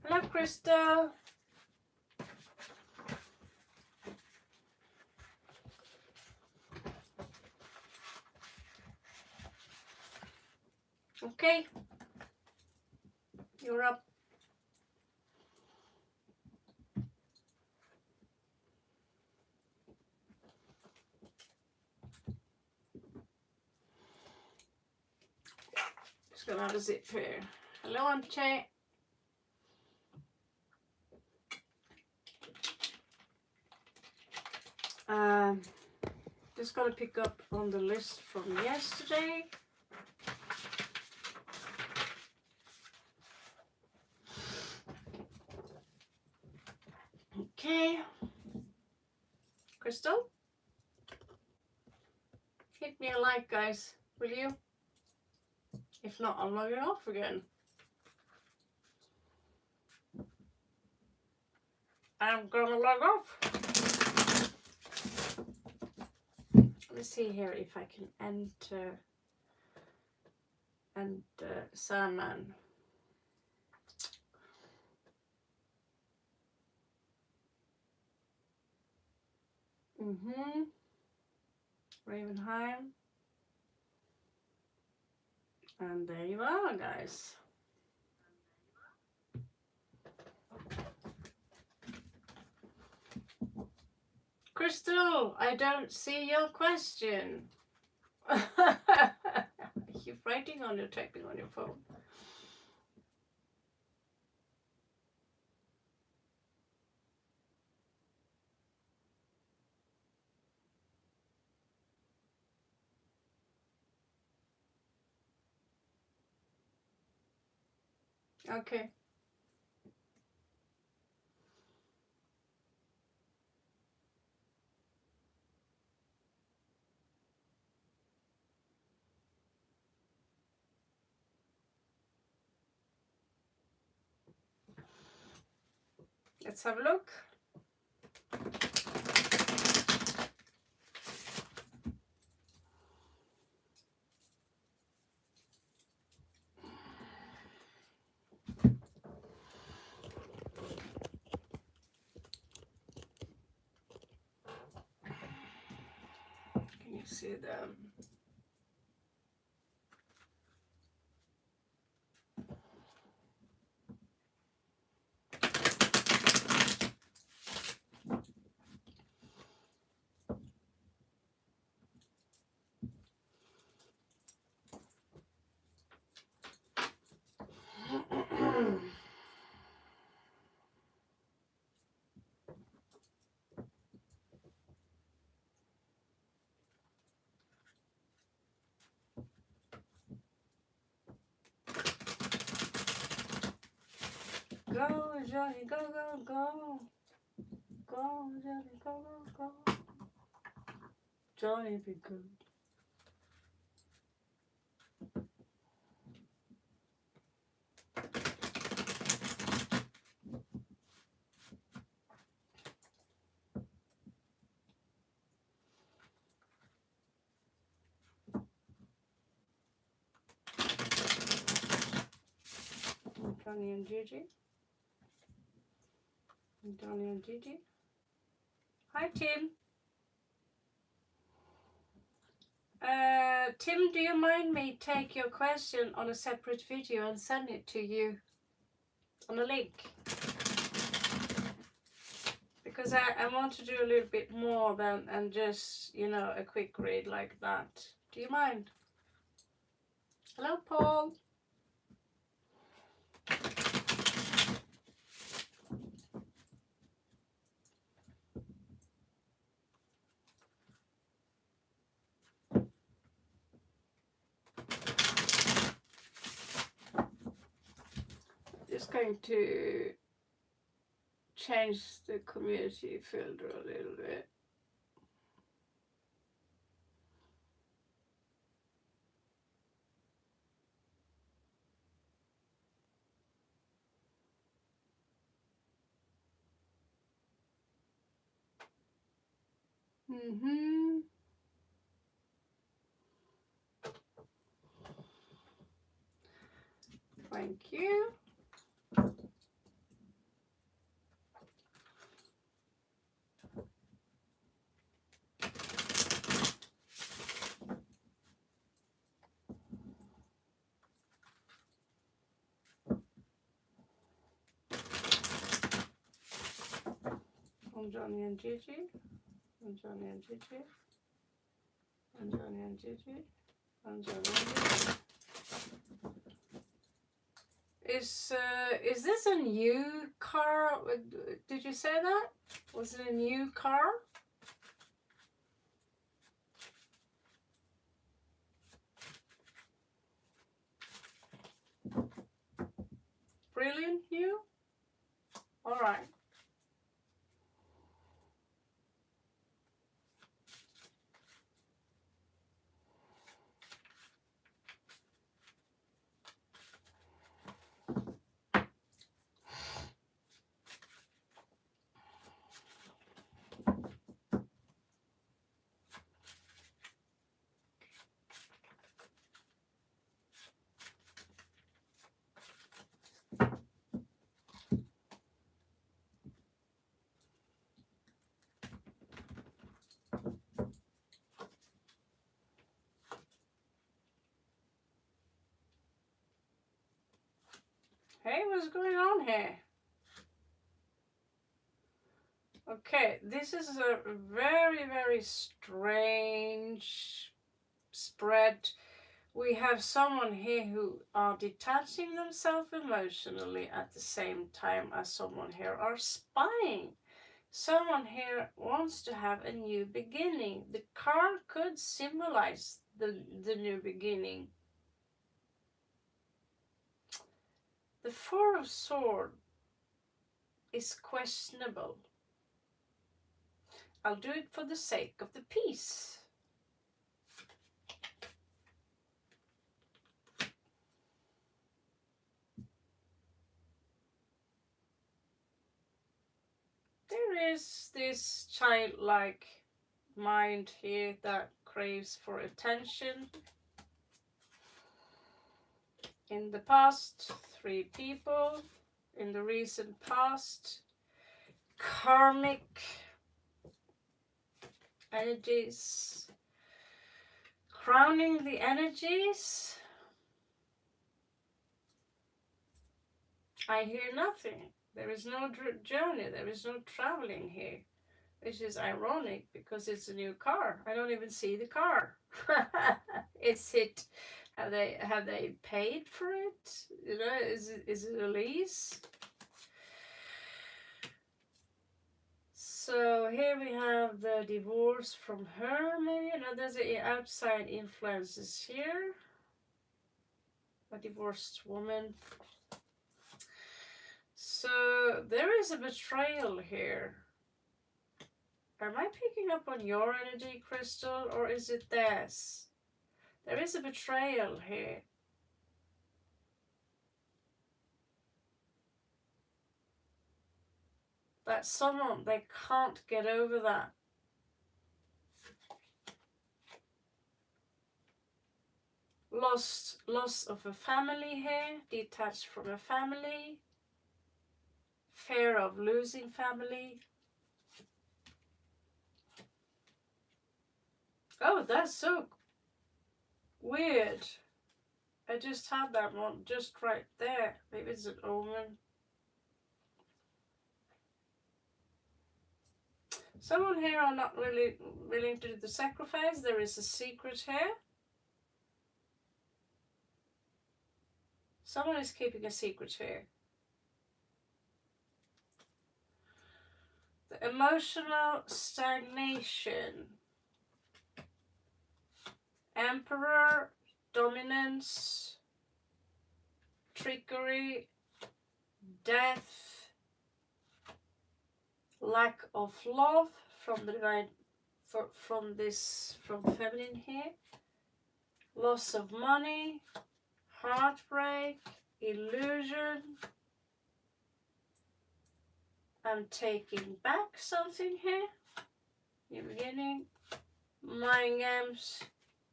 Hello, Crystal. Okay, you're up. Just gonna have a zip here. Hello, Auntie. Just gotta pick up on the list from yesterday. Okay, Crystal, hit me a like, guys, will you? If not, I'll log it off again. I'm gonna log off. Let's see here if I can enter and Sandman. Ravenheim. And there you are, guys. Crystal, I don't see your question. You're writing on your typing on your phone. Okay. Let's have a look. Can you see them? Go, Johnny, go, go, go. Go, Johnny, go, go, go. Johnny, be good. Johnny and Gigi. Johnny and Gigi. Hi, Tim. Tim, do you mind me take your question on a separate video and send it to you on a link? Because I want to do a little bit more than just, you know, a quick read like that. Do you mind? Hello, Paul. Just going to change the community filter a little bit. Thank you. on Johnny and Gigi, on Johnny and Gigi, on Johnny and Gigi, on Johnny and Gigi. Is this a new car? Did you say that? Was it a new car? Brilliant new? Alright. Hey, what's going on here? Okay, this is a very, very strange spread. We have someone here who are detaching themselves emotionally at the same time as someone here are spying. Someone here wants to have a new beginning. The card could symbolize the new beginning. The Four of Swords is questionable. I'll do it for the sake of the peace. There is this childlike mind here that craves for attention. In the past, 3 people. In the recent past, karmic energies. Crowning the energies. I hear nothing. There is no journey. There is no traveling here. Which is ironic because it's a new car. I don't even see the car. Is it? Have they paid for it? You know, is it a lease? So here we have the divorce from her. Maybe there's outside influences here. A divorced woman. So there is a betrayal here. Am I picking up on your energy, Crystal, or is it theirs? There is a betrayal here. That someone, they can't get over that. Loss of a family here, detached from a family. Fear of losing family. Oh, that's so weird. I just had that one just right there. Maybe it's an omen. Someone here are not really willing to do the sacrifice. There is a secret here. Someone is keeping a secret here. The emotional stagnation. Emperor, dominance, trickery, death, lack of love from the divine, from feminine here, loss of money, heartbreak, illusion, and taking back something here. New beginning, mind games,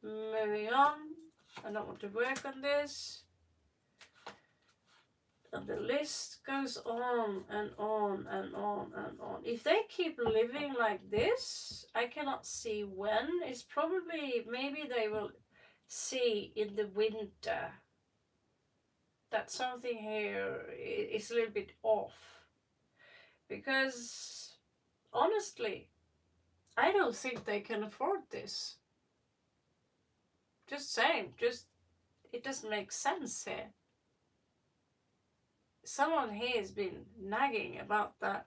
moving on. I don't want to work on this. And the list goes on and on and on and on. If they keep living like this, I cannot see when. It's probably, maybe they will see in the winter that something here is a little bit off. Because honestly, I don't think they can afford this. Just saying, it doesn't make sense here. Someone here has been nagging about that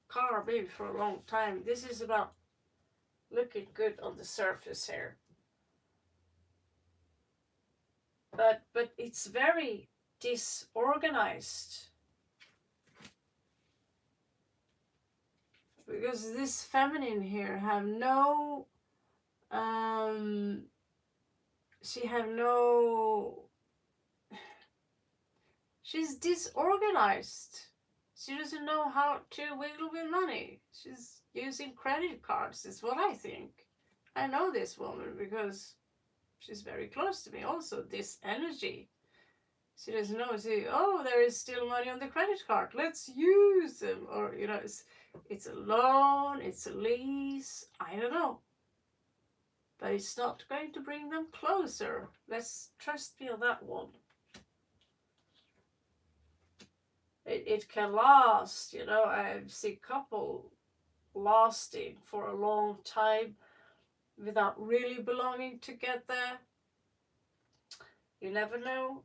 car maybe for a long time. This is about looking good on the surface here. But it's very disorganized. Because this feminine here have no she's disorganized. She doesn't know how to wiggle with money. She's using credit cards, is what I think. I know this woman because she's very close to me. Also, this energy. She doesn't know, oh, there is still money on the credit card. Let's use them. Or, it's a loan, it's a lease. I don't know. But it's not going to bring them closer. Let's trust me on that one. It can last, I've seen couple lasting for a long time without really belonging together. You never know.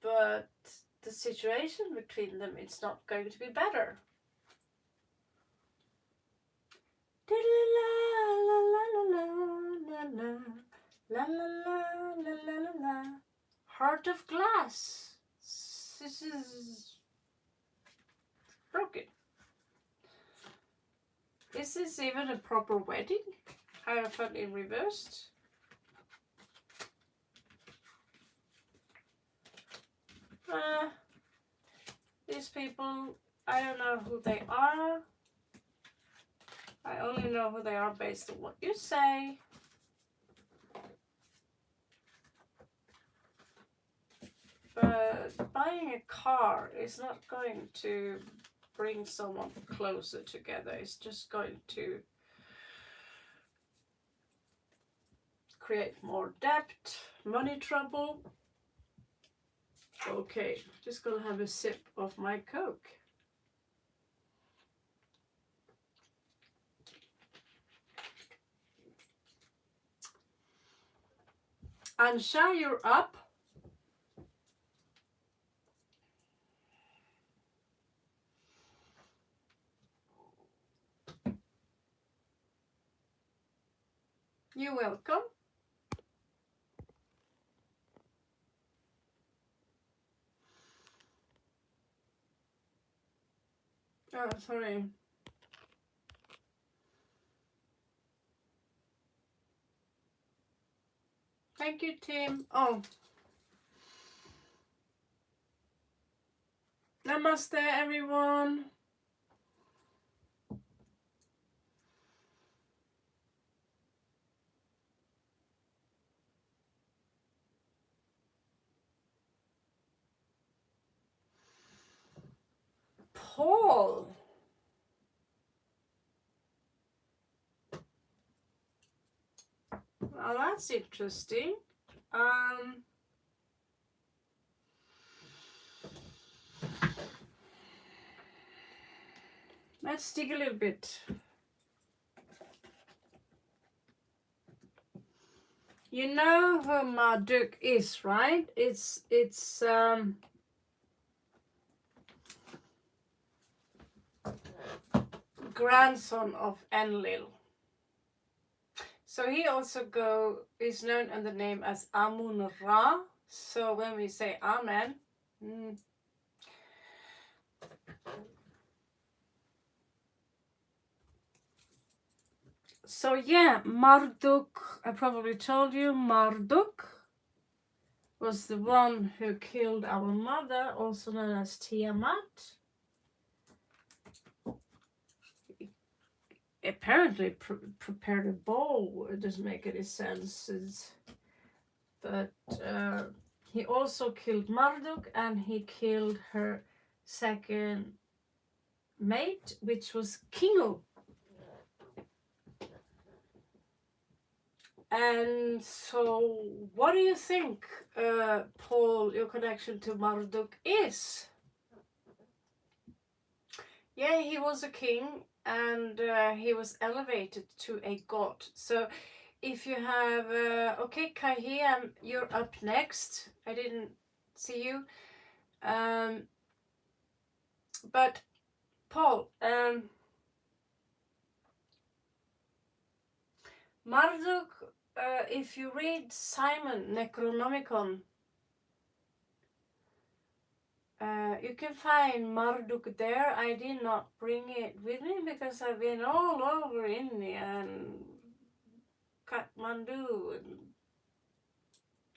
But the situation between them, it's not going to be better. Heart of glass. This is broken. Is this even a proper wedding? Hierophant in reversed. These people, I don't know who they are. I only know who they are based on what you say. But buying a car is not going to bring someone closer together. It's just going to create more debt, money trouble. Okay, just gonna have a sip of my Coke. Ansha, you're up. You're welcome. Oh, sorry. Thank you, Tim. Oh. Namaste, everyone. Paul. Well, that's interesting. Let's dig a little bit. You know who Marduk is, right? It's grandson of Enlil. So he also is known under the name as Amun Ra. So when we say Amen, so yeah, Marduk, I probably told you, Marduk was the one who killed our mother, also known as Tiamat. Apparently prepared a bow. It doesn't make any sense. But he also killed Marduk, and he killed her second mate, which was Kingu. And so, what do you think, Paul, your connection to Marduk is? Yeah, he was a king, and he was elevated to a god. So if you have, okay, Kahia, you're up next. I didn't see you. But Paul, Marduk, if you read Simon Necronomicon, you can find Marduk there. I did not bring it with me because I've been all over India and Kathmandu and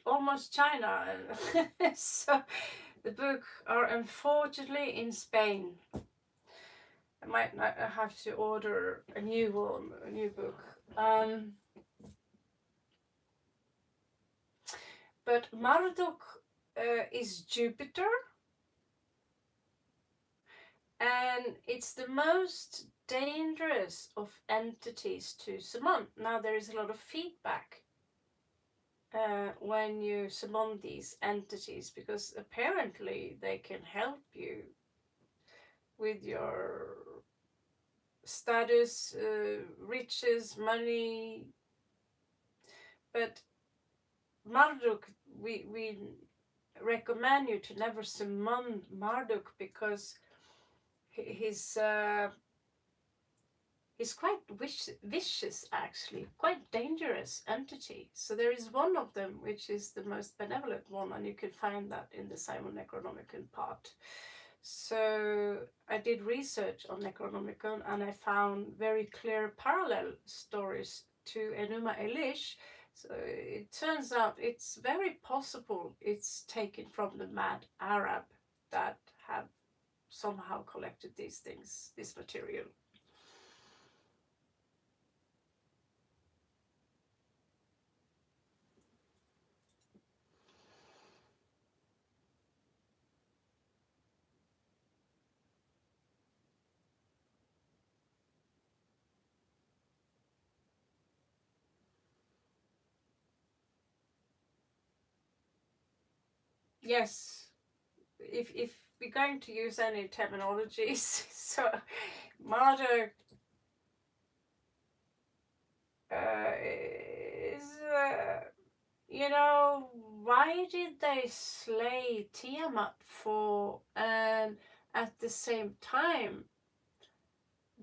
almost China. So the book are unfortunately in Spain. I might not have to order a new one, a new book. But Marduk is Jupiter, and it's the most dangerous of entities to summon. Now there is a lot of feedback when you summon these entities, because apparently they can help you with your status, riches, money. But Marduk, we recommend you to never summon Marduk, because he's quite vicious, actually, quite dangerous entity. So there is one of them which is the most benevolent one, and you can find that in the Simon Necronomicon part. So I did research on Necronomicon, and I found very clear parallel stories to Enuma Elish. So it turns out it's very possible it's taken from the mad Arab that have somehow collected these things, this material. Yes, if we're going to use any terminologies, so Marduk is, you know, why did they slay Tiamat for, and at the same time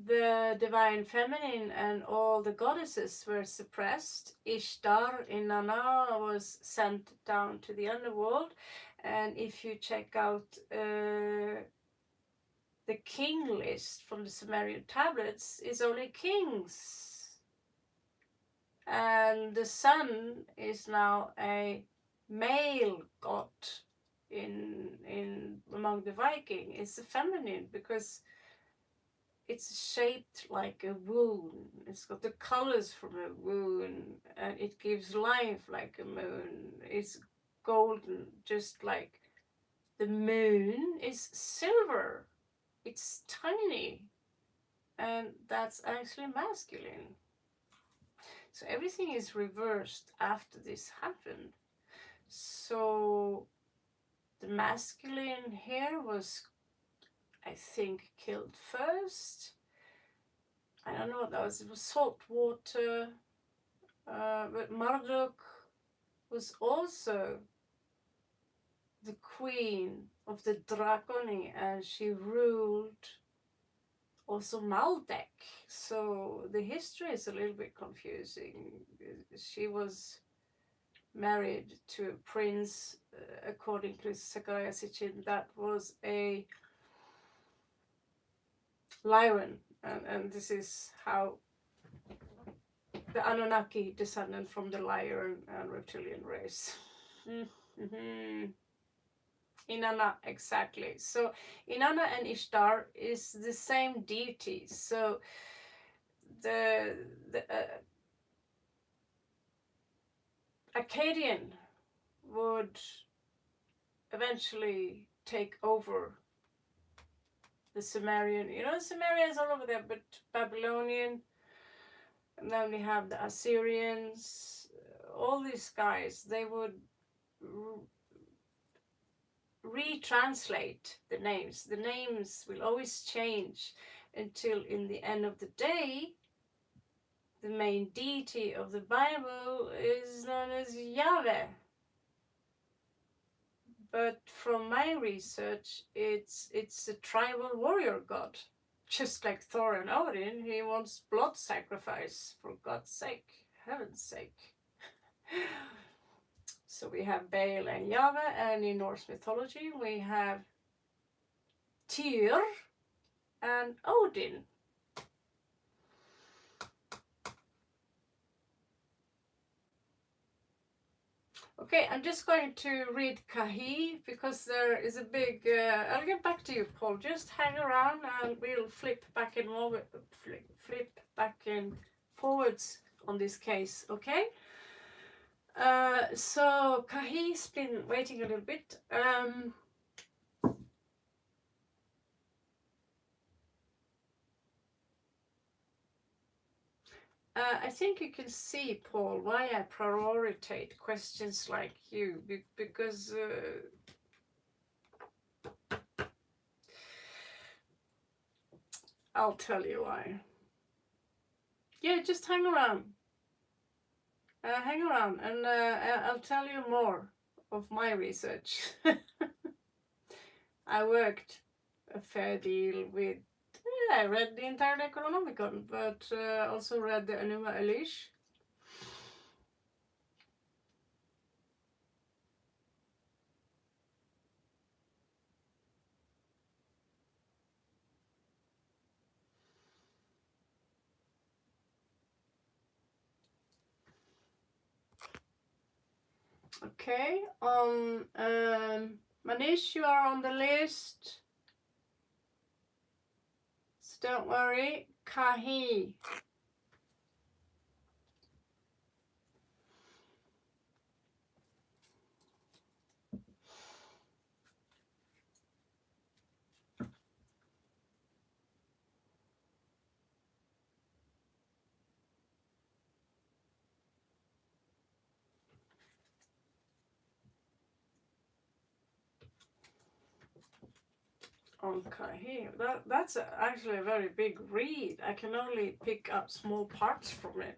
the divine feminine and all the goddesses were suppressed? Ishtar, Inanna, was sent down to the underworld. And if you check out the king list from the Sumerian tablets, is only kings. And the sun is now a male god in among the Viking. It's a feminine because it's shaped like a wound. It's got the colors from a wound, and it gives life like a moon. It's golden, just like the moon is silver. It's tiny, and that's actually masculine. So everything is reversed after this happened. So the masculine here was, I think, killed first. I don't know what that was. It was salt water. But Marduk was also the queen of the Draconi, and she ruled also Maldek. So the history is a little bit confusing. She was married to a prince, according to Zechariah Sitchin, that was a lion, and this is how the Anunnaki descended from the lion and reptilian race. Inanna, exactly. So Inanna and Ishtar is the same deity. So the Akkadian would eventually take over the Sumerian. You know, Sumerian is all over there, but Babylonian, and then we have the Assyrians. All these guys, they would retranslate the names. The names will always change. until in the end of the day, the main deity of the Bible is known as Yahweh. But from my research, it's a tribal warrior god. Just like Thor and Odin, he wants blood sacrifice for God's sake, heaven's sake. So we have Baal and Yahweh, and in Norse mythology we have Tyr and Odin. Okay, I'm just going to read Kahi because there is a big. I'll get back to you, Paul. Just hang around, and we'll flip back and flip back and forwards on this case. Okay. So Kahi's been waiting a little bit. I think you can see, Paul, why I prioritize questions like you, because I'll tell you why. Yeah, just hang around. Hang around, and I'll tell you more of my research. I worked a fair deal with. I read the entire Necronomicon, but also read the Enuma Elish. Okay, Manish, you are on the list. So don't worry. Kahi. On Kahi. That's actually a very big read. I can only pick up small parts from it.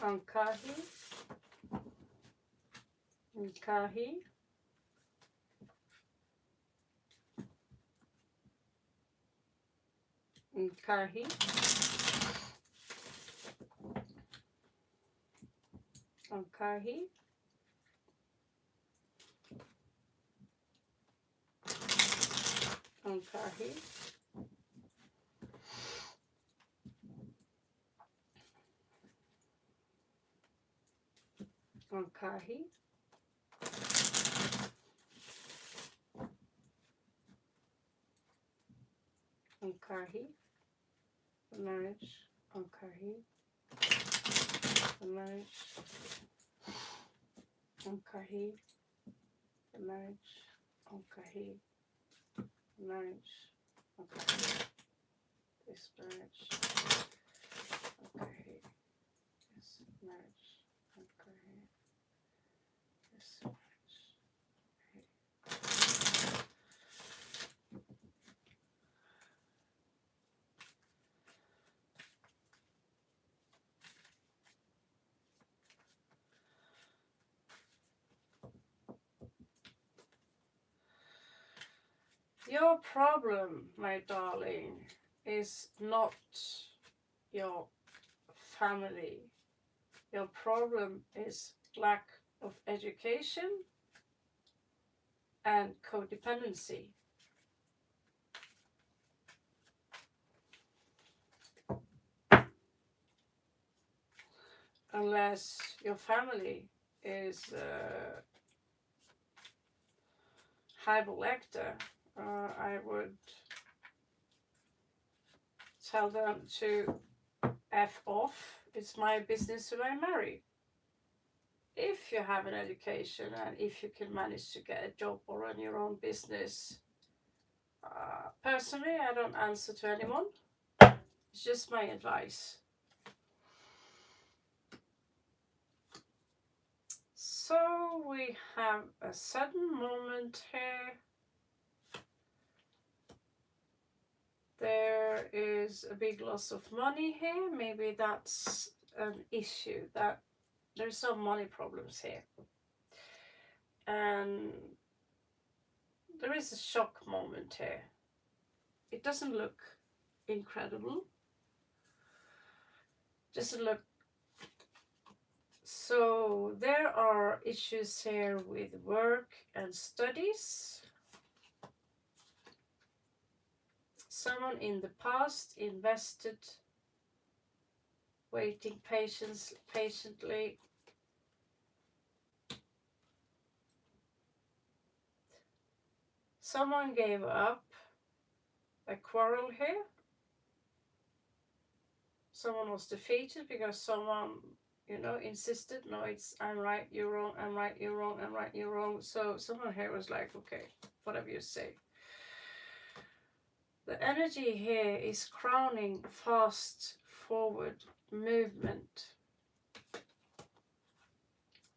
On Kahi. Kahi. Kahi. On Kahi. On Kahi. On Kahi. On Kahi. The marriage. On Kahi. The marriage. On Kahi. The marriage. On Kahi. The marriage. On Kahi. This marriage. On Kahi. This marriage. On Kahi. This marriage. Your problem, my darling, is not your family. Your problem is lack of education and codependency. Unless your family is hyperactive, I would tell them to F off. It's my business who I marry. If you have an education and if you can manage to get a job or run your own business, personally, I don't answer to anyone. It's just my advice. So we have a sudden moment here. There is a big loss of money here. Maybe that's an issue, that there's some money problems here. And there is a shock moment here. It doesn't look incredible. Doesn't look. So there are issues here with work and studies. Someone in the past invested, waiting patiently. Someone gave up a quarrel here. Someone was defeated because someone, insisted, no, it's I'm right, you're wrong, I'm right, you're wrong, I'm right, you're wrong. So someone here was like, okay, whatever you say. The energy here is crowning fast forward movement.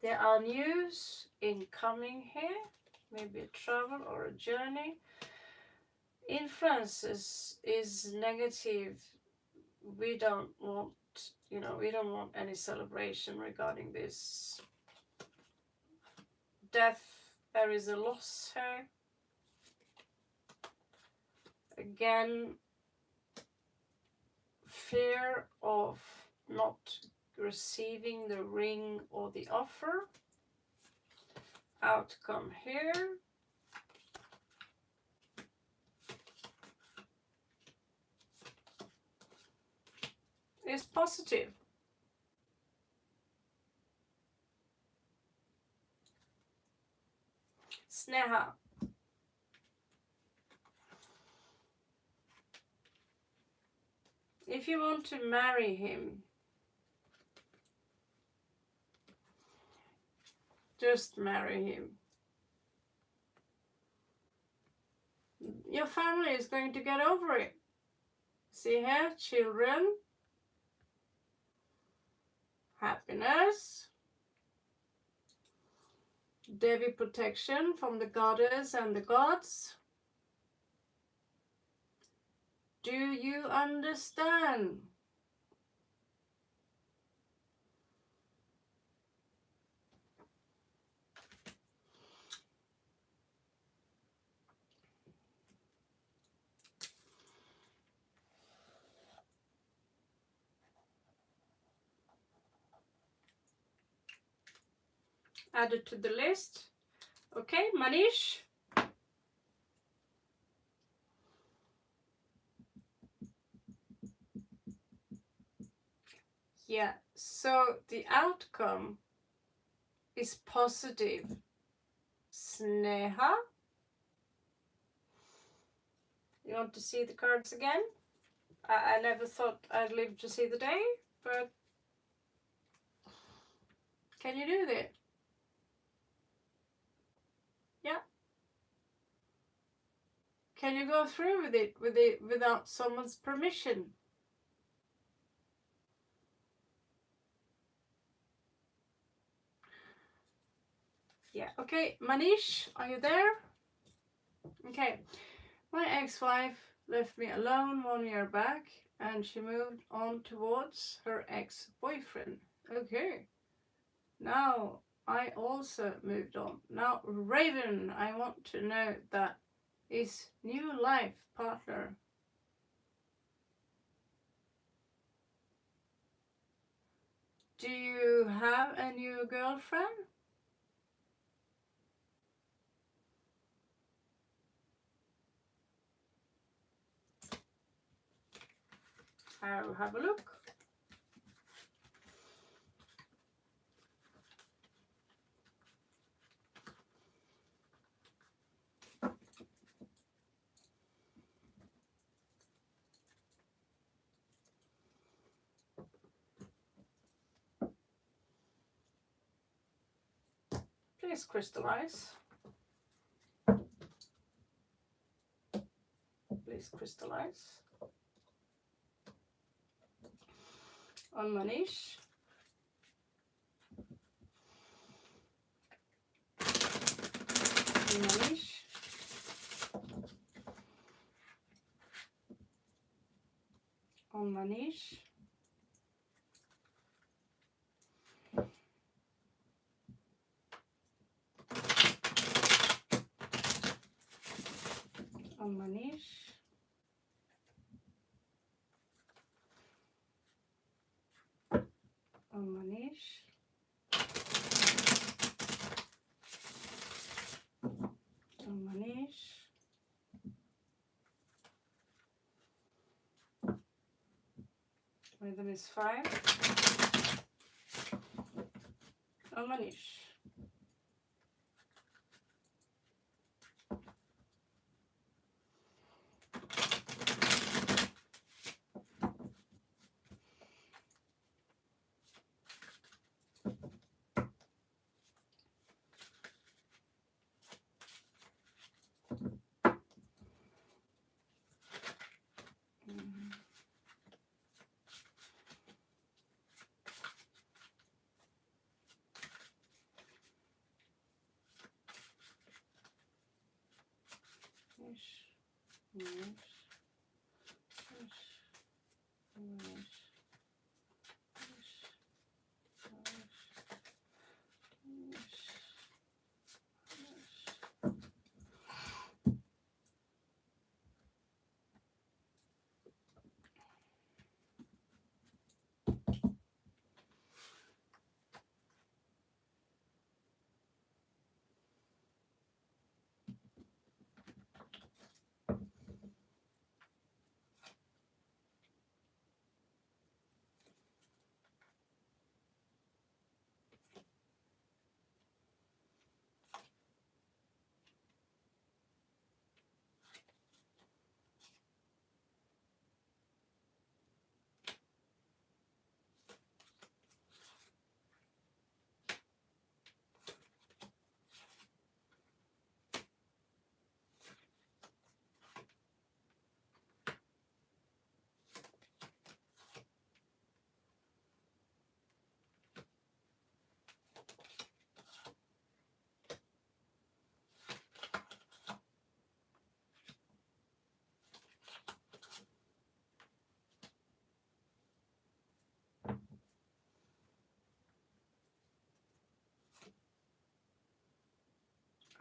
There are news incoming here, maybe a travel or a journey. Influences is negative. We don't want, we don't want any celebration regarding this. Death, there is a loss here. Again, fear of not receiving the ring or the offer. Outcome here. Is positive. Sneha. If you want to marry him, just marry him. Your family is going to get over it. See here, children, happiness, Devi protection from the goddess and the gods. Do you understand? Add it to the list. Okay, Manish. Yeah, so the outcome is positive. Sneha. You want to see the cards again? I never thought I'd live to see the day, but can you do that? Yeah. Can you go through with it without someone's permission? Yeah. Okay, Manish, are you there? Okay. My ex-wife left me alone 1 year back and she moved on towards her ex-boyfriend. Okay. Now I also moved on. Now Raven, I want to know that his new life partner have a new girlfriend? I'll have a look. Please crystallize. Please crystallize. On Manish. Manish. On Manish. On Manish. On Manish. On Manish. Rhythm is 5. On Manish.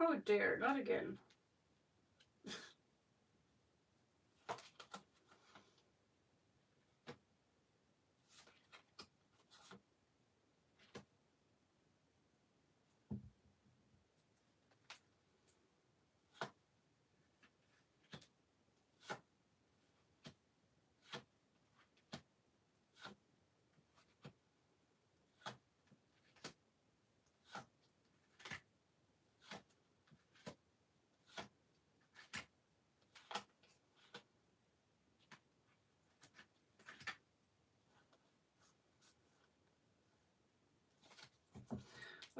Oh dear, not again.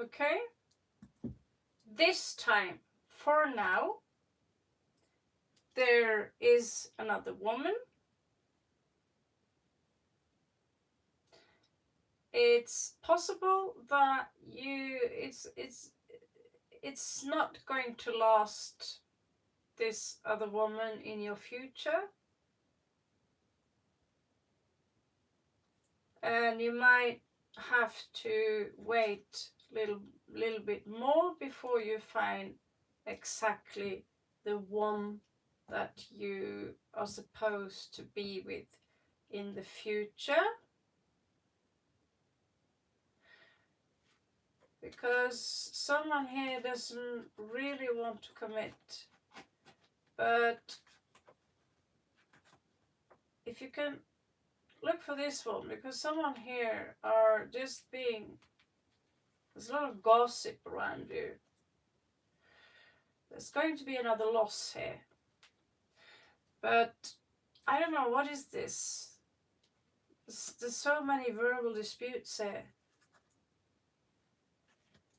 Okay, this time, for now, there is another woman. It's possible that it's not going to last, this other woman in your future, and you might have to wait little bit more before you find exactly the one that you are supposed to be with in the future. because someone here doesn't really want to commit. But if you can look for this one, because someone here are just being, there's a lot of gossip around you. There's going to be another loss here. But I don't know, what is this? There's so many verbal disputes here.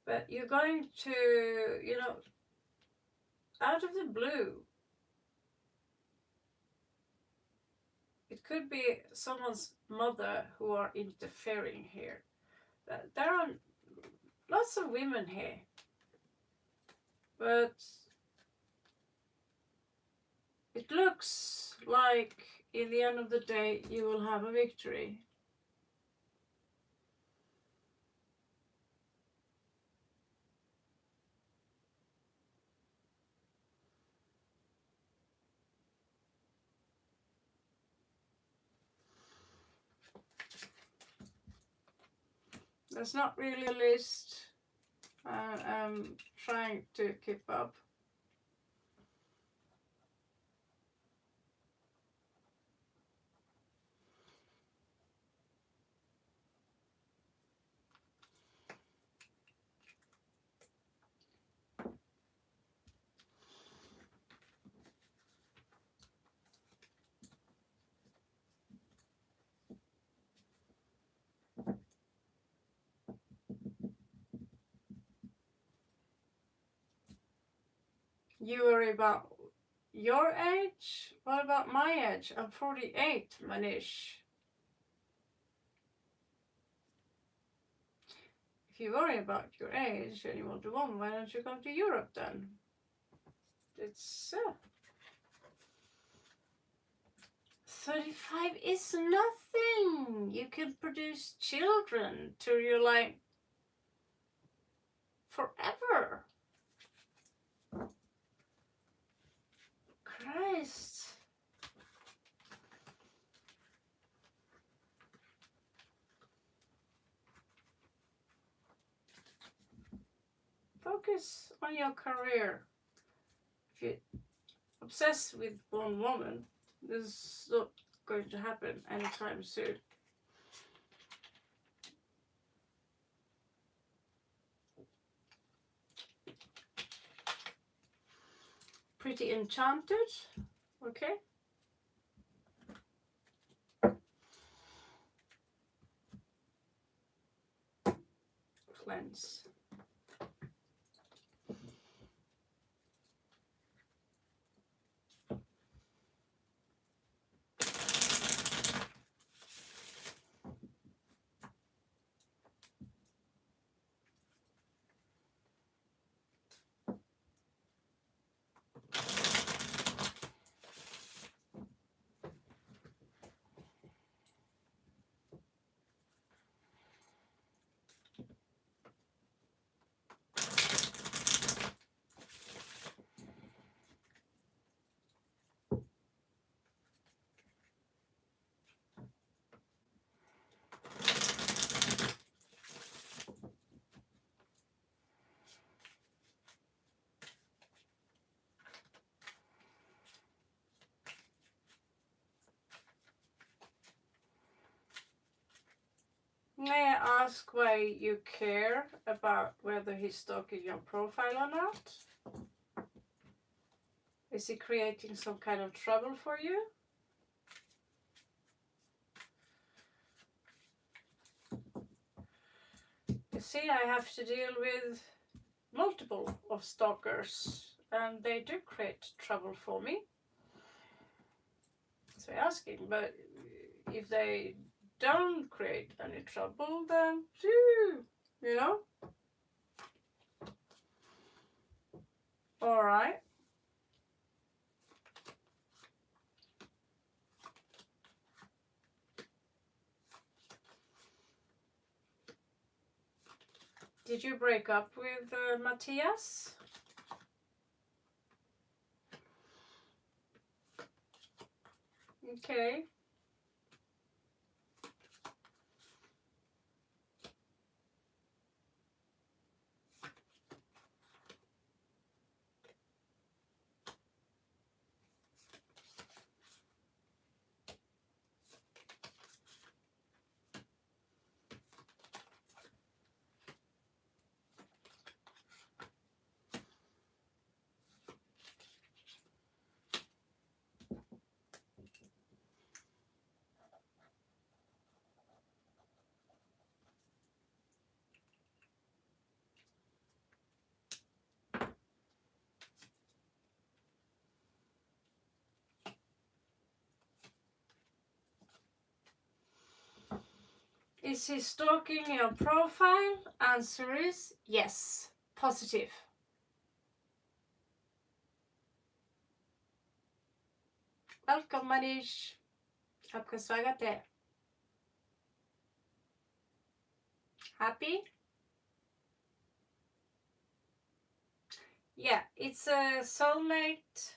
But you're going to, you know, out of the blue, it could be someone's mother who are interfering here. There are lots of women here. But it looks like in the end of the day you will have a victory. There's not really a list. I'm trying to keep up. You worry about your age? What about my age? I'm 48, Manish. If you worry about your age and you want a woman, why don't you come to Europe then? It's 35 is nothing. You can produce children to your life forever. Christ. Focus on your career. If you're obsessed with one woman, this is not going to happen anytime soon. Pretty enchanted, okay? Cleanse. May I ask why you care about whether he's stalking your profile or not? Is he creating some kind of trouble for you? You see, I have to deal with multiple of stalkers, and they do create trouble for me. So I'm asking, but if they don't create any trouble, then you know? All right. Did you break up with Matthias? Okay. Is he stalking your profile? Answer is yes. Positive. Welcome Manish. आपका स्वागत है. Happy? Yeah, it's a soulmate.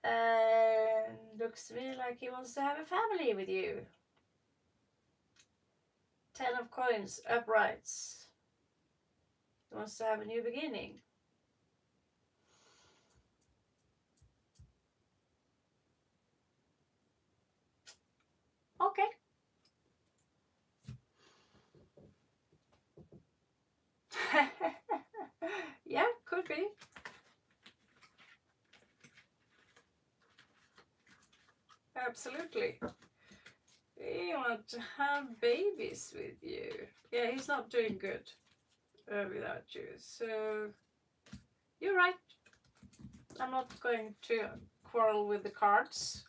And looks to me like he wants to have a family with you. 10 of coins, uprights. He wants to have a new beginning. Okay. Yeah, could be. Absolutely. We want to have babies with you. Yeah, he's not doing good without you. So, you're right. I'm not going to quarrel with the cards.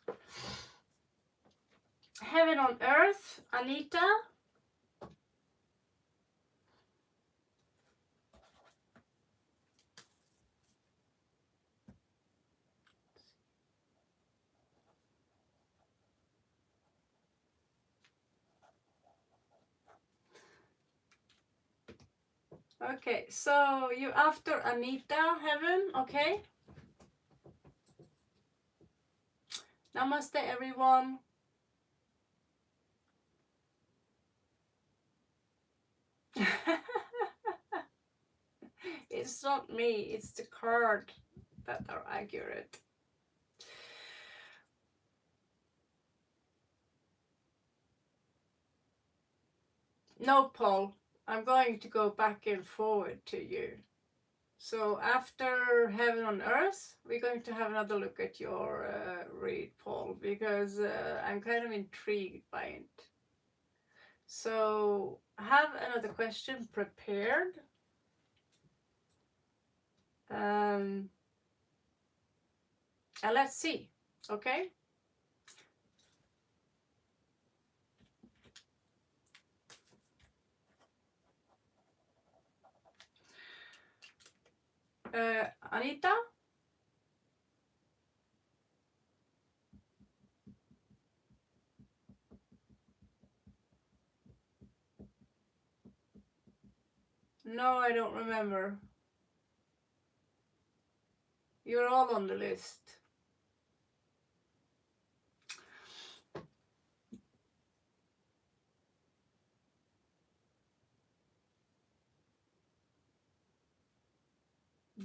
Heaven on Earth, Anita. Okay, so you after Anita, Heaven, okay? Namaste, everyone. It's not me, it's the card that are accurate. No, Paul, I'm going to go back and forward to you. So after Heaven on Earth, we're going to have another look at your read, Paul, because I'm kind of intrigued by it. So have another question prepared. And let's see, okay? Anita? No, I don't remember. You're all on the list.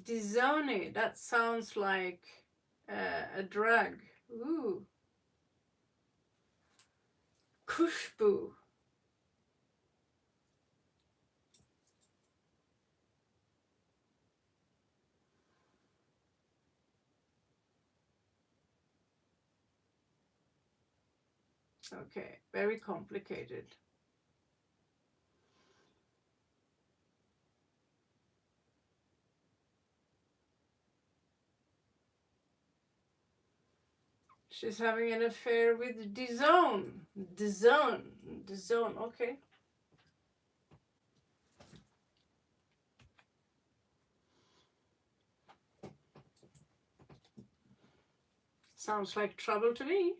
Disowning, that sounds like a drug. Ooh. Kushbu. Okay, very complicated. She's having an affair with Disown. Disown, okay. Sounds like trouble to me.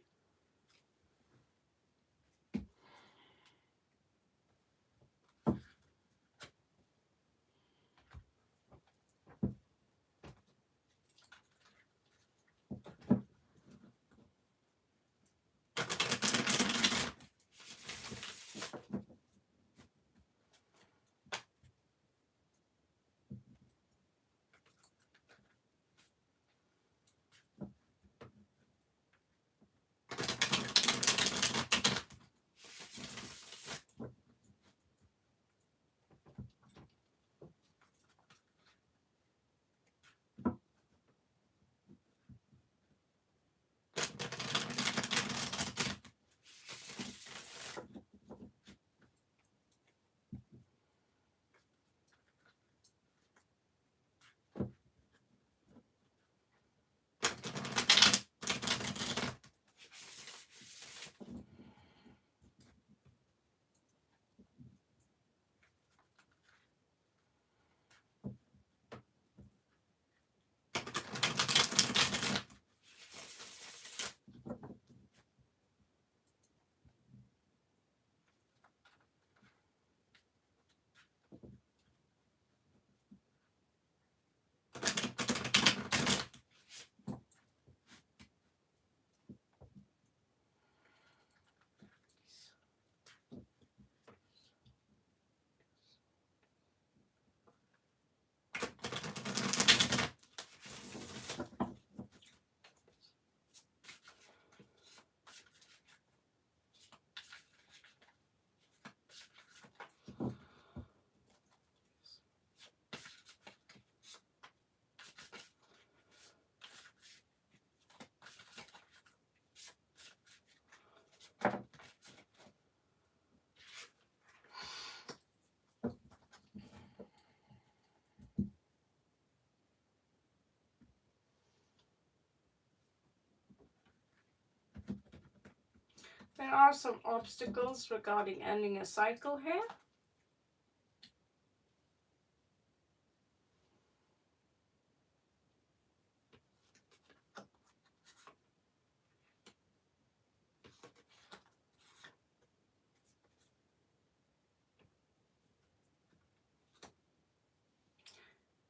There are some obstacles regarding ending a cycle here.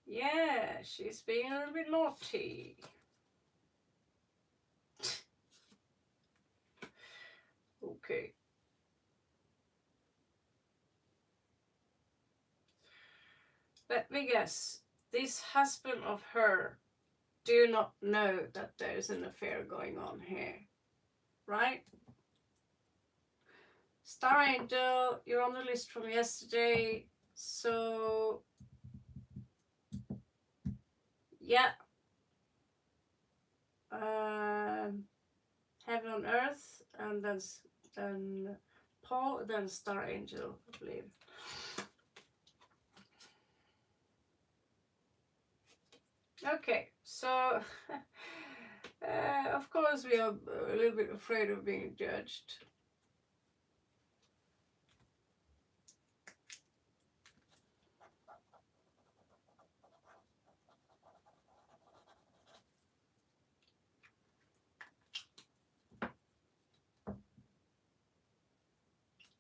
Yeah, she's being a little bit naughty. Okay. Let me guess. This husband of her do not know that there's an affair going on here, right? Star Angel, you're on the list from yesterday, so yeah. Heaven on Earth, and then Paul, then Star Angel, I believe. Okay, so of course we are a little bit afraid of being judged.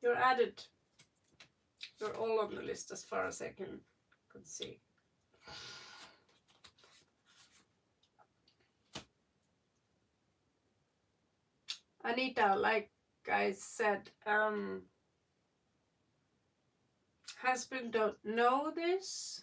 You're added. You're all on the list as far as I could see. Anita, like I said, husband don't know this.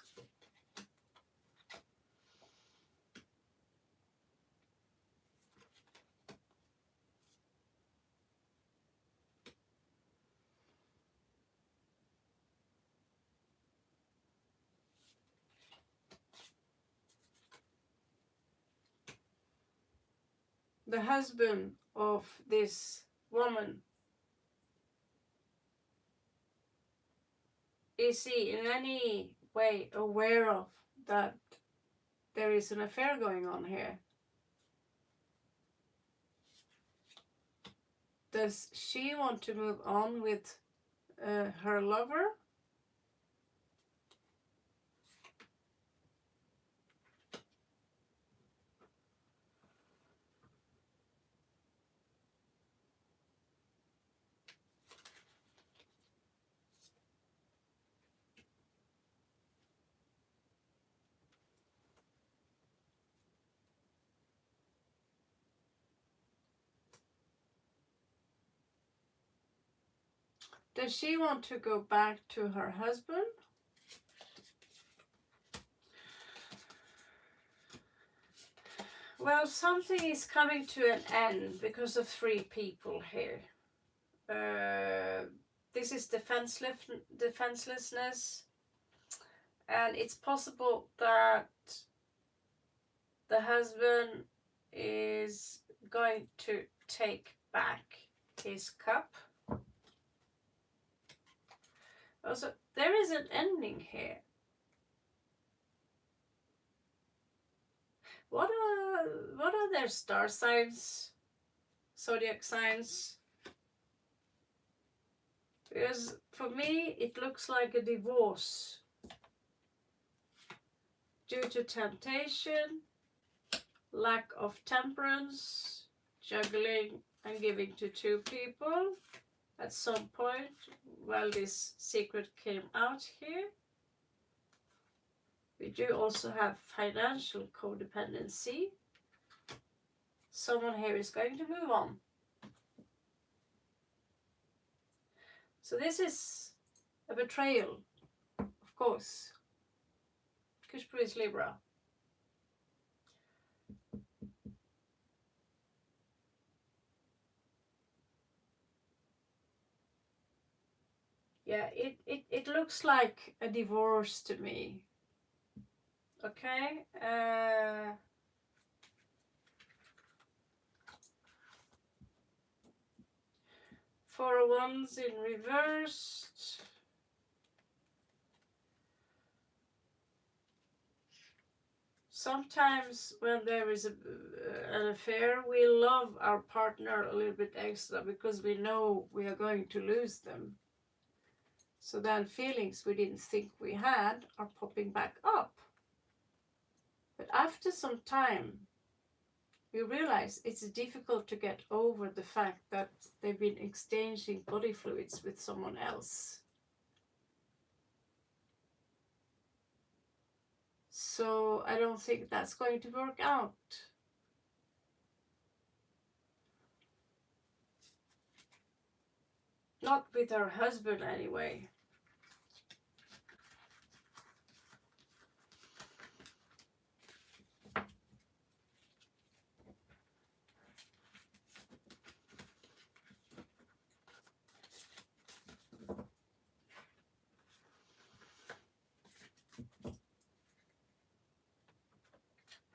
The husband of this woman, is he in any way aware of that there is an affair going on here? Does she want to move on with her lover? Does she want to go back to her husband? Well, something is coming to an end because of 3 people here. This is defenselessness, and it's possible that the husband is going to take back his cup. Also, there is an ending here. What are their star signs, zodiac signs? Because for me, it looks like a divorce due to temptation, lack of temperance, juggling and giving to 2 people at some point while this secret came out here. We do also have financial codependency. Someone here is going to move on. So this is a betrayal, of course. Kushbu is Libra. Yeah, it looks like a divorce to me. Okay. Four of Wands in reversed. Sometimes when there is an affair, we love our partner a little bit extra because we know we are going to lose them. So then feelings we didn't think we had are popping back up. But after some time, you realize it's difficult to get over the fact that they've been exchanging body fluids with someone else. So I don't think that's going to work out. Not with her husband anyway.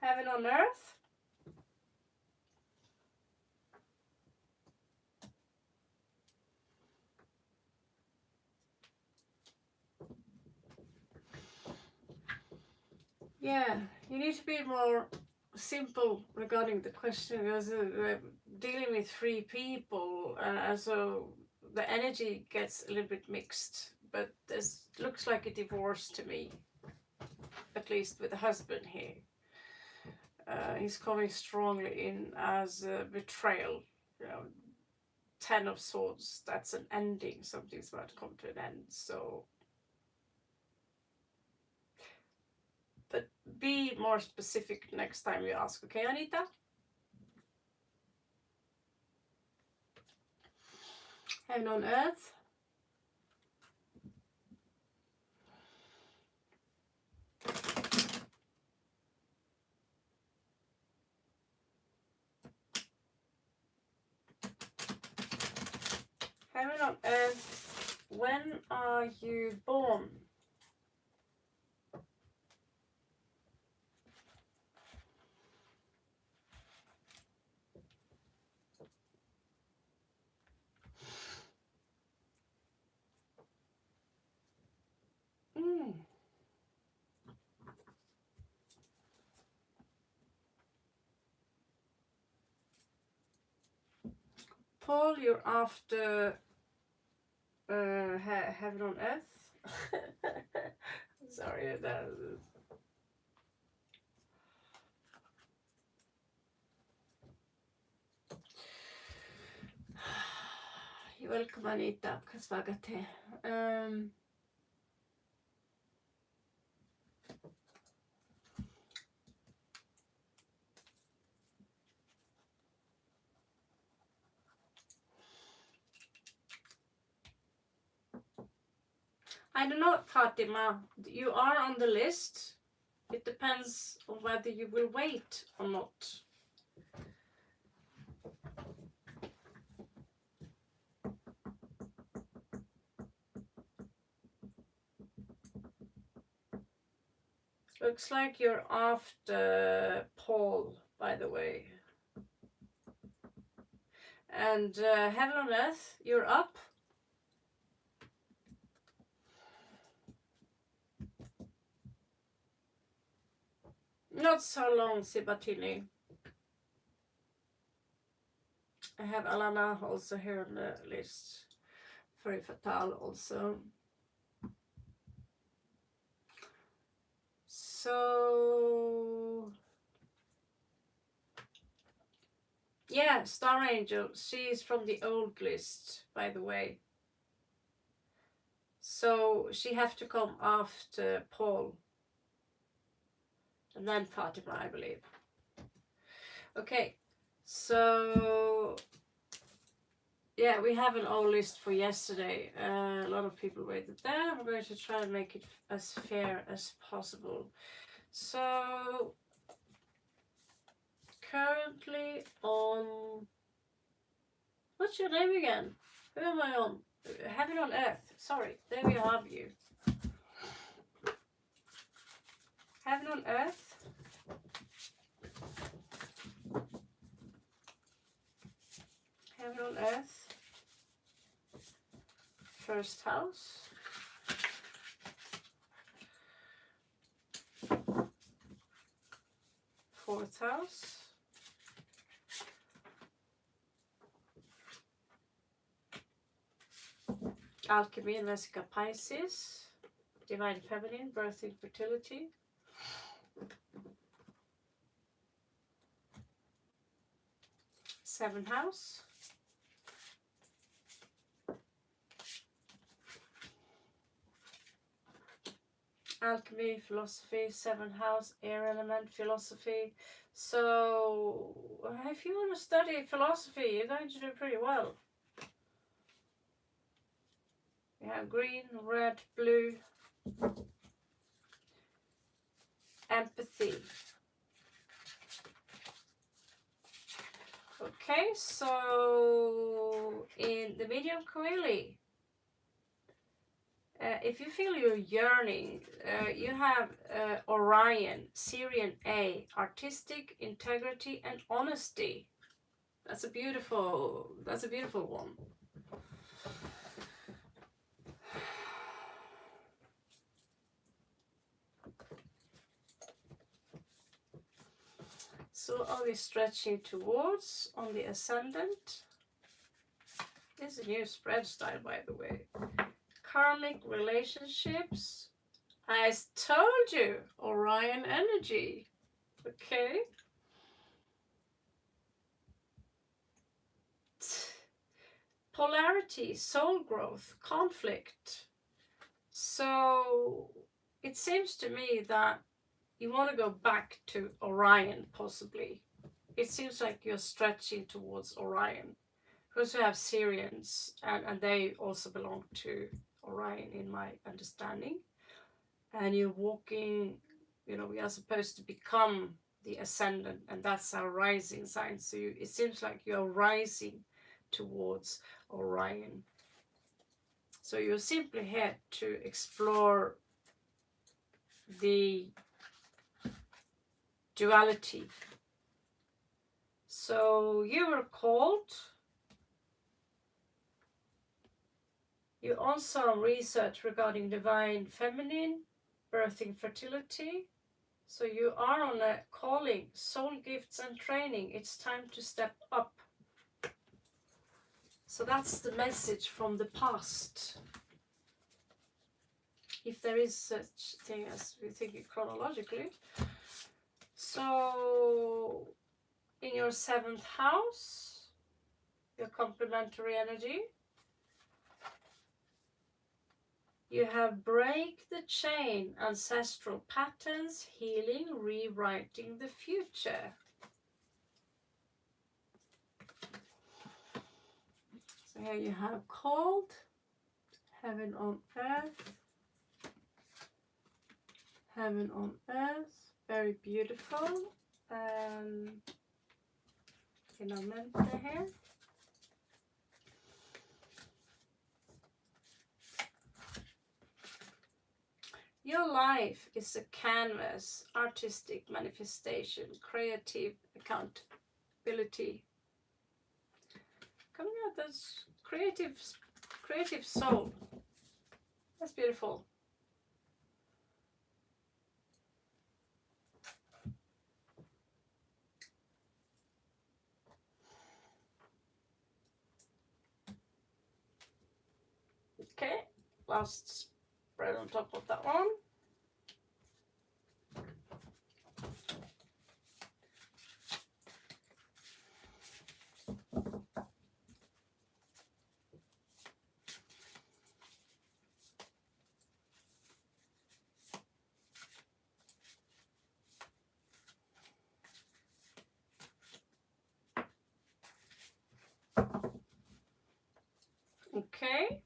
Heaven on earth. Yeah, you need to be more simple regarding the question because dealing with 3 people, so the energy gets a little bit mixed. But this looks like a divorce to me, at least with the husband here. He's coming strongly in as a betrayal. You know, 10 of Swords, that's an ending. Something's about to come to an end. So, but be more specific next time you ask, okay, Anita? Heaven on earth. Heaven on earth, when are you born? Paul, you're after heaven on earth. Sorry, that. You're welcome, Anita. Kasvagate. I don't know, Fatima. You are on the list. It depends on whether you will wait or not. Looks like you're after Paul, by the way. And heaven on earth, you're up. Not so long, Sibatini. I have Alana also here on the list. Very fatal also. So yeah, Star Angel. She's from the old list, by the way. So she have to come after Paul. And then Fatima, I believe. Okay, so yeah, we have an old list for yesterday. A lot of people waited there. I'm going to try and make it as fair as possible. So currently on, what's your name again? Who am I on? Heaven on earth. Sorry, there we have you. Heaven on earth. Heaven on earth. First house. 4th house. Alchemy and Vesica Pisces. Divine Feminine, birthing, fertility. Seventh house. Alchemy, philosophy, 7th house, air element, philosophy. So if you want to study philosophy, you're going to do pretty well. You have green, red, blue. Empathy. Okay, so in the medium coeli, if you feel you're yearning, you have Orion, Syrian A, artistic, integrity, and honesty. That's a beautiful one. So are we stretching towards on the ascendant? This is a new spread style, by the way. Karmic relationships. I told you, Orion energy. Okay. Polarity, soul growth, conflict. So it seems to me that you want to go back to Orion, possibly. It seems like you're stretching towards Orion. Because you have Syrians, and they also belong to Orion, in my understanding. And you're walking, you know, we are supposed to become the ascendant, and that's our rising sign. So it seems like you're rising towards Orion. So you're simply here to explore the duality. So you were called. You on some research regarding divine feminine, birthing, fertility. So you are on a calling, soul gifts and training. It's time to step up. So that's the message from the past. If there is such thing as we think it chronologically. So in your 7th house, your complementary energy, you have break the chain, ancestral patterns, healing, rewriting the future. So here you have called, heaven on earth, heaven on earth, very beautiful. Finalmente here. Your life is a canvas, artistic manifestation, creative accountability. Coming out as creative soul. That's beautiful. Okay, last spread on top of that one. Okay.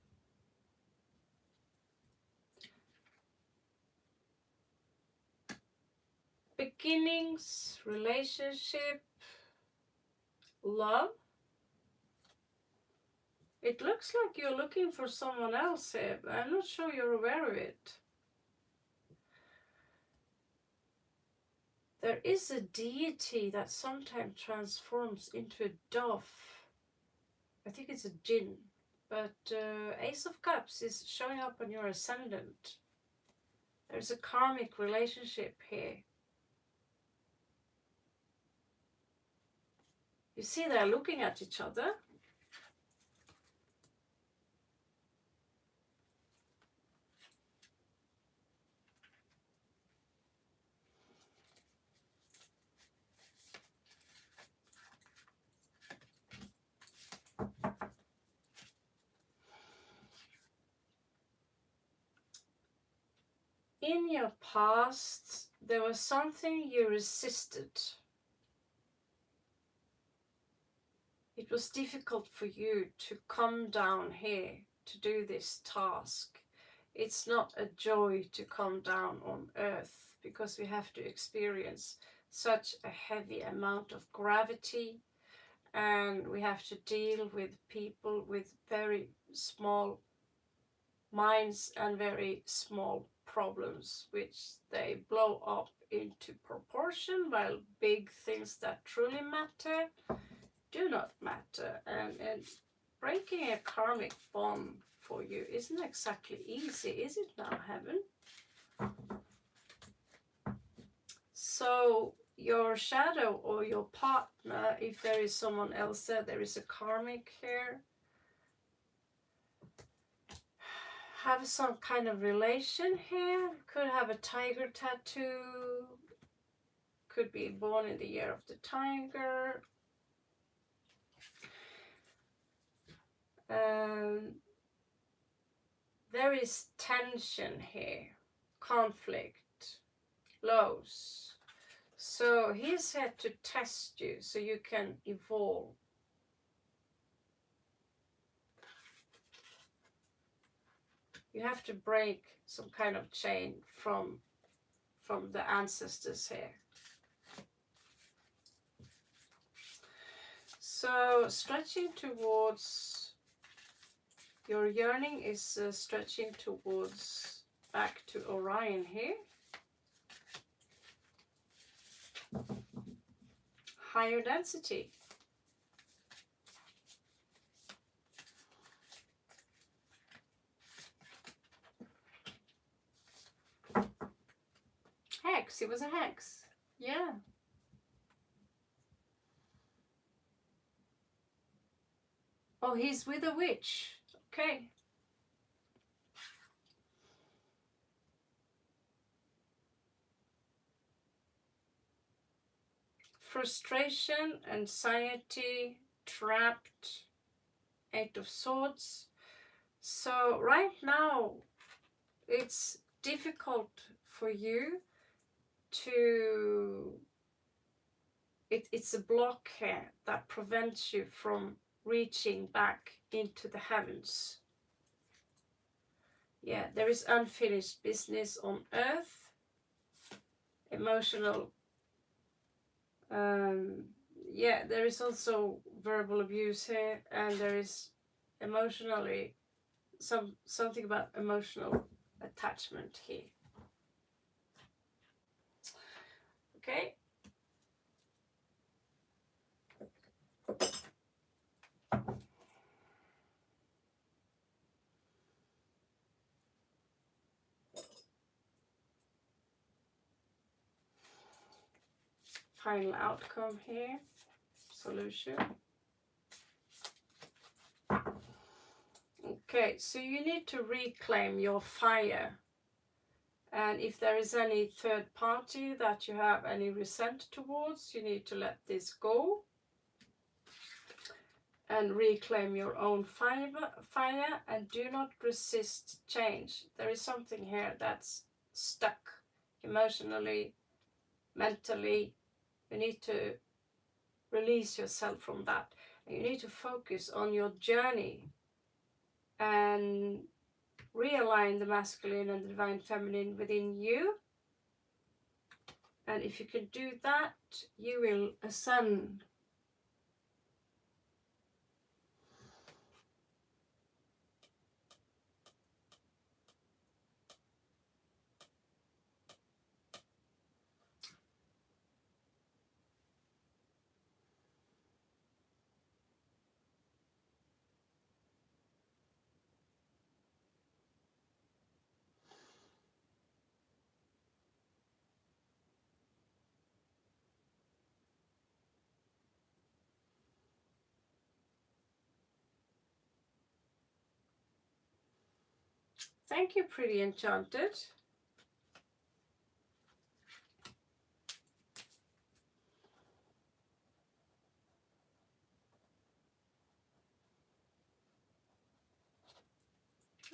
Beginnings, relationship, love. It looks like you're looking for someone else here, but I'm not sure you're aware of it. There is a deity that sometimes transforms into a dove. I think it's a jinn. But Ace of Cups is showing up on your ascendant. There's a karmic relationship here. You see, they're looking at each other. In your past, there was something you resisted. It was difficult for you to come down here to do this task. It's not a joy to come down on earth because we have to experience such a heavy amount of gravity, and we have to deal with people with very small minds and very small problems, which they blow up into proportion, while big things that truly matter do not matter. And breaking a karmic bond for you isn't exactly easy, is it now, Heaven? So your shadow or your partner, if there is someone else there is a karmic here, have some kind of relation here. Could have a tiger tattoo, could be born in the year of the tiger. There is tension here, conflict, lows. So he's here to test you so you can evolve. You have to break some kind of chain from the ancestors here. So stretching towards, your yearning is stretching towards back to Orion here. Higher density. Hex, he was a hex. Yeah. Oh, he's with a witch. Okay. Frustration, anxiety, trapped, 8 of Swords. So right now, it's difficult for you to, it's a block here that prevents you from reaching back into the heavens. Yeah, there is unfinished business on earth, emotional, yeah, there is also verbal abuse here, and there is emotionally, something about emotional attachment here. Okay. Final outcome here, solution. Okay, so you need to reclaim your fire. And if there is any third party that you have any resent towards, you need to let this go and reclaim your own fire, and do not resist change. There is something here that's stuck emotionally, mentally. You need to release yourself from that. And you need to focus on your journey and realign the masculine and the divine feminine within you. And if you can do that, you will ascend. Thank you, Pretty Enchanted.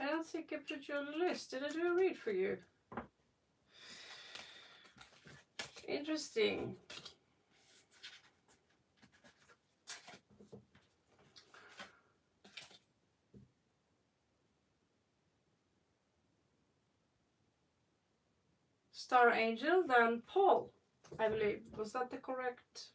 I don't think I put you on the list. Did I do a read for you? Interesting. Star Angel, then Paul, I believe. Was that the correct?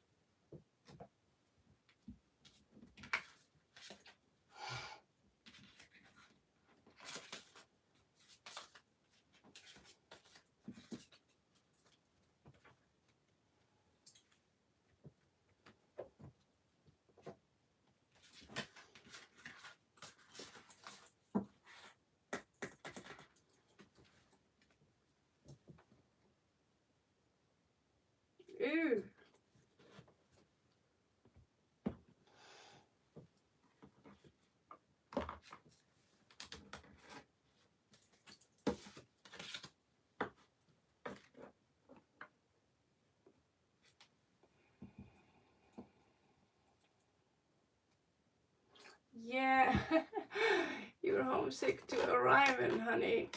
Ooh. Yeah, you're homesick to Orion, honey.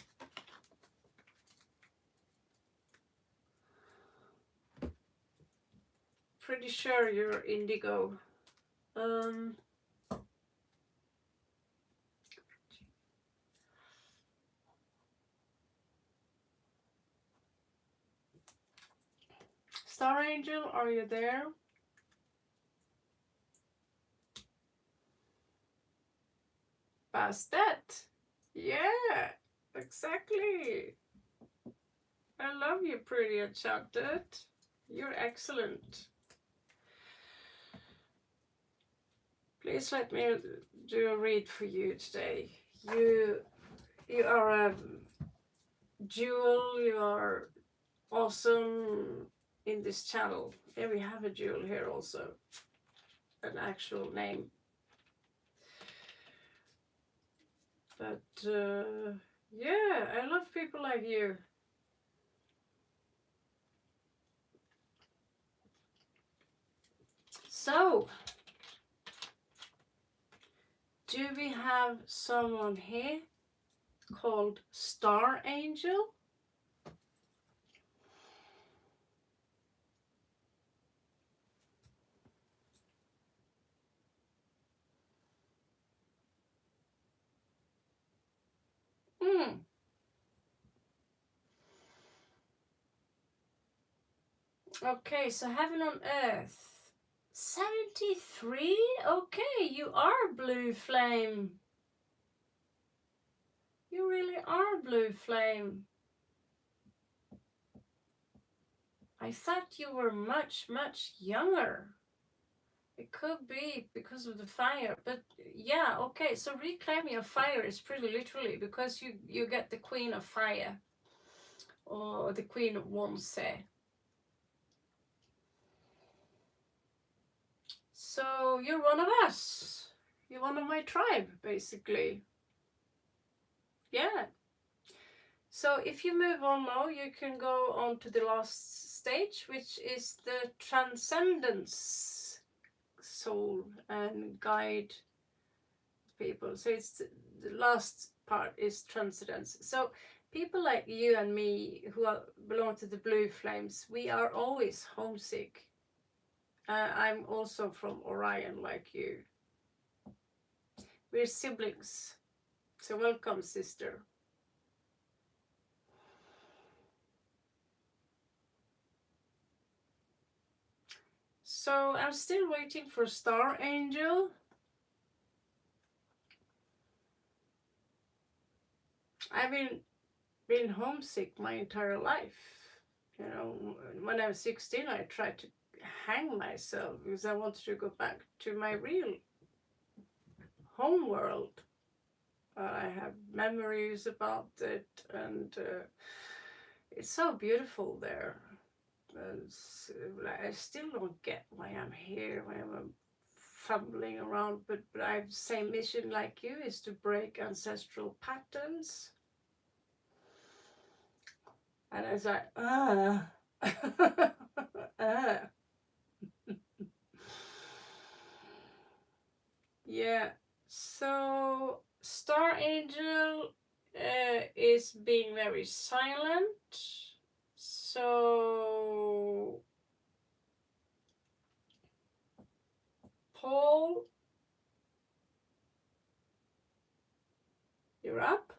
Pretty sure you're indigo. Star Angel, are you there? Bastet. Yeah, exactly. I love you, Pretty Enchanted. You're excellent. Please let me do a read for you today. You are a jewel. You are awesome in this channel. And we have a jewel here also, an actual name. But yeah, I love people like you. So, do we have someone here called Star Angel? Okay, so Heaven on Earth. 73? Okay, you are Blue Flame. You really are Blue Flame. I thought you were much, much younger. It could be because of the fire, but yeah, okay, so reclaim your fire is pretty literally because you get the Queen of Fire, or the Queen of Wands. So you're one of us. You're one of my tribe, basically. Yeah. So if you move on now, you can go on to the last stage, which is the transcendence soul and guide people. So it's the last part is transcendence. So people like you and me who belong to the Blue Flames, we are always homesick. I'm also from Orion like you. We're siblings. So welcome, sister. So I'm still waiting for Star Angel. I've been homesick my entire life. You know, when I was 16, I tried to hang myself because I wanted to go back to my real home world. I have memories about it, and it's so beautiful there. I still don't get why I'm here, why I'm fumbling around, but I have the same mission like you, is to break ancestral patterns. And it's like, yeah. So Star Angel is being very silent. So Paul, you're up.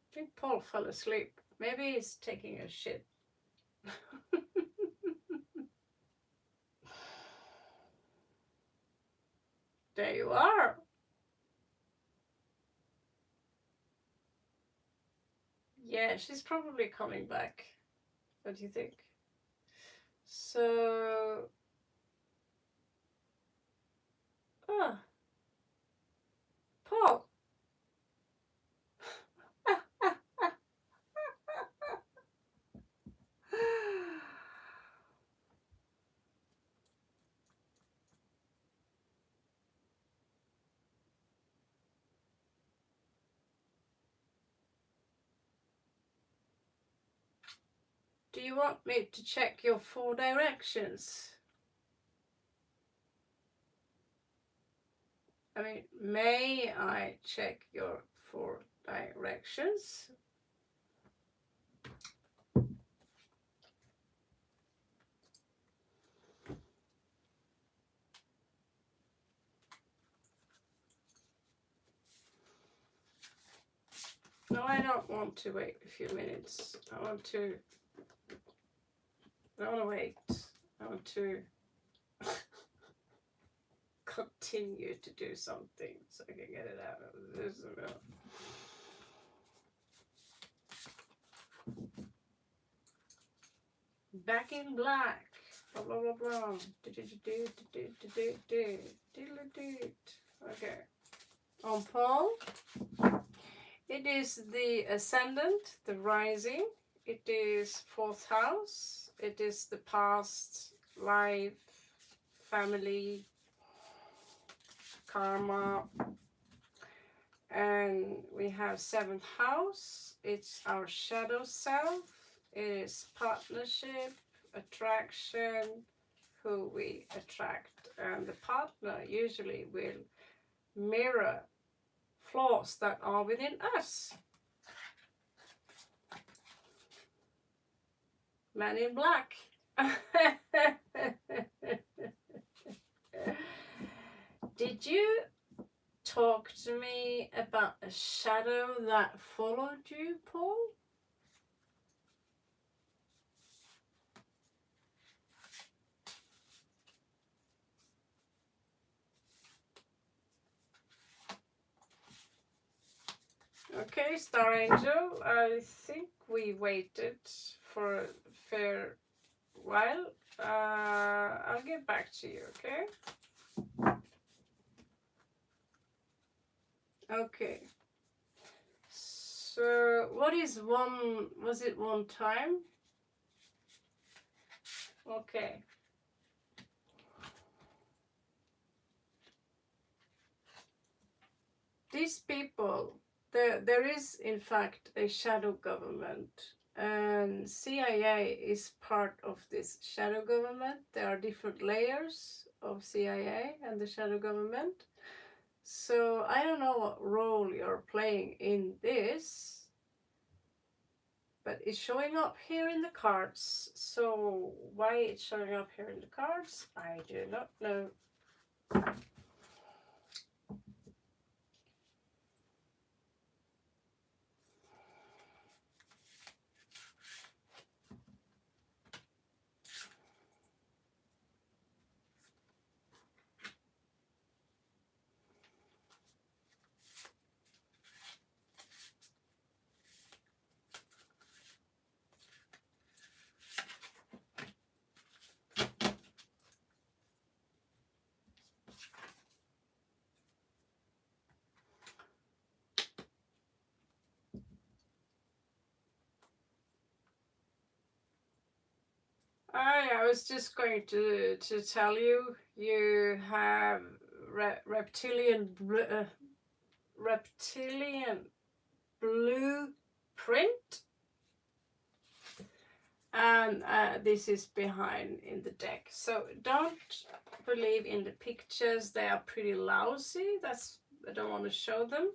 I think Paul fell asleep. Maybe he's taking a shit. There you are. Yeah, she's probably coming back. What do you think? So, Paul. Do you want me to check your 4 directions? I mean, may I check your 4 directions? No, I don't want to wait a few minutes. I don't want to wait. I want to continue to do something so I can get it out of this. Back in black. Blah blah blah blah. Okay. On Paul, it is the ascendant, the rising. It is 4th house. It is the past, life, family, karma. And we have 7th house. It's our shadow self. It is partnership, attraction, who we attract. And the partner usually will mirror flaws that are within us. Man in Black. Did you talk to me about a shadow that followed you, Paul? Okay, Star Angel, I think we waited for a fair while. I'll get back to you, okay? Okay. So, what is one, was it one time? Okay. These people, there is in fact a shadow government, and CIA is part of this shadow government. There are different layers of CIA and the shadow government. So I don't know what role you're playing in this, but it's showing up here in the cards. So why it's showing up here in the cards, I do not know. I was just going to tell you, you have reptilian blueprint, and this is behind in the deck. So don't believe in the pictures; they are pretty lousy. I don't want to show them.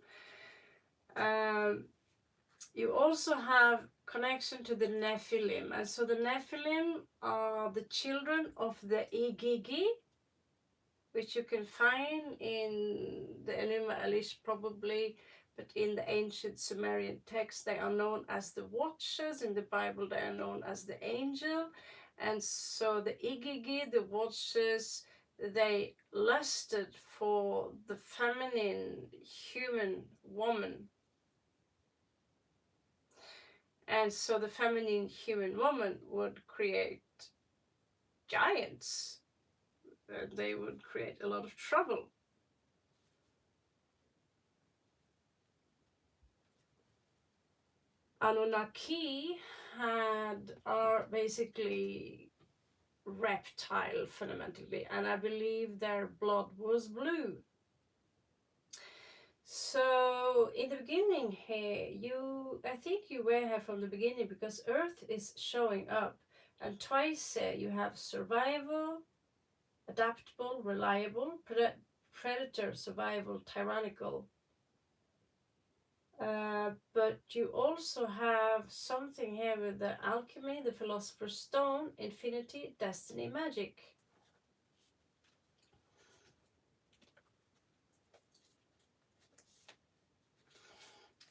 You also have connection to the Nephilim, and so the Nephilim are the children of the Igigi, which you can find in the Enuma Elish probably, but in the ancient Sumerian text they are known as the Watchers. In the Bible they are known as the Angel. And so the Igigi, the Watchers, they lusted for the feminine human woman. And so the feminine human woman would create giants. They would create a lot of trouble. Anunnaki are basically reptile fundamentally, and I believe their blood was blue. So in the beginning here, I think you were here from the beginning, because Earth is showing up, and twice you have survival, adaptable, reliable, predator, survival, tyrannical. But you also have something here with the alchemy, the philosopher's stone, infinity, destiny, magic.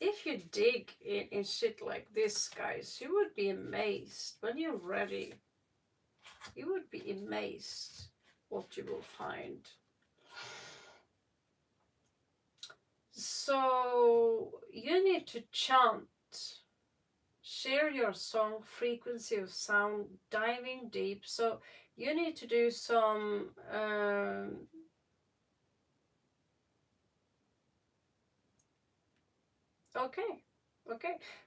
If you dig in shit like this, guys, you would be amazed. When you're ready, you would be amazed what you will find. So you need to chant, share your song, frequency of sound, diving deep. So you need to do some okay,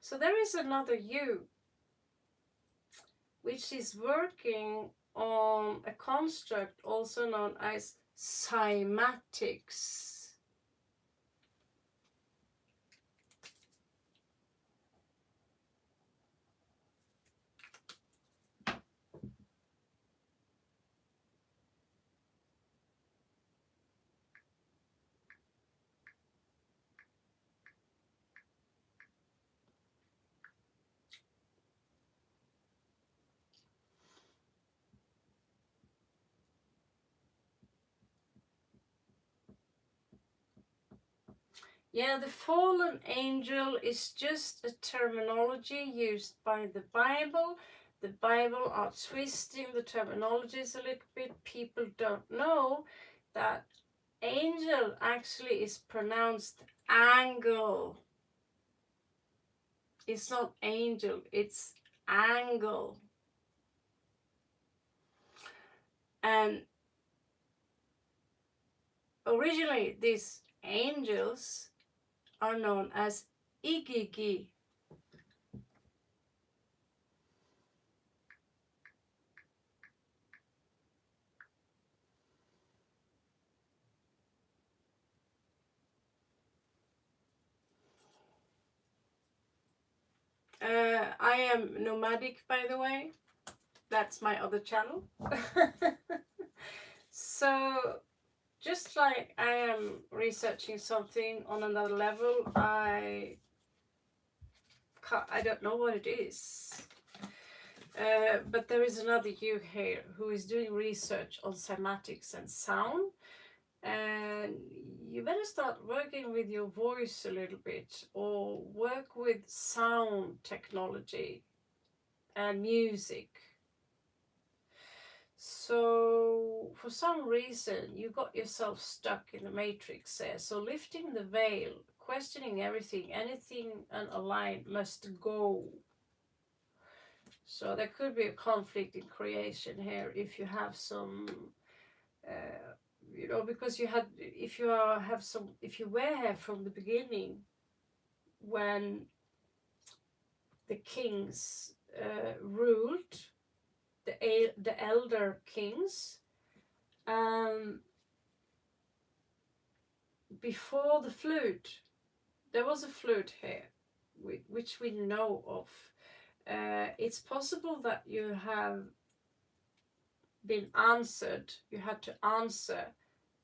so there is another you which is working on a construct also known as cymatics. Yeah, the fallen angel is just a terminology used by the Bible. The Bible are twisting the terminologies a little bit. People don't know that angel actually is pronounced angle. It's not angel, it's angle. And originally these angels are known as Igigi. I am nomadic, by the way. That's my other channel. So just like I am researching something on another level, I don't know what it is. But there is another you here who is doing research on cymatics and sound, and you better start working with your voice a little bit, or work with sound technology and music. So for some reason you got yourself stuck in the matrix there. So lifting the veil, questioning everything, anything unaligned must go. So there could be a conflict in creation here if you have some you know, because you had, if you were here from the beginning when the kings ruled, the elder kings. Before the flood, there was a flood here, which we know of. It's possible that you have been answered, you had to answer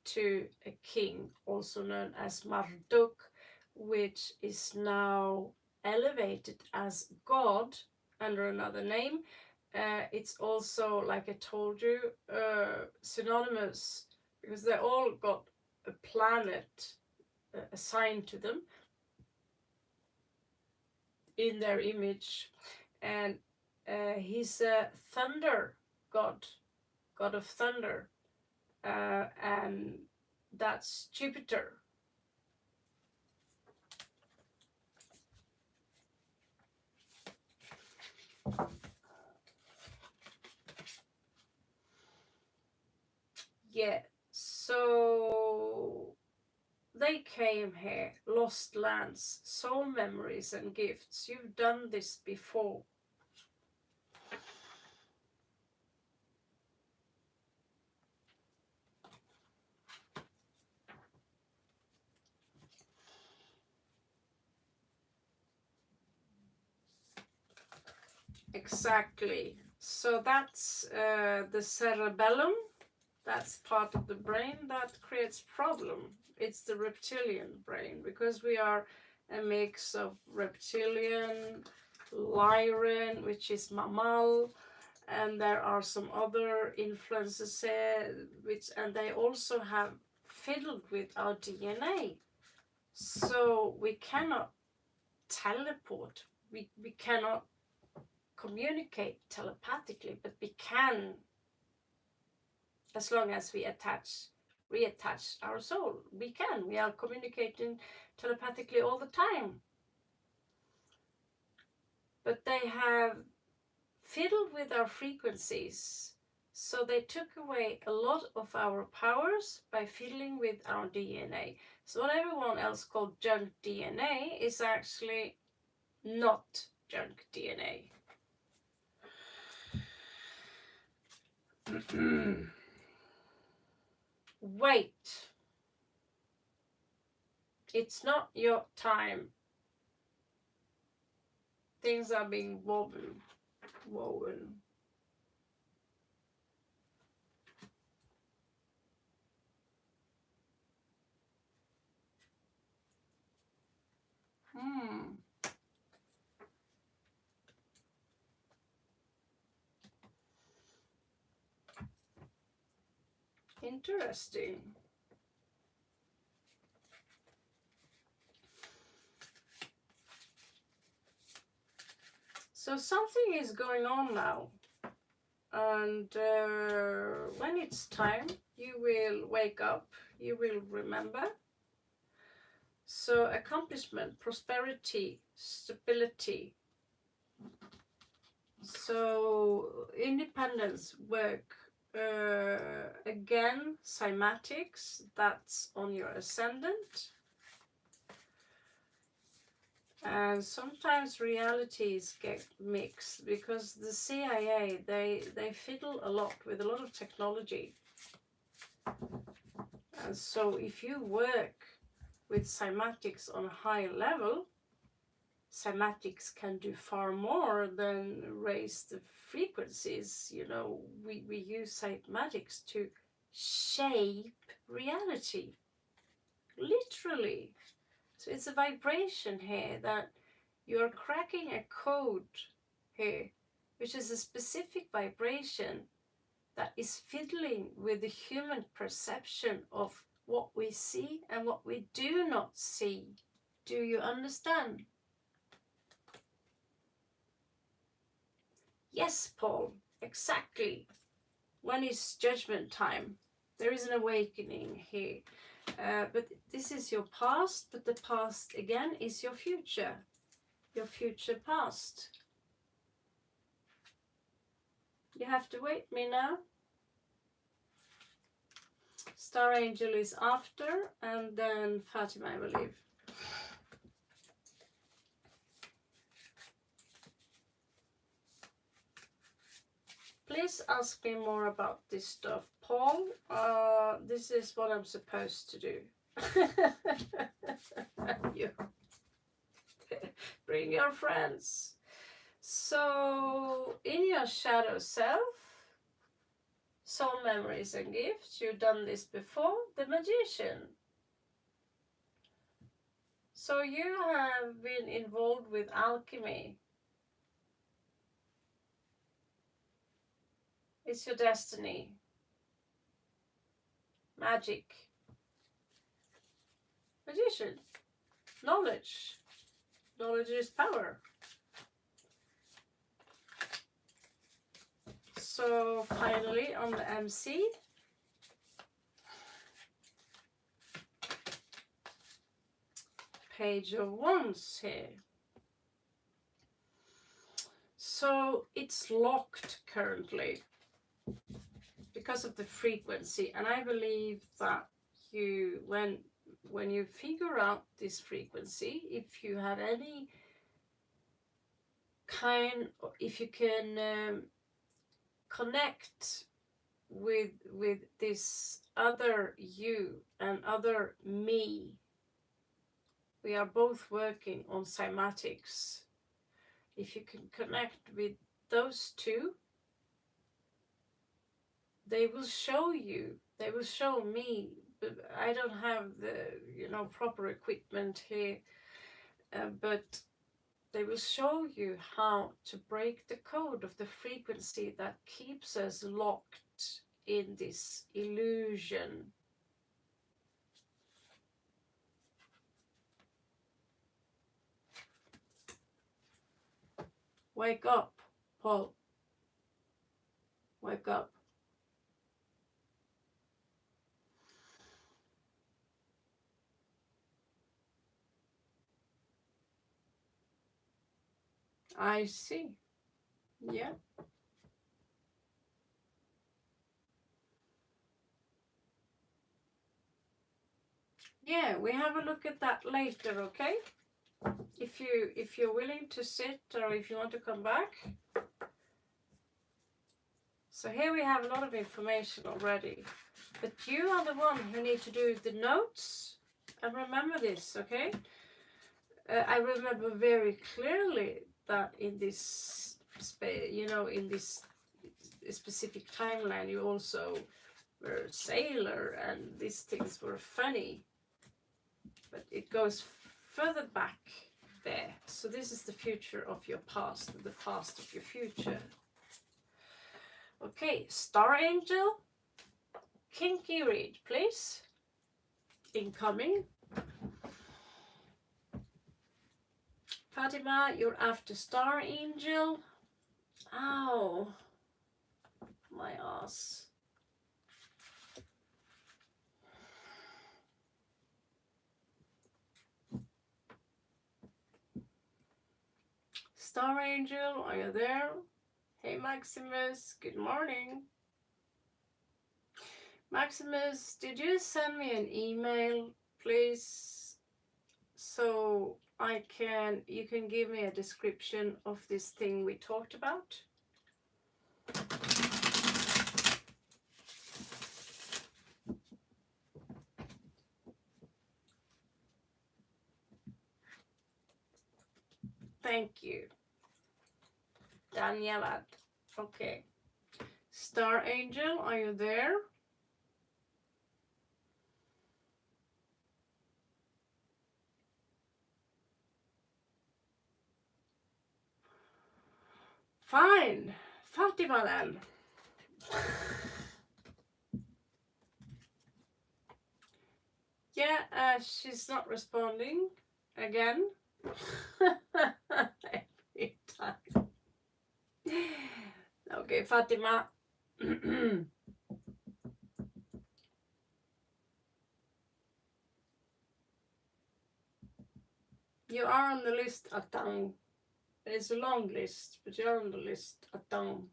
to a king, also known as Marduk, which is now elevated as God under another name. It's also, like I told you, synonymous, because they all got a planet assigned to them in their image, and he's a thunder god of thunder, and that's Jupiter. Yeah, so they came here, lost lands, soul memories and gifts. You've done this before. Exactly. So that's the cerebellum. That's part of the brain that creates problem. It's the reptilian brain, because we are a mix of reptilian, lyran, which is mammal, and there are some other influences here, and they also have fiddled with our DNA. So we cannot teleport, we cannot communicate telepathically, but we can, as long as we reattach our soul. We are communicating telepathically all the time. But they have fiddled with our frequencies, so they took away a lot of our powers by fiddling with our DNA. So what everyone else called junk DNA is actually not junk DNA. Wait. It's not your time. Things are being woven. Interesting. So something is going on now, and when it's time, you will wake up, you will remember. So accomplishment, prosperity, stability. So independence, work. Again, cymatics, that's on your ascendant. And sometimes realities get mixed, because the CIA, they fiddle a lot with a lot of technology. And so if you work with cymatics on a high level, cymatics can do far more than raise the frequencies. You know, we use cymatics to shape reality, literally. So it's a vibration here that you're cracking a code here, which is a specific vibration that is fiddling with the human perception of what we see and what we do not see. Do you understand? Yes, Paul, exactly. When is judgment time? There is an awakening here. But this is your past, but the past again is your future past. You have to wait me now. Star Angel is after, and then Fatima, I believe. Please ask me more about this stuff, Paul. This is what I'm supposed to do. You bring your friends. So, in your shadow self, soul memories and gifts, you've done this before, the magician. So you have been involved with alchemy. It's your destiny. Magic. Magician. Knowledge. Knowledge is power. So finally on the MC, Page of Wands here. So it's locked currently because of the frequency, and I believe that you, when you figure out this frequency, if you had any kind, if you can connect with this other you and other me, we are both working on cymatics. If you can connect with those two, they will show you, they will show me, but I don't have the proper equipment here, but they will show you how to break the code of the frequency that keeps us locked in this illusion. Wake up, Paul. Wake up. I see. Yeah. Yeah, we have a look at that later, okay? If you're willing to sit, or if you want to come back. So here we have a lot of information already, but you are the one who need to do the notes. And remember this, okay? I remember very clearly that in this in this specific timeline, you also were a sailor, and these things were funny. But it goes further back there. So this is the future of your past, and the past of your future. Okay, Star Angel, kinky read, please. Incoming. Fatima, you're after Star Angel. Ow, my ass. Star Angel, are you there? Hey Maximus, good morning. Maximus, did you send me an email, please, so you can give me a description of this thing we talked about? Thank you. Daniela. Okay. Star Angel, are you there? Fine. Fatima then. Yeah, she's not responding again. Every time. Okay, Fatima. You are on the list at down. It's a long list, but you're on the list at down.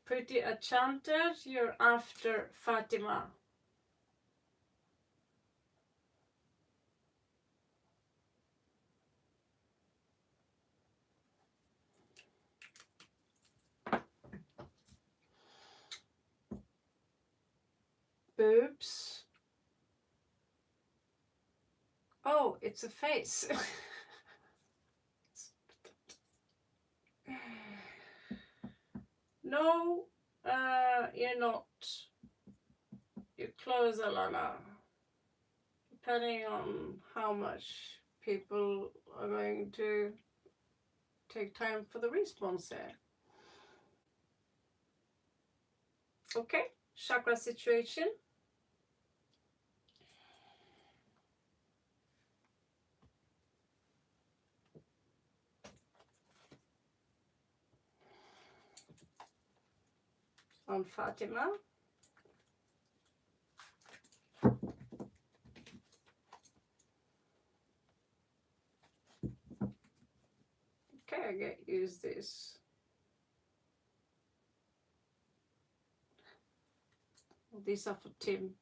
Pretty enchanted, you're after Fatima. boobs. Oh, it's a face. No, you're not. You're close, Alana. Depending on how much people are going to take time for the response there. Okay, chakra situation. On Fatima. Okay, I get use this. These are for Tim.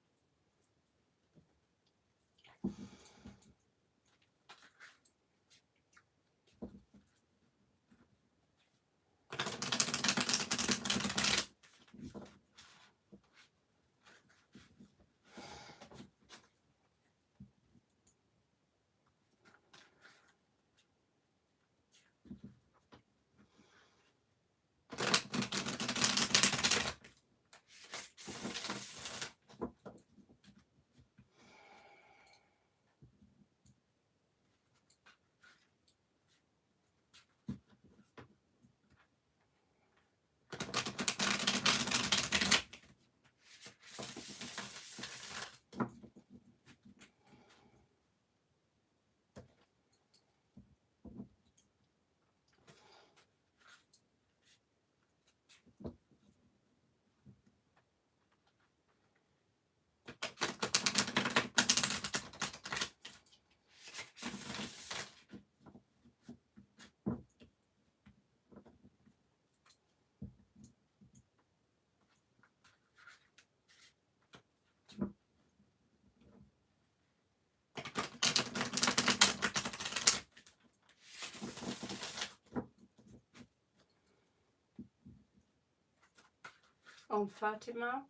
On Fatima.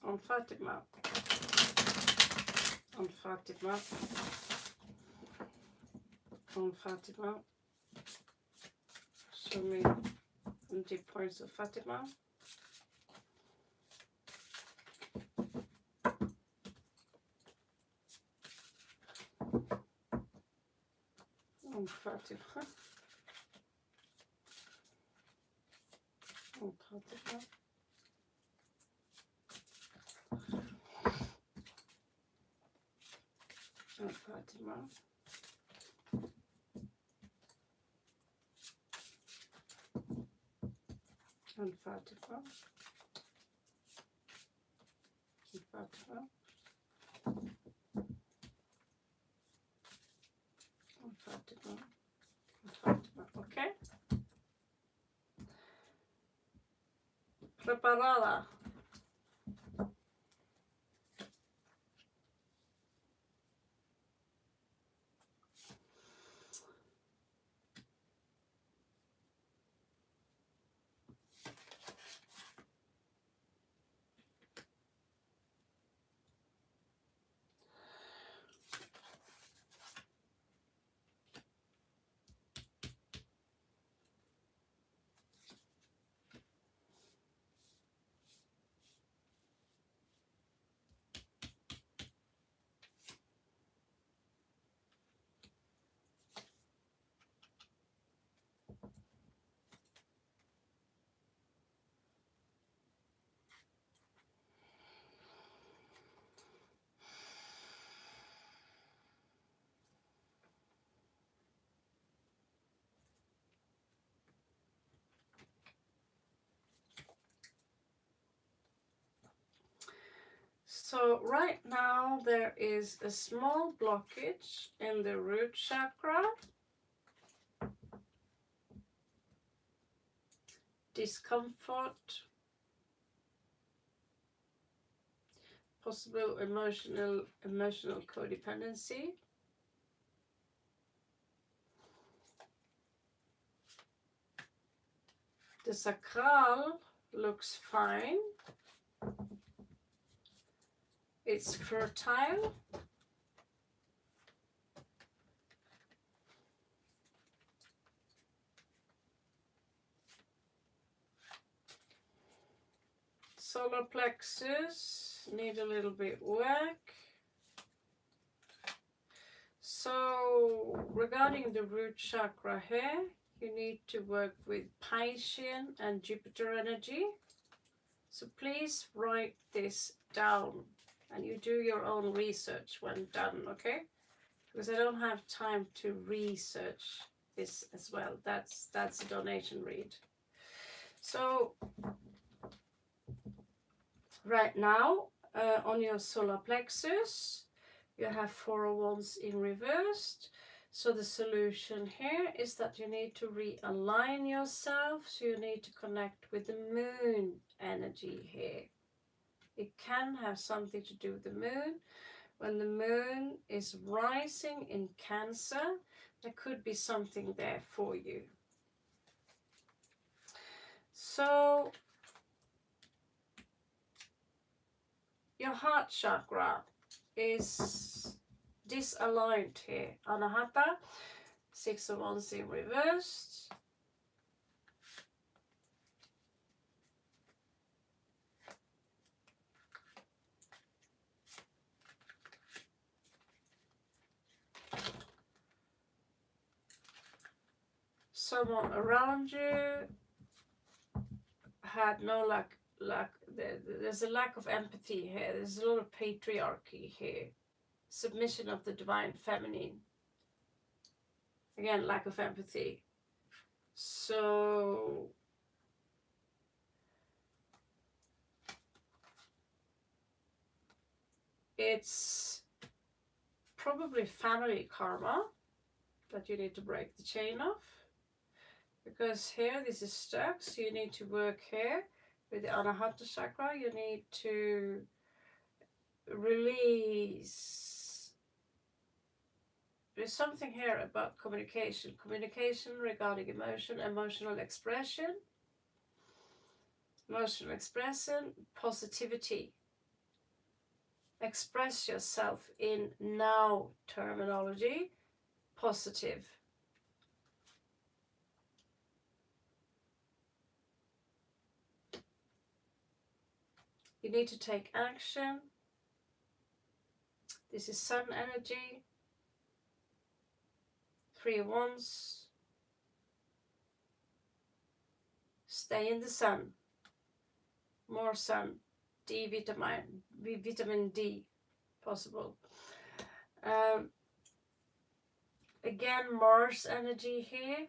On Fatima. On Fatima. On Fatima. Show me 20 points of Fatima. On Fatima. On Fatima. On Fatima. On Fatima. On Fatima. On Fatima. On Fatima. Okay. Preparada. So right now there is a small blockage in the root chakra. Discomfort. Possible emotional codependency. The sacral looks fine. it's fertile. Solar plexus need a little bit work. So regarding the root chakra here, you need to work with Piscean and Jupiter energy. So please write this down and you do your own research when done, okay? Because I don't have time to research this as well. That's a donation read. So right now on your solar plexus, you have 4 of Wands in reversed. So the solution here is that you need to realign yourself. So you need to connect with the moon energy here. It can have something to do with the moon. When the moon is rising in Cancer, there could be something there for you. So your heart chakra is disaligned here. Anahata, 6 of Wands in reversed. Someone around you had no there's a lack of empathy here. There's a lot of patriarchy here. Submission of the divine feminine. Again, lack of empathy. So it's probably family karma that you need to break the chain of. Because here this is stuck, so you need to work here with the Anahata chakra. You need to release. There's something here about communication. Communication regarding emotion, emotional expression. Emotional expression, positivity. Express yourself in now terminology, positive. You need to take action. This is sun energy. 3 of Wands. Stay in the sun. More sun. D vitamin. Vitamin D. Possible. Again, Mars energy here.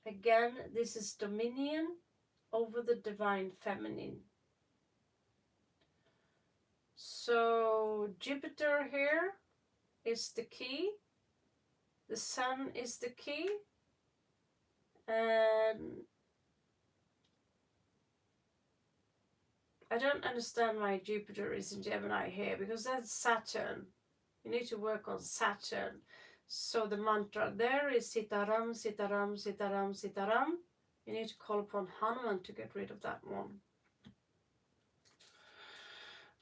Again, this is dominion over the divine feminine. So Jupiter here is the key. The sun is the key. And I don't understand why Jupiter is in Gemini here, because that's Saturn. You need to work on Saturn. So the mantra there is Sitaram, Sitaram, Sitaram, Sitaram. You need to call upon Hanuman to get rid of that one.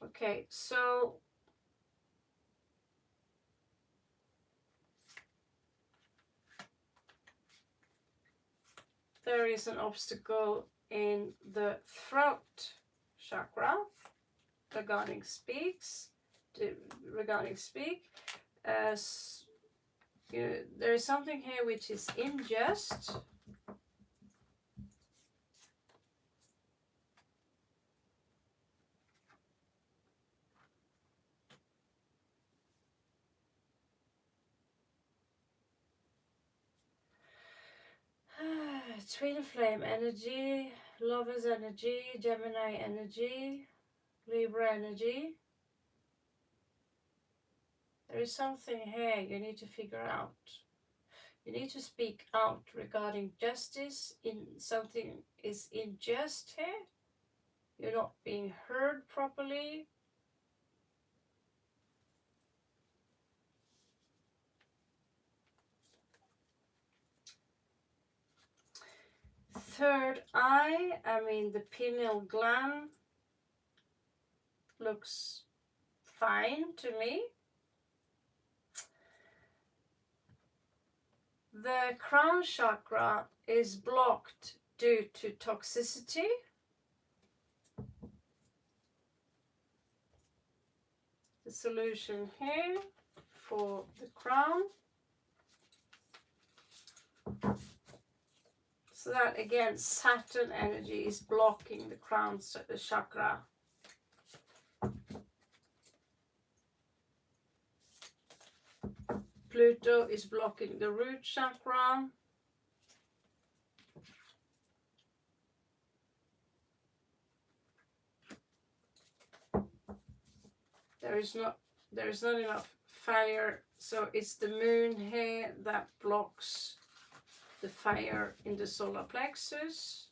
Okay, so there is an obstacle in the throat chakra regarding speak. There is something here which is unjust. Twin flame energy, lovers energy, Gemini energy, Libra energy. There is something here you need to figure out. You need to speak out regarding justice. Something is unjust here. You're not being heard properly. Third eye, I mean the pineal gland. looks fine to me. The crown chakra is blocked due to toxicity. The solution here for the crown. So that again, Saturn energy is blocking the crown chakra. Pluto is blocking the root chakra. There is not enough fire, so it's the moon here that blocks the fire in the solar plexus.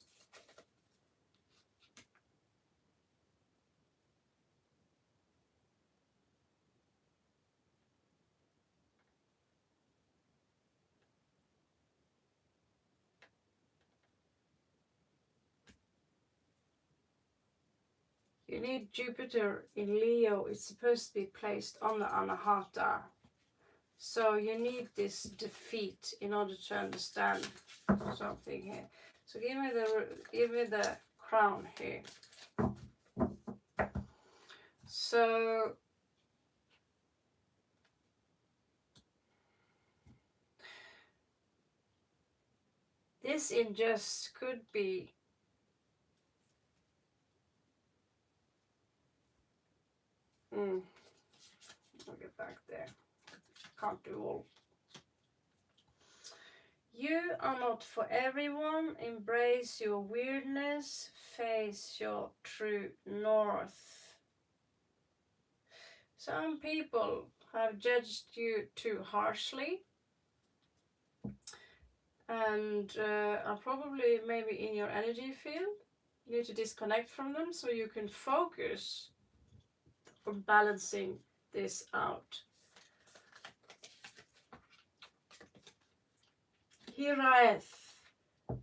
You need Jupiter in Leo. It's supposed to be placed on the Anahata. So you need this defeat in order to understand something here. So give me the crown here. So this injustice could be I'll get back there. Can't do all. You are not for everyone. Embrace your weirdness. Face your true north. Some people have judged you too harshly and are probably maybe in your energy field. You need to disconnect from them so you can focus on balancing this out. Hiraeth,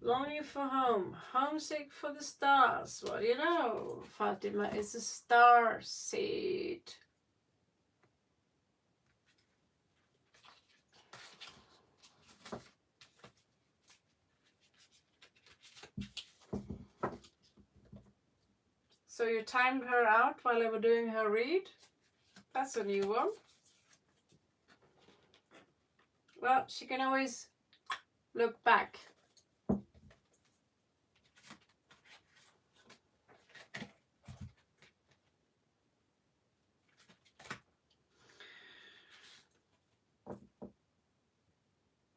longing for home, homesick for the stars. What do you know? Fatima is a star seed. So you timed her out while I was doing her read? That's a new one. Well, she can always look back.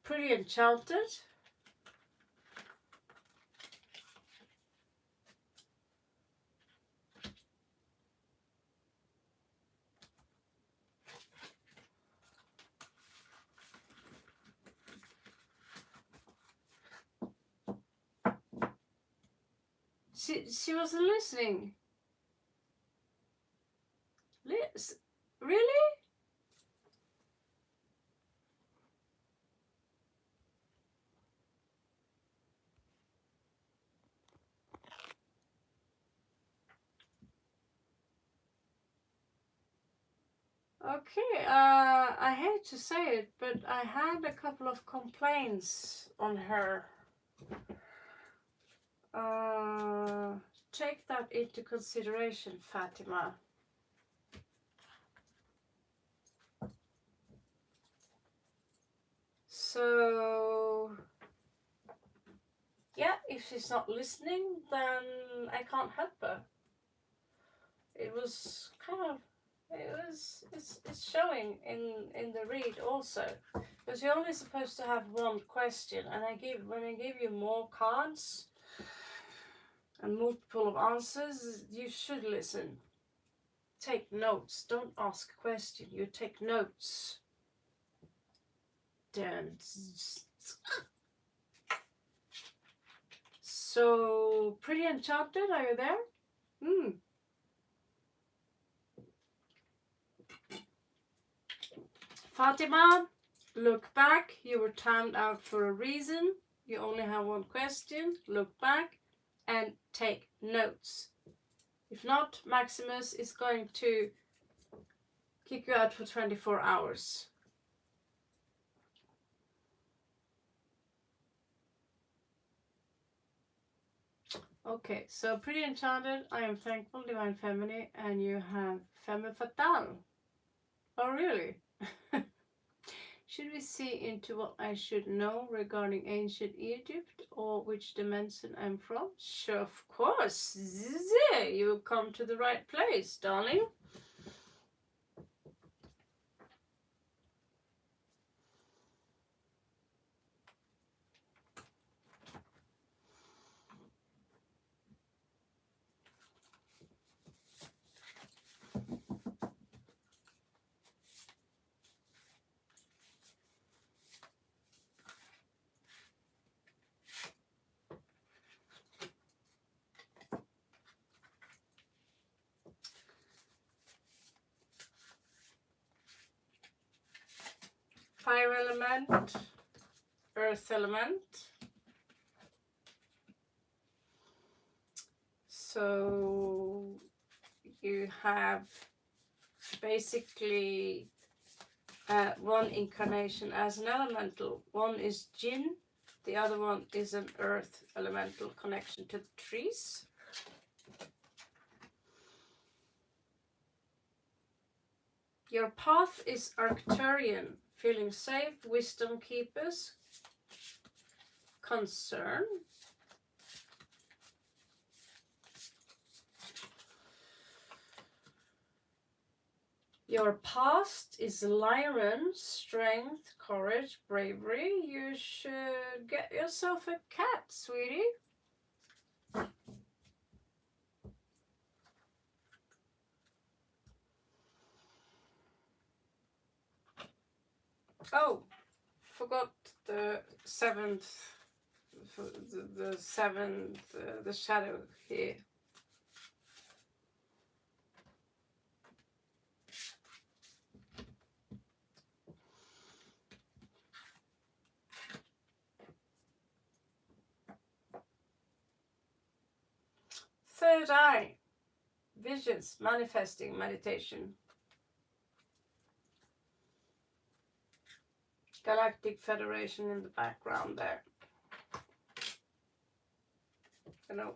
Pretty enchanted. She wasn't listening. Really? Okay, I hate to say it, but I had a couple of complaints on her. Take that into consideration, Fatima. So, yeah, if she's not listening, then I can't help her. It was kind of, it's showing in the read also. Because you're only supposed to have one question, and when I give you more cards and multiple of answers, you should listen. Take notes. Don't ask a question. You take notes. So, pretty enchanted, are you there? Fatima, look back. You were timed out for a reason. You only have one question. Look back and take notes. If not, Maximus is going to kick you out for 24 hours. Okay, so Pretty Enchanted, I am thankful, Divine Feminine, and you have Femme Fatale. Oh, really? Should we see into what I should know regarding ancient Egypt or which dimension I'm from? Sure, of course. You come to the right place, darling. Fire element, earth element. So you have basically one incarnation as an elemental. One is Jinn, the other one is an earth elemental connection to the trees. Your path is Arcturian, feeling safe, wisdom keepers, concern. Your past is Lyran, strength, courage, bravery. You should get yourself a cat, sweetie. Oh, forgot the seventh, the seventh, the shadow here. Third eye, visions, manifesting, meditation. Galactic Federation in the background there. You know.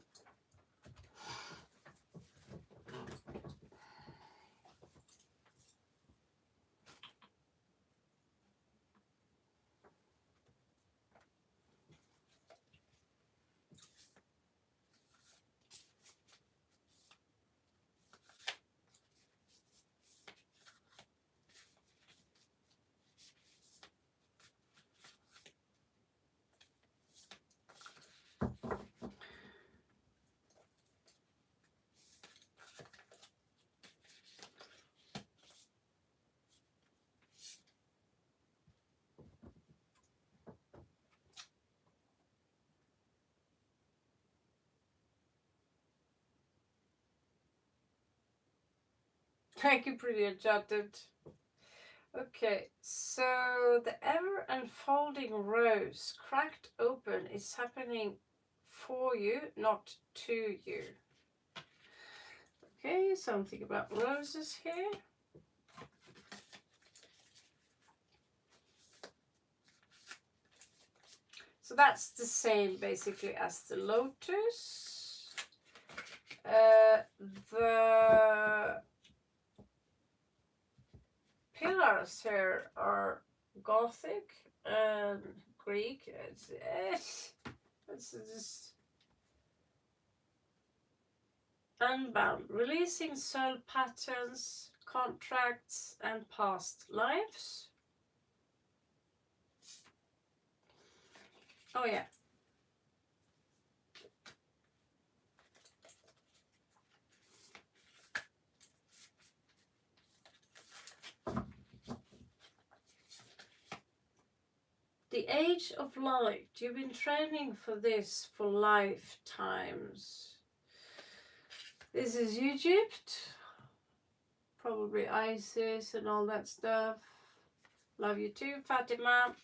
Thank you, Pretty Enchanted. Okay, so the ever unfolding rose cracked open is happening for you, not to you. Okay, something about roses here. So that's the same basically as the lotus. The pillars here are Gothic and Greek. It's just unbound, releasing soul patterns, contracts, and past lives. Oh yeah. The Age of Light. You've been training for this for lifetimes. This is Egypt. Probably Isis and all that stuff. Love you too, Fatima.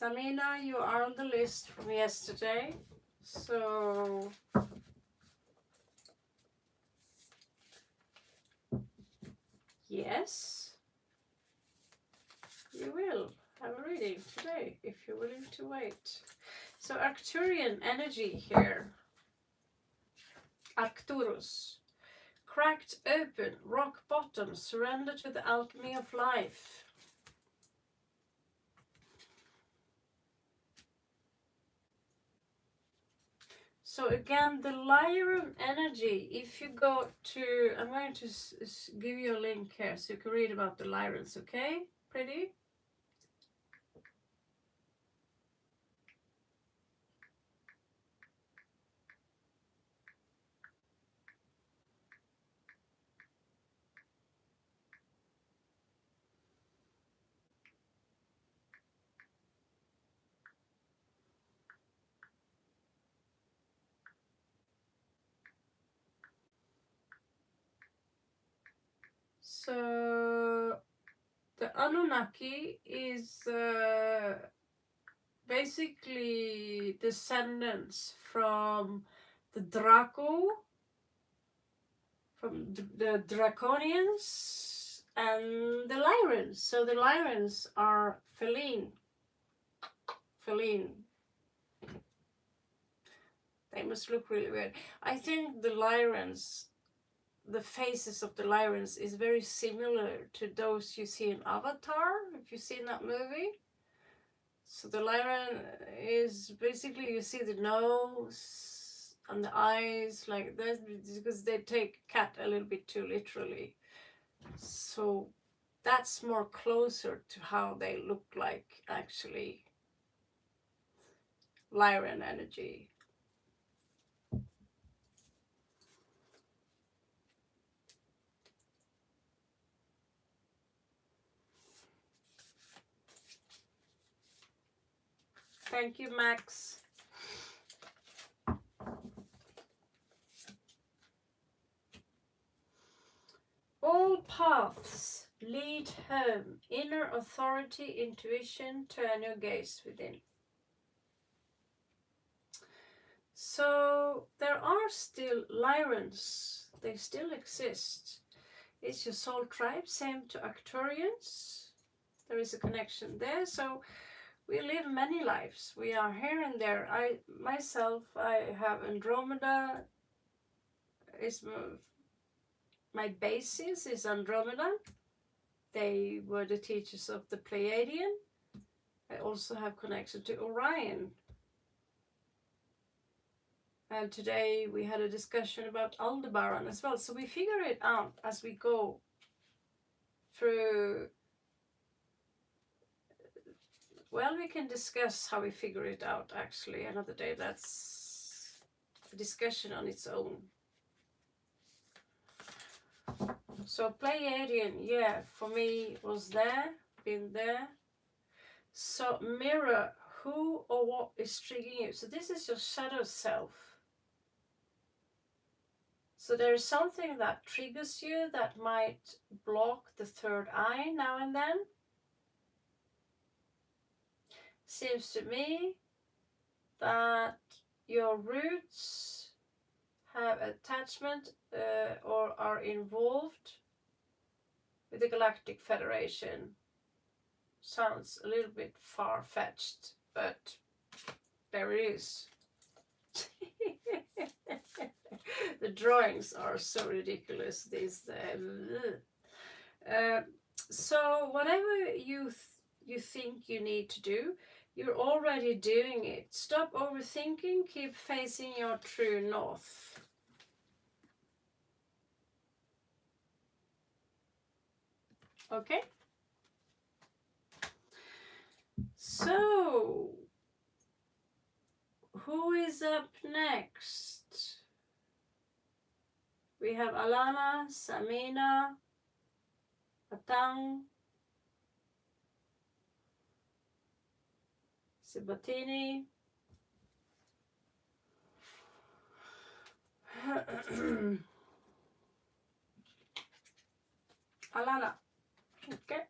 Samina, you are on the list from yesterday. So yes, you will have a reading today if you're willing to wait. So Arcturian energy here. Arcturus. Cracked open, rock bottom, surrender to the alchemy of life. So again, the Lyran energy, if you go to, I'm going to give you a link here so you can read about the Lyrans, okay? Pretty? So the Anunnaki is basically descendants from the Draco, from the Draconians and the Lyrans. So the Lyrans are feline. They must look really weird. I think the Lyrans, the faces of the Lyrans is very similar to those you see in Avatar, if you've seen that movie. So the Lyran is basically, you see the nose and the eyes like that, because they take cat a little bit too literally. So that's more closer to how they look like actually. Lyran energy. Thank you, Max. All paths lead home. Inner authority, intuition, turn your gaze within. So there are still Lyrans. They still exist. It's your soul tribe, same to Arcturians. There is a connection there. So we live many lives. We are here and there. I have Andromeda. Is my basis is Andromeda. They were the teachers of the Pleiadian. I also have connection to Orion. And today we had a discussion about Aldebaran as well. So we figure it out as we go through. Well, we can discuss how we figure it out actually another day. That's a discussion on its own. So Pleiadian, yeah, for me was there, been there. So mirror, who or what is triggering you. So this is your shadow self. So there is something that triggers you that might block the third eye now and then. Seems to me that your roots have attachment or are involved with the Galactic Federation. Sounds a little bit far-fetched, but there it is. The drawings are so ridiculous these days. So whatever you think you need to do, you're already doing it. Stop overthinking, keep facing your true north. Okay? So, who is up next? We have Alana, Samina, Atang, Sibatini. Alana. Okay.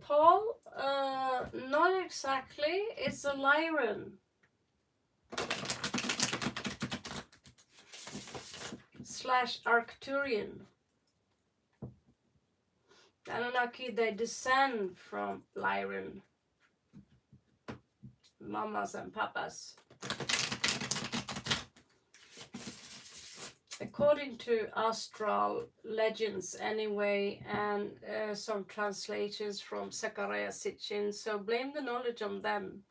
Paul, not exactly. It's a Lyran / Arcturian. Anunnaki, they descend from Lyran, mamas and papas. According to astral legends anyway, and some translations from Zechariah Sitchin, so blame the knowledge on them.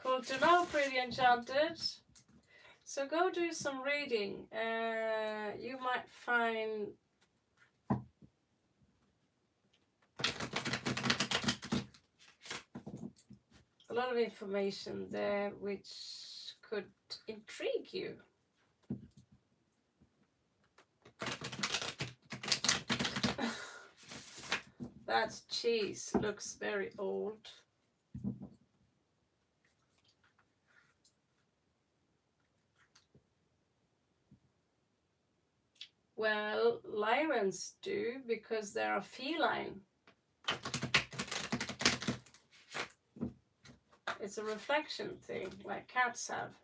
Cool to know, pretty enchanted. So go do some reading. You might find a lot of information there which could intrigue you. That cheese looks very old. Well, Lyrans do, because they're a feline. It's a reflection thing, like cats have.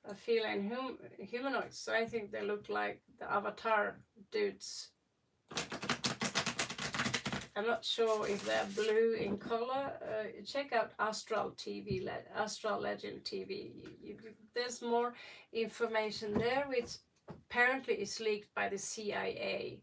A feline humanoids, so I think they look like the Avatar dudes. I'm not sure if they're blue in color. Check out Astral TV, Astral Legend TV. There's more information there, which apparently is leaked by the CIA.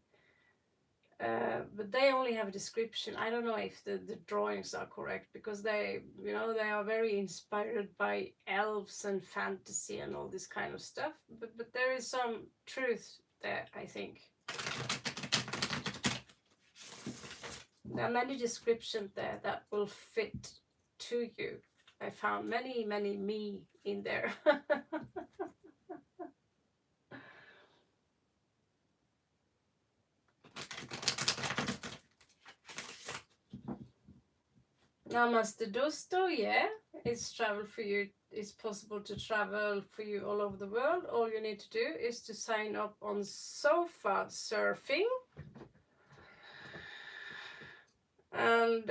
But they only have a description. I don't know if the drawings are correct, because they are very inspired by elves and fantasy and all this kind of stuff. But there is some truth there, I think. There are many descriptions there that will fit to you. I found many me in there. Namaste Dosto, yeah, it's travel for you. It's possible to travel for you all over the world. All you need to do is to sign up on Sofa Surfing. And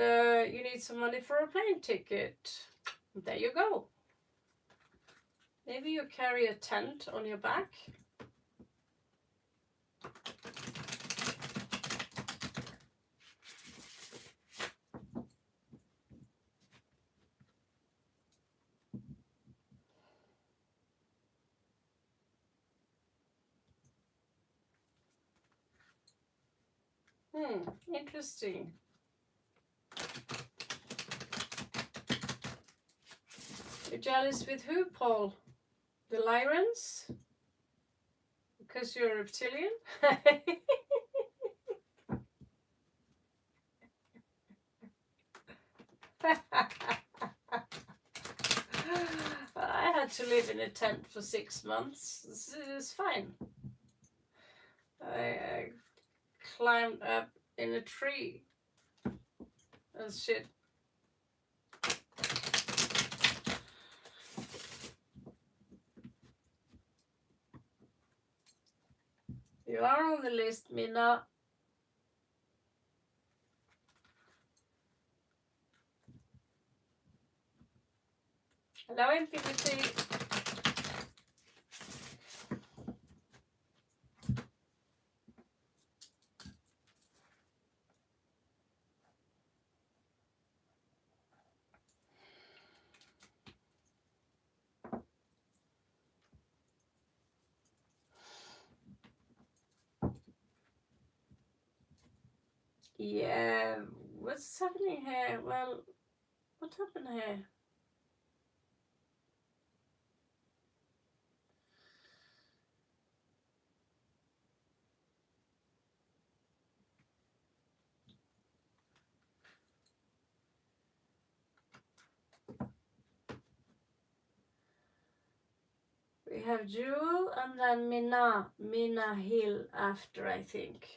you need some money for a plane ticket. There you go. Maybe you carry a tent on your back. Interesting. You're jealous with who, Paul? The Lyrans? Because you're a reptilian? I had to live in a tent for 6 months. It's fine. I climbed up in a tree and shit. You are on the list, Mina. Hello, Infinity. Yeah, what's happening here? Well, what happened here? We have Jewel and then Mina Hill after, I think.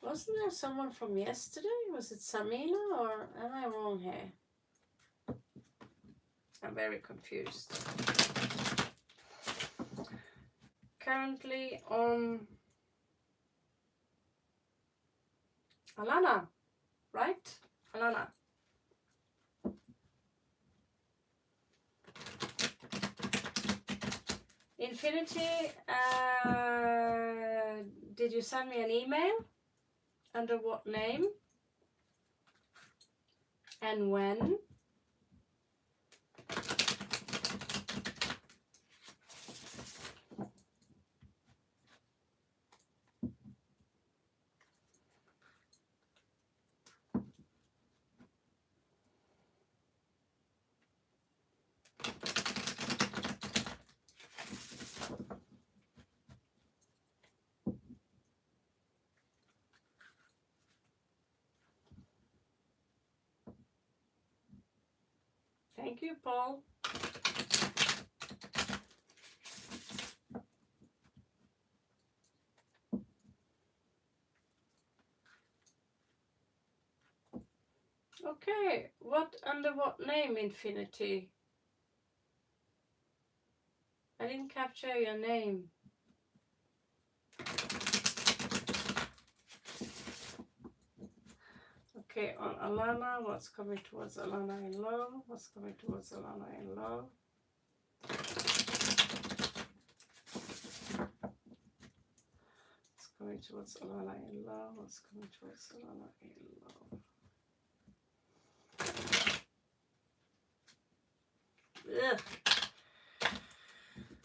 Wasn't there someone from yesterday? Was it Samina or am I wrong here? I'm very confused. Currently on Alana, right? Alana. Infinity, did you send me an email? Under what name? And when? Thank you, Paul. Okay, under what name, Infinity? I didn't capture your name. Okay, on Alana, what's coming towards Alana in love? What's coming towards Alana in love? What's coming towards Alana in love? What's coming towards Alana in love? Ugh.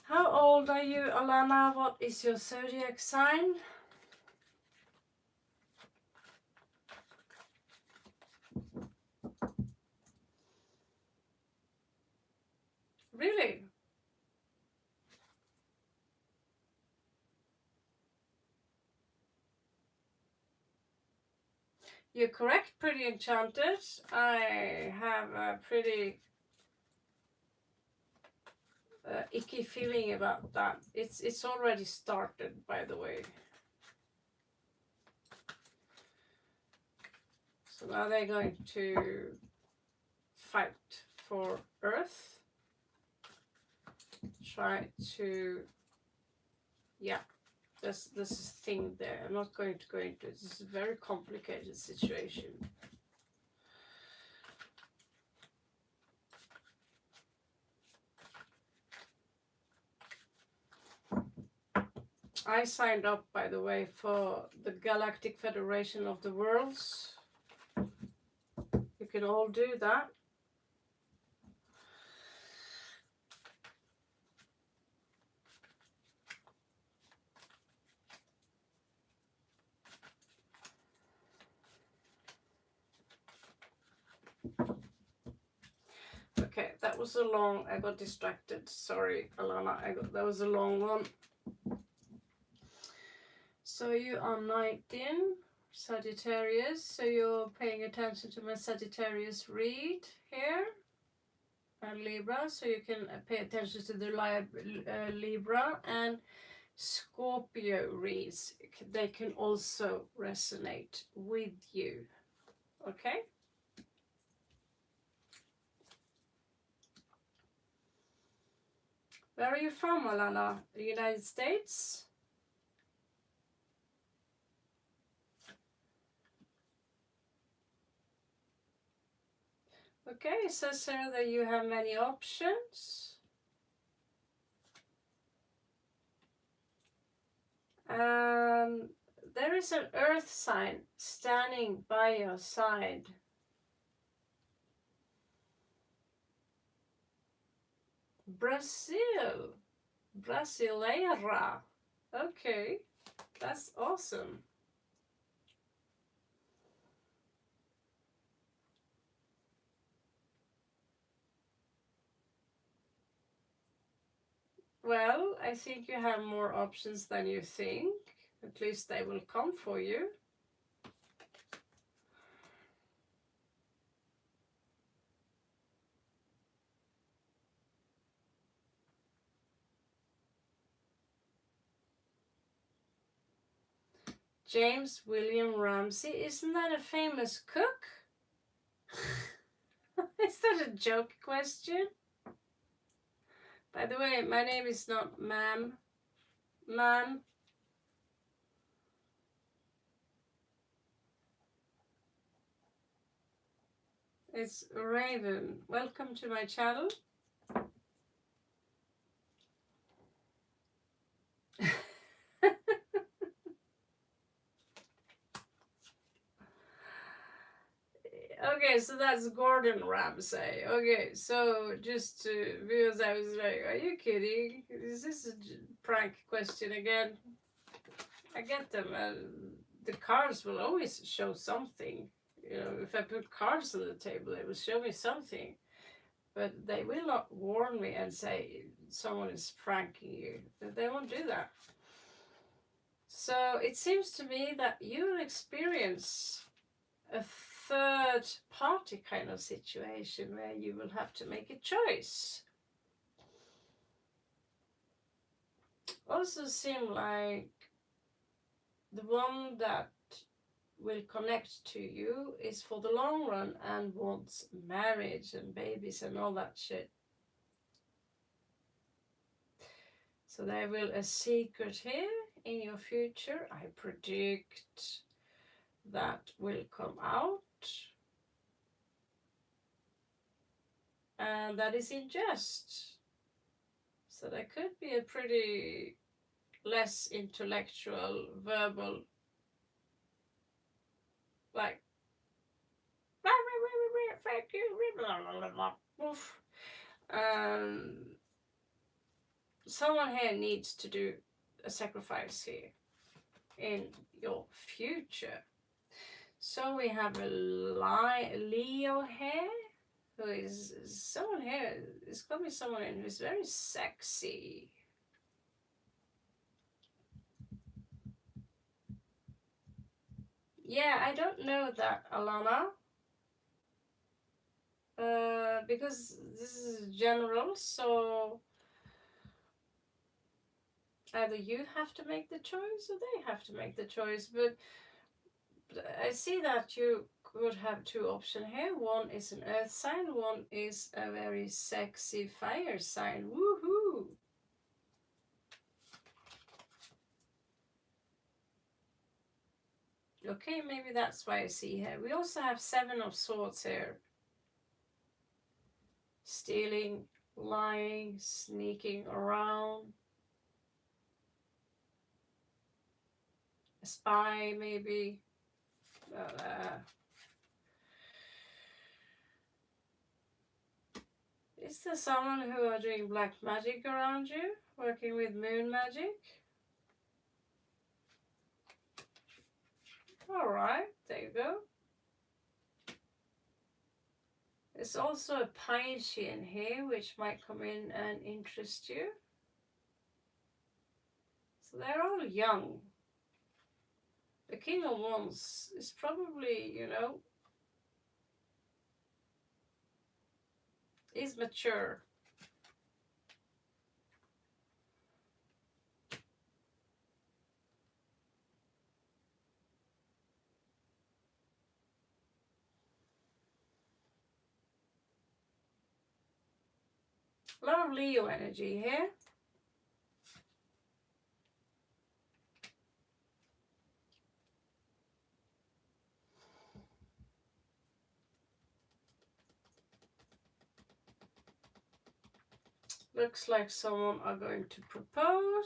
How old are you, Alana? What is your zodiac sign? Really? You're correct, pretty enchanted. I have a pretty icky feeling about that. It's already started, by the way. So now they're going to fight for Earth. Try to, yeah, this is thing there. I'm not going to go into it. This is a very complicated situation. I signed up, by the way, for the Galactic Federation of the Worlds. You can all do that. Okay, that was a long, I got distracted. Sorry, Alana, that was a long one. So you are 19, Sagittarius, so you're paying attention to my Sagittarius read here. And Libra, so you can pay attention to the Libra and Scorpio reads. They can also resonate with you. Okay? Where are you from, Alana? The United States? Okay, it says here that you have many options. There is an earth sign standing by your side. Brazil. Brasileira. Okay, that's awesome. Well, I think you have more options than you think. At least they will come for you. James William Ramsey, isn't that a famous cook? Is that a joke question? By the way, my name is not ma'am. Ma'am. It's Raven. Welcome to my channel. Okay, so that's Gordon Ramsay. Okay, so just because I was like, are you kidding? Is this a prank question again? I get them. The cards will always show something. You know, if I put cards on the table, it will show me something. But they will not warn me and say someone is pranking you. They won't do that. So it seems to me that you will experience a third party kind of situation where you will have to make a choice. Also seem like the one that will connect to you is for the long run and wants marriage and babies and all that shit. So there will a secret here in your future, I predict, that will come out. And that is in jest. So there could be a pretty less intellectual, verbal, like, thank you. Someone here needs to do a sacrifice here in your future. So we have a Leo here, who is someone here. It's gonna be someone who's very sexy. Yeah, I don't know that, Alana. Because this is general, so either you have to make the choice or they have to make the choice. But I see that you could have two options here. One is an earth sign, one is a very sexy fire sign. Woohoo! Okay, maybe that's why I see here. We also have 7 of Swords here. Stealing, lying, sneaking around. A spy, maybe. Is there someone who are doing black magic around you? Working with moon magic? Alright, there you go. There's also a Piscean here, which might come in and interest you. So they're all young. The King of Wands is probably, you know, is mature. A lot of Leo energy here. Looks like someone are going to propose.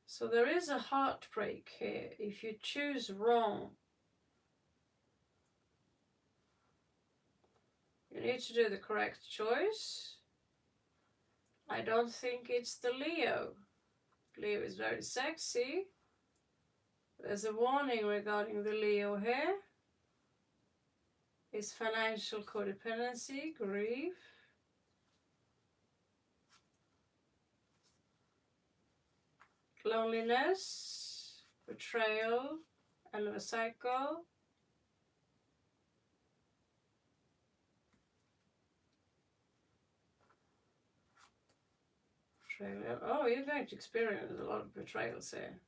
So there is a heartbreak here if you choose wrong. You need to do the correct choice. I don't think it's the Leo. Leo is very sexy. There's a warning regarding the Leo here. Is financial codependency, grief. Loneliness, betrayal, and a cycle. Betrayal. Oh, you're going to experience a lot of betrayals here.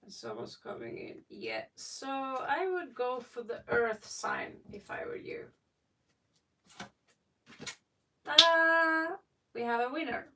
And someone's coming in. Yeah, so I would go for the earth sign if I were you. Ta-da! We have a winner.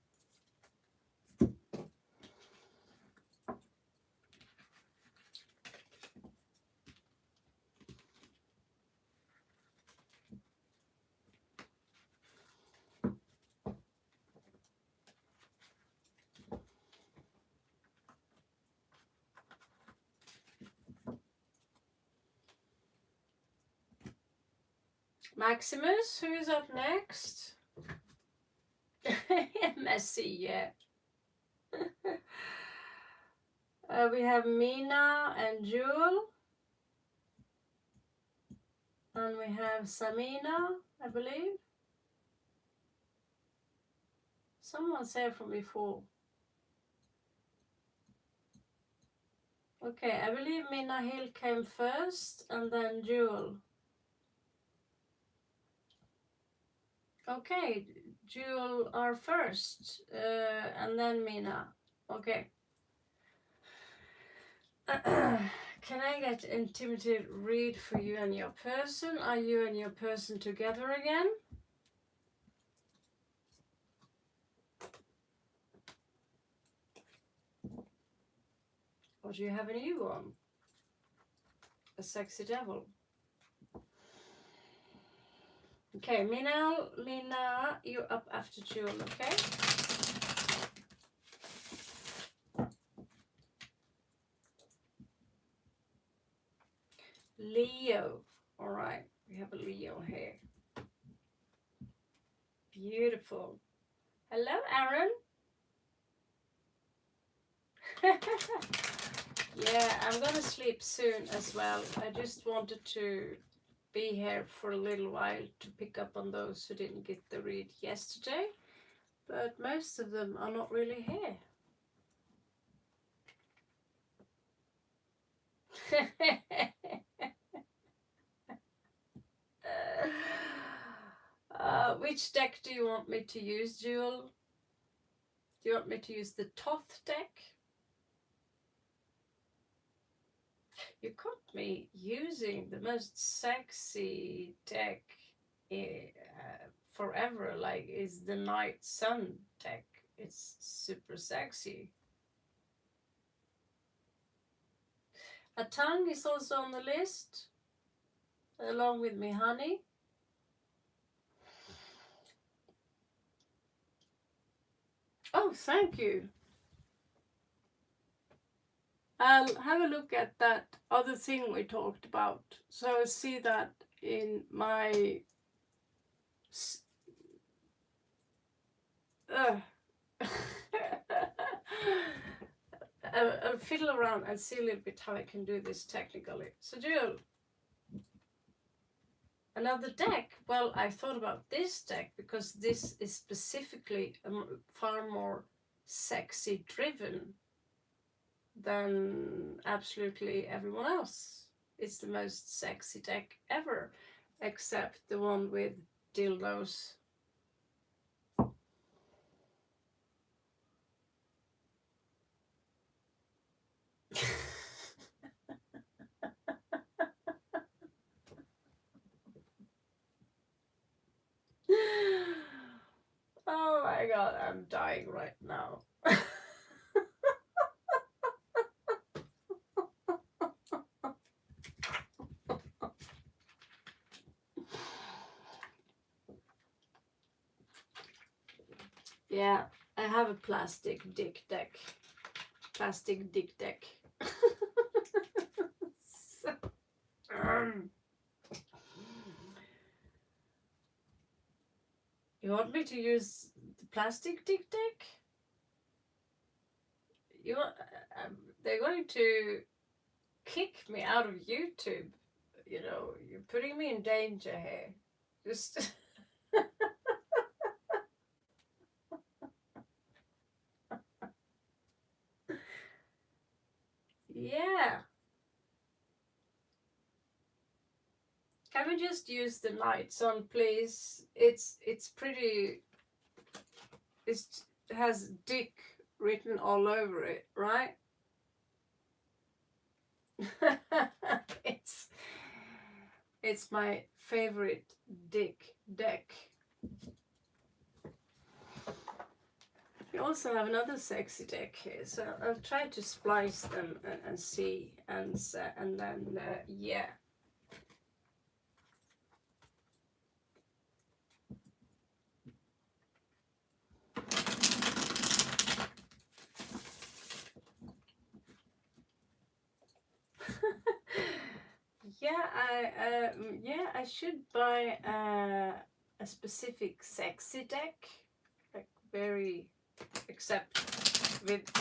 Maximus, who is up next? Messy, yeah. We have Mina and Jewel. And we have Samina, I believe. Someone's here from before. Okay, I believe Mina Hill came first and then Jewel. Okay, Jewel are first and then Mina. Okay. Can I get intimated read for you and your person? Are you and your person together again? Or do you have a new one? A sexy devil. Okay, Mina, you're up after Jewel, okay? Leo. All right, we have a Leo here. Beautiful. Hello, Aaron. Yeah, I'm gonna sleep soon as well. I just wanted to be here for a little while to pick up on those who didn't get the read yesterday, but most of them are not really here. Which deck do you want me to use, Jewel? Do you want me to use the Toth deck? You caught me using the most sexy deck forever, like is the Night Sun deck. It's super sexy. A tongue is also on the list, along with me honey. Oh, thank you. I'll have a look at that other thing we talked about. So I see that in my I'll fiddle around and see a little bit how I can do this technically. So Jill, another deck. Well, I thought about this deck because this is specifically far more sexy driven than absolutely everyone else. It's the most sexy deck ever, except the one with dildos. Oh my god, I'm dying right now. Yeah, I have a plastic dick deck. Plastic dick deck. So, you want me to use the plastic dick deck? You want, they're going to kick me out of YouTube. You know, you're putting me in danger here. Just yeah. Can we just use the Night Sun, please? It's pretty it has dick written all over it, right? It's my favorite dick deck. We also have another sexy deck here, so I'll try to splice them and see, and then yeah. Yeah, I should buy a specific sexy deck, like very, except with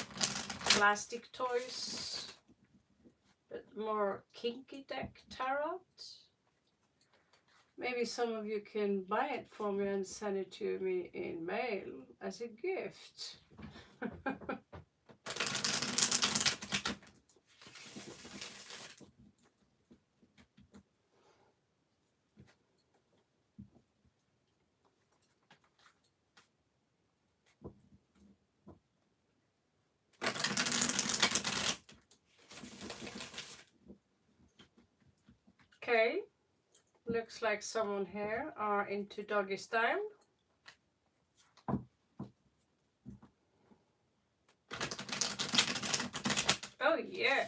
plastic toys, but more kinky deck tarot. Maybe some of you can buy it for me and send it to me in mail as a gift. Okay, looks like someone here are into doggy style. Oh yeah.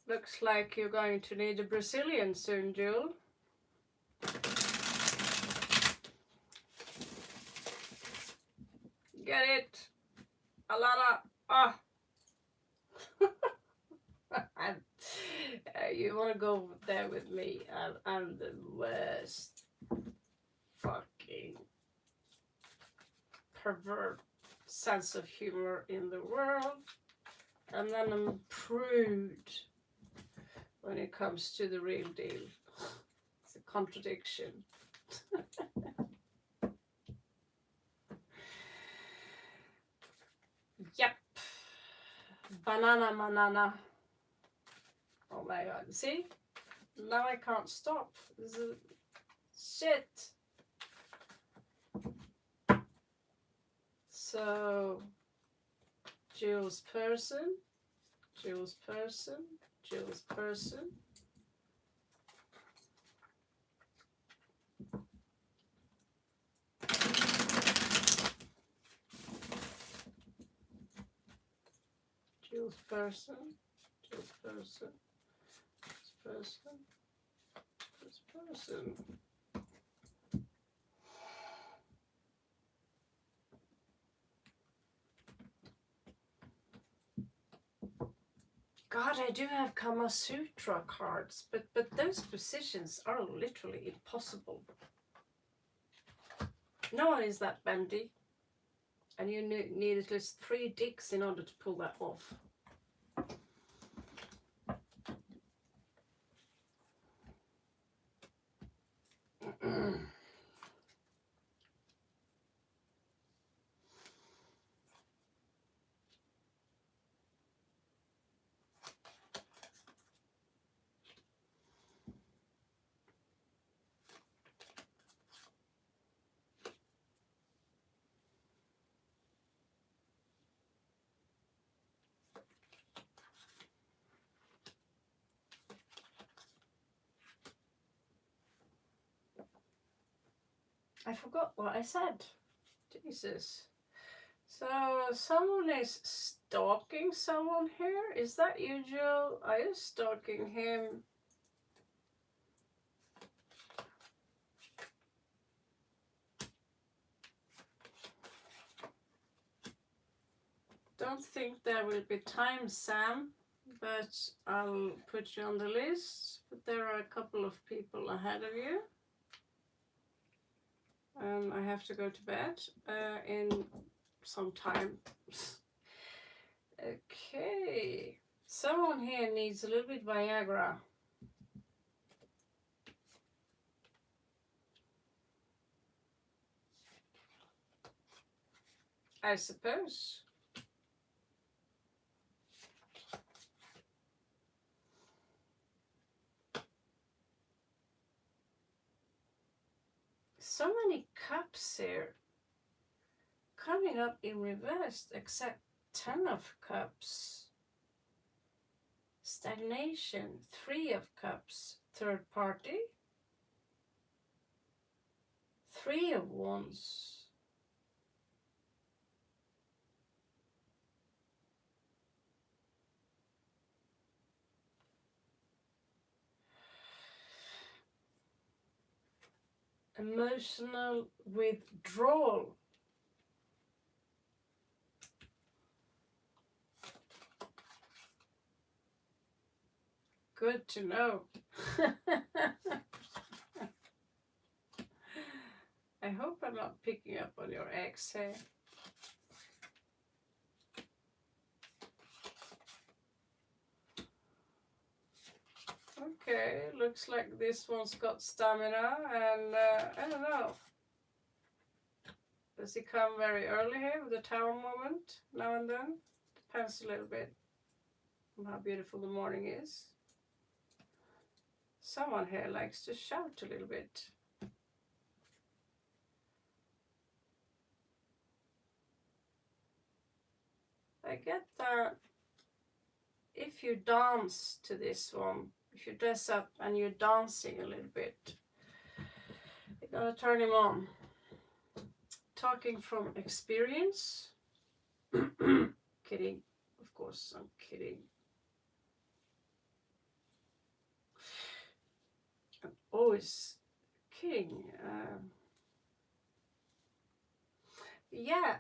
Looks like you're going to need a Brazilian soon, Jewel. Get it? Alana. Ah. You want to go there with me? I'm the worst fucking pervert sense of humor in the world. And then I'm a prude when it comes to the real deal. It's a contradiction. Yep. Banana manana. Oh my god. See? Now I can't stop. This is shit. So, Jules person, Jules person, Jules person. Jules person, Jules person, Jules person, Jules person. God, I do have Kama Sutra cards, but those positions are literally impossible. No one is that bendy, and you need at least 3 dicks in order to pull that off. I forgot what I said. Jesus. So someone is stalking someone here? Is that you, Joe? Are you stalking him? Don't think there will be time, Sam, but I'll put you on the list. But there are a couple of people ahead of you. I have to go to bed in some time. Okay. Someone here needs a little bit Viagra. I suppose. So many cups here coming up in reverse, except 10 of cups. Stagnation, 3 of cups, third party. 3 of wands. Emotional withdrawal. Good to know. I hope I'm not picking up on your ex here. Okay, looks like this one's got stamina, and I don't know. Does he come very early here with the tower moment now and then? Depends a little bit on how beautiful the morning is. Someone here likes to shout a little bit. I get that if you dance to this one, if you dress up and you're dancing a little bit, you're gonna turn him on. Talking from experience. Kidding, of course, I'm kidding. I'm always kidding. Yeah,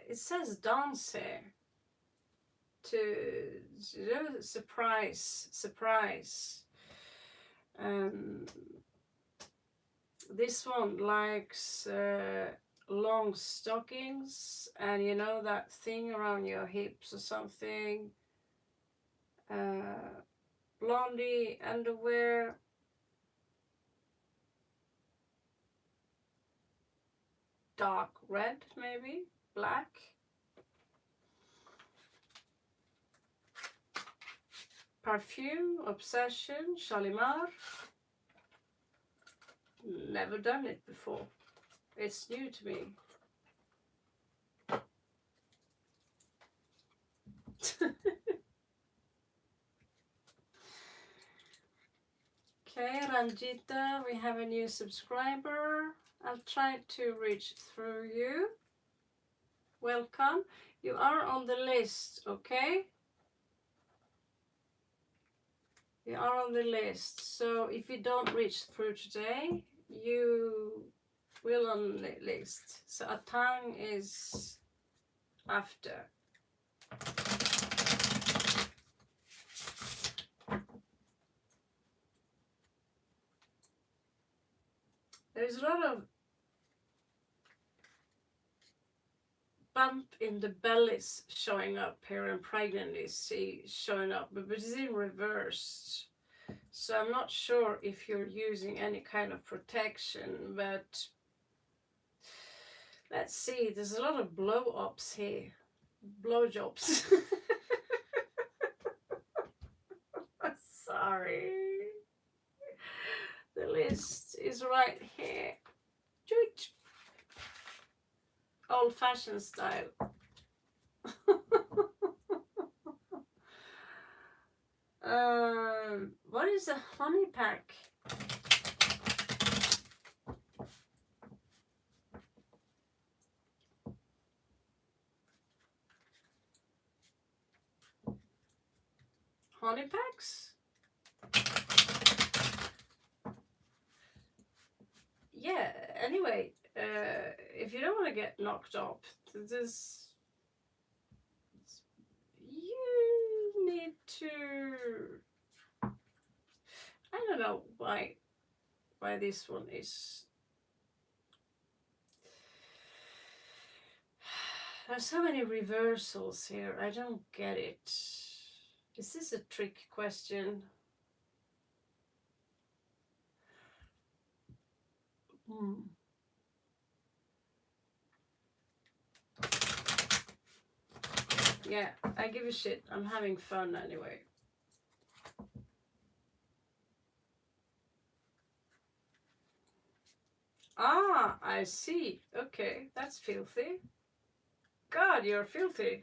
it says dance here. To, you know, surprise. This one likes long stockings, and you know that thing around your hips or something. Blondie underwear. Dark red, maybe black. Perfume, obsession, Shalimar. Never done it before. It's new to me. Okay, Ranjita, we have a new subscriber. I'll try to reach through you. Welcome. You are on the list, okay? You are on the list. So if you don't reach through today, you will on the list. So a tongue is after. There's a lot of bump in the bellies showing up here, and pregnancy showing up, but it's in reverse. So I'm not sure if you're using any kind of protection, but let's see. There's a lot of blow-ups here. Blowjobs. Sorry. The list is right here. Old-fashioned style. What is a honey pack? Honey packs? Yeah, anyway, if you don't want to get knocked up, this, you need to, I don't know why this one is, there's so many reversals here, I don't get it. Is this a trick question? Yeah, I give a shit. I'm having fun anyway. I see. Okay, that's filthy. God, you're filthy.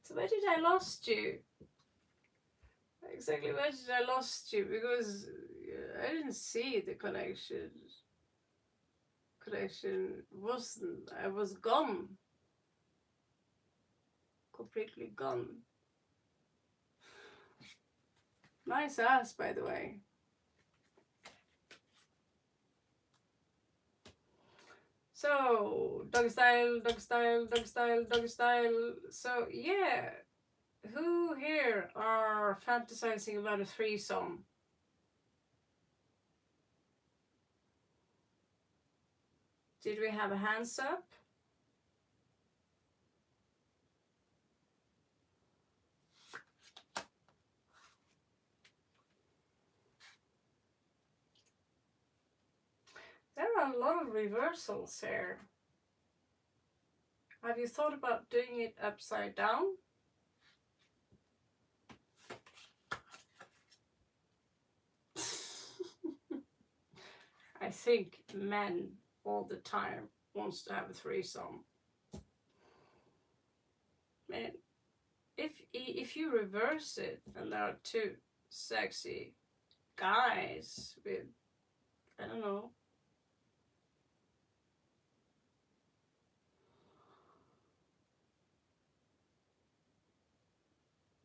So where did I lost you? Exactly where did I lost you? Because I didn't see the connection. Connection wasn't. I was gone. Completely gone. Nice ass, by the way. So, dog style, dog style, dog style, dog style. So, yeah. Who here are fantasizing about a threesome? Did we have a hands up? There are a lot of reversals here. Have you thought about doing it upside down? I think men all the time wants to have a threesome. Man, if you reverse it and there are two sexy guys with, I don't know,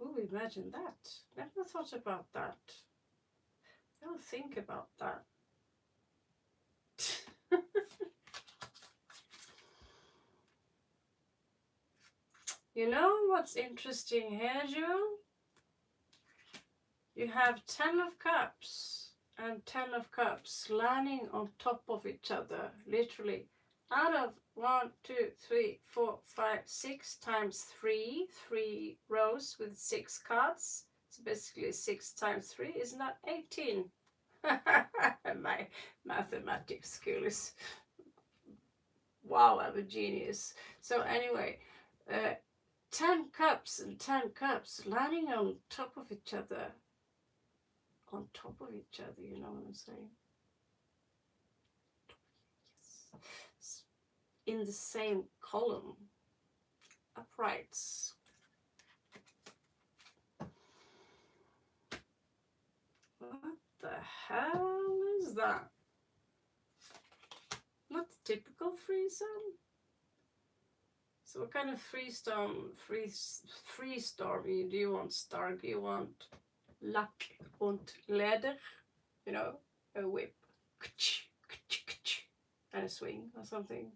ooh, imagine that. Never thought about that. Don't think about that. You know what's interesting here, Jewel? You have 10 of cups and 10 of cups landing on top of each other, literally. Out of 1, 2, 3, 4, 5, 6 times 3 rows with 6 cards. So basically 6 times 3 is not 18. My mathematics skill is, wow, I'm a genius. So anyway, 10 cups and 10 cups landing on top of each other. On top of each other, you know what I'm saying? Yes. In the same column. Uprights. What the hell is that? Not the typical threesome. So what kind of freestorm do you want, Stark? You want Lack und Leder? You know, a whip. And a swing or something.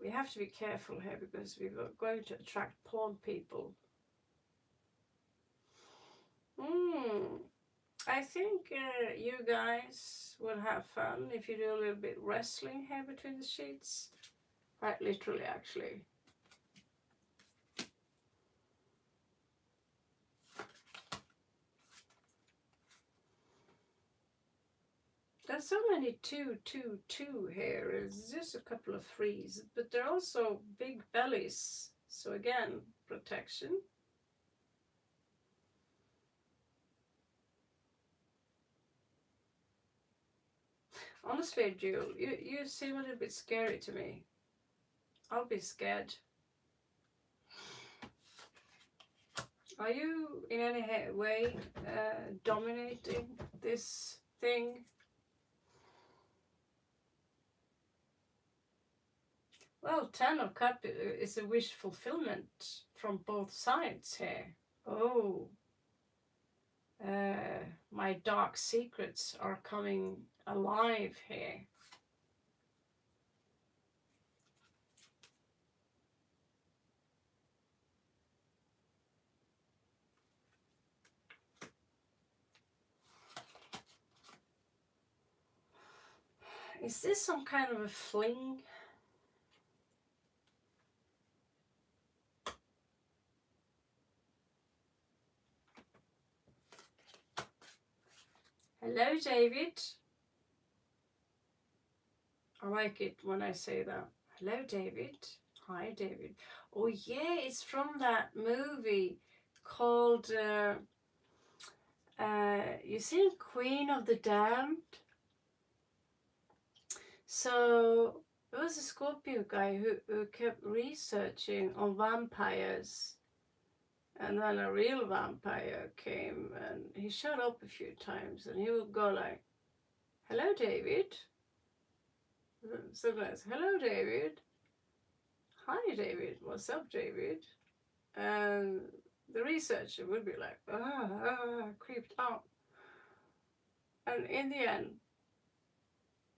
We have to be careful here because we're going to attract porn people. I think you guys will have fun if you do a little bit wrestling here between the sheets. Quite literally, actually. There's so many 2, 2, 2 here. It's just a couple of 3s, but they're also big bellies. So again, protection. Honestly, Jewel, you seem a little bit scary to me. I'll be scared. Are you in any way dominating this thing? Well, 10 of Cups is a wish fulfillment from both sides here. Oh, my dark secrets are coming alive here. Is this some kind of a fling? Hello, David. I like it when I say that. Hello, David. Hi, David. Oh, yeah, it's from that movie called, you seen Queen of the Damned? So there was a Scorpio guy who kept researching on vampires, and then a real vampire came and he showed up a few times and he would go like, hello, David. So guys, hello, David. Hi, David. What's up, David? And the researcher would be like, creeped out. And in the end,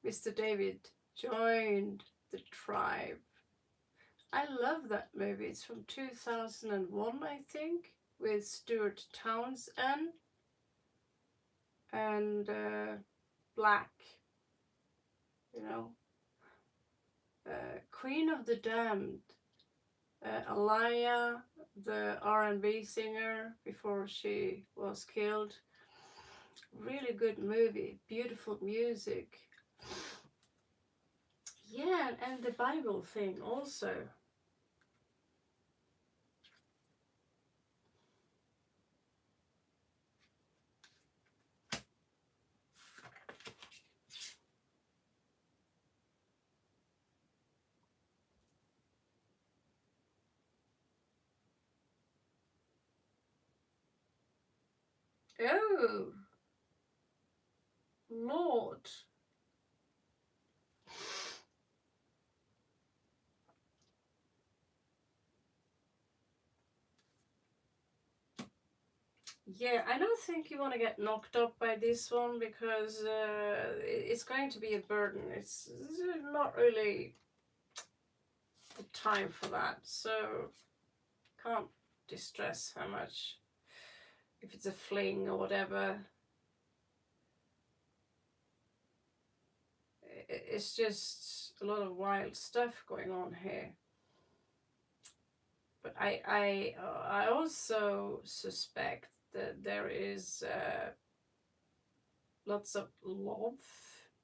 Mr. David joined the tribe. I love that movie. It's from 2001, I think, with Stuart Townsend and Black, you know. Queen of the Damned, Alaya, the R&B singer before she was killed. Really good movie, beautiful music. Yeah, and the Bible thing also. Oh, Lord. Yeah, I don't think you want to get knocked up by this one because it's going to be a burden. It's not really the time for that, so can't distress how much. If it's a fling or whatever, it's just a lot of wild stuff going on here. But I also suspect that there is lots of love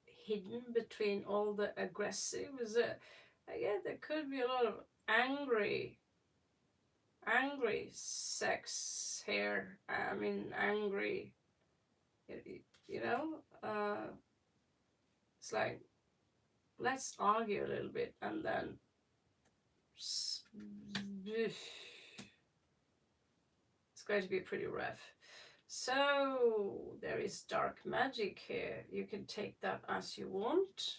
hidden between all the aggressives. Again, there could be a lot of angry sex here. I mean, angry, you know. It's like, let's argue a little bit and then it's going to be pretty rough. So there is dark magic here. You can take that as you want.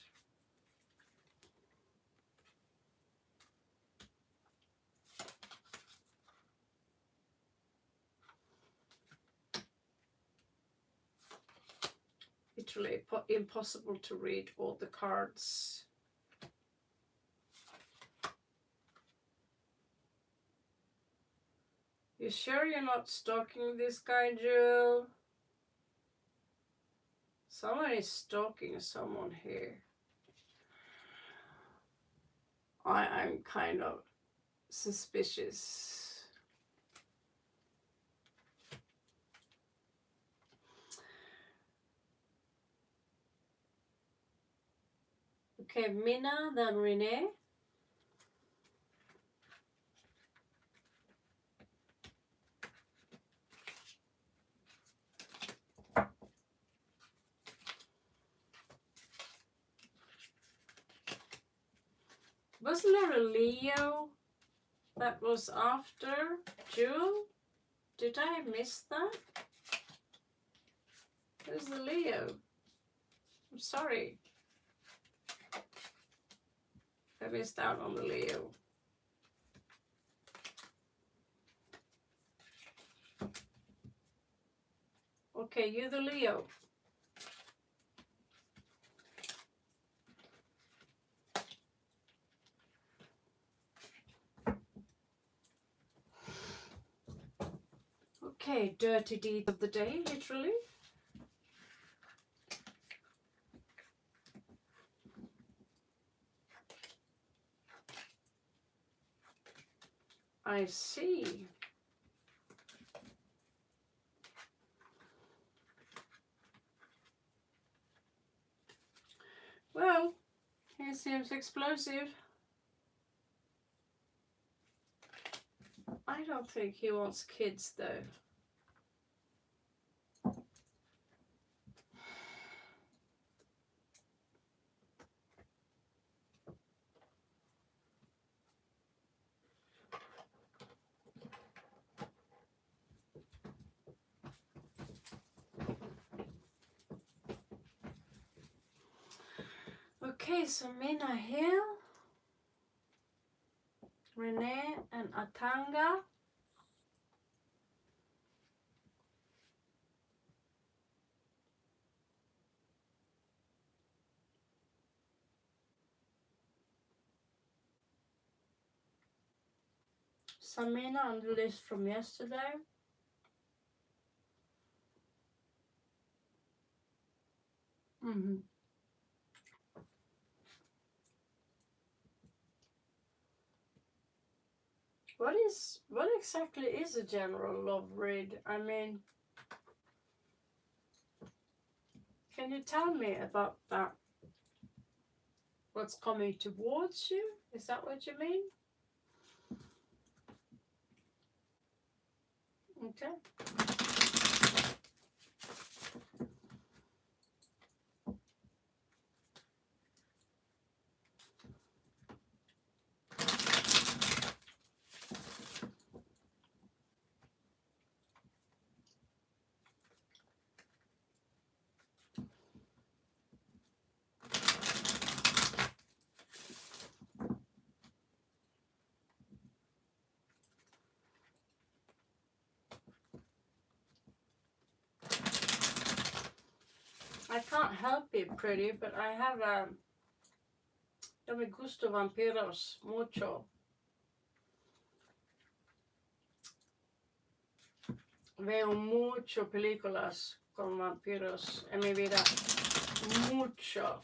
Literally impossible to read all the cards. You sure you're not stalking this guy, Jill? Someone is stalking someone here. I'm kind of suspicious. Okay, Minna, then Renee. Wasn't there a Leo that was after Jewel? Did I miss that? Who's the Leo? I'm sorry. I missed out on the Leo. Okay, you the Leo. Okay, dirty deed of the day, literally. I see. Well, he seems explosive. I don't think he wants kids though. Okay, so Mina here, Renee and Atanga. Samina on the list from yesterday. What exactly is a general love read? I mean, can you tell me about that? What's coming towards you? Is that what you mean? Okay. I can't help it, pretty, but I have yo me gusto vampiros mucho. Veo mucho películas con vampiros en mi vida. Mucho.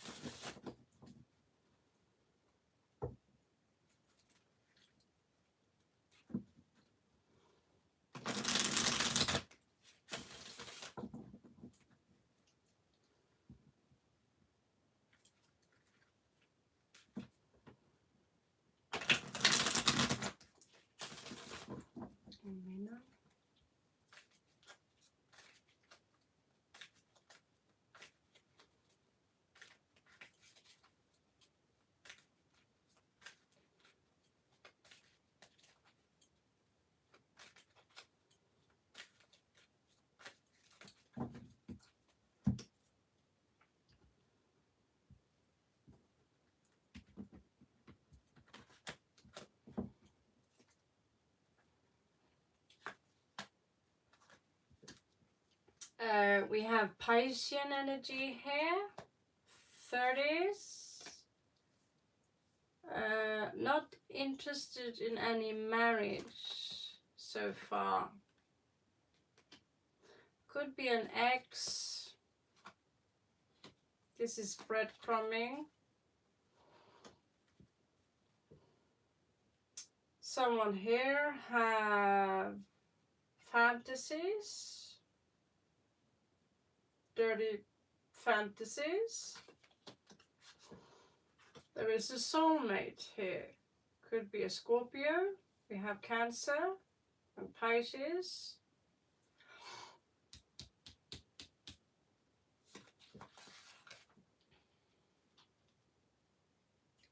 Mira. We have Piscean energy here, 30s. Not interested in any marriage so far. Could be an ex. This is breadcrumbing. Someone here have fantasies. Dirty fantasies. There is a soulmate here. Could be a Scorpio. We have Cancer and Pisces.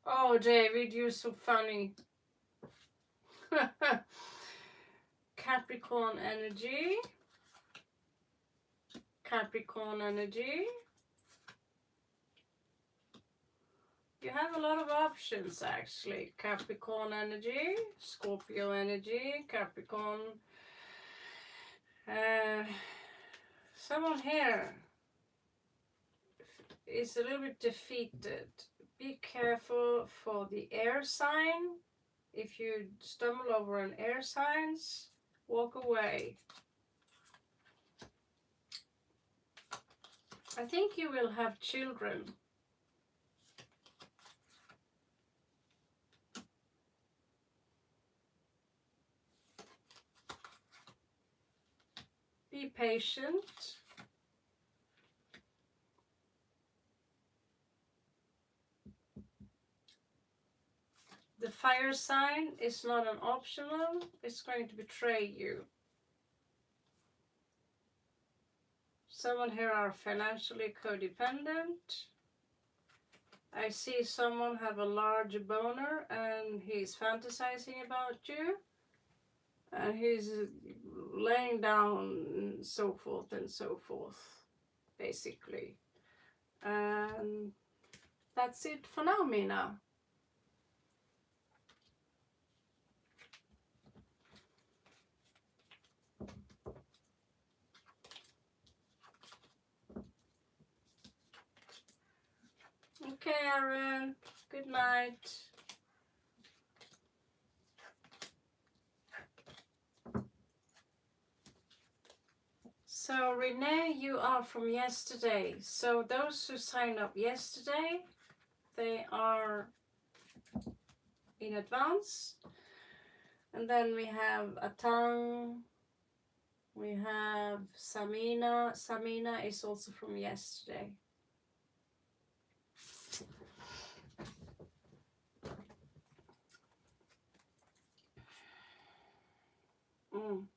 Oh, David, you're so funny. Capricorn energy. Capricorn energy. You have a lot of options actually. Capricorn energy, Scorpio energy, Capricorn. Someone here is a little bit defeated. Be careful for the air sign. If you stumble over an air signs, walk away. I think you will have children. Be patient. The fire sign is not an optional. It's going to betray you. Someone here are financially codependent. I see someone have a large boner and he's fantasizing about you. And he's laying down and so forth, basically. And that's it for now, Mina. Okay, Aaron. Good night. So, Renee, you are from yesterday. So, those who signed up yesterday, they are in advance. And then we have Atang. We have Samina. Samina is also from yesterday. Mm.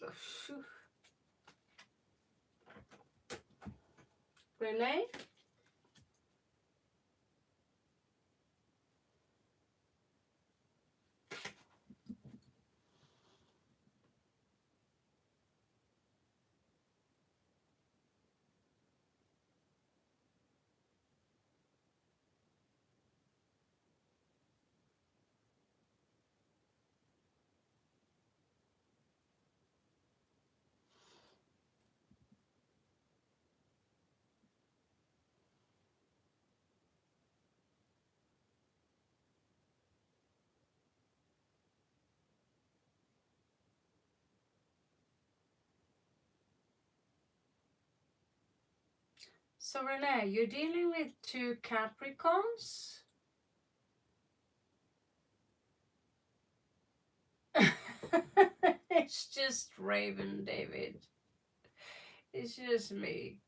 Oh, Renee? So Renee, you're dealing with 2 Capricorns? It's just Raven, David. It's just me.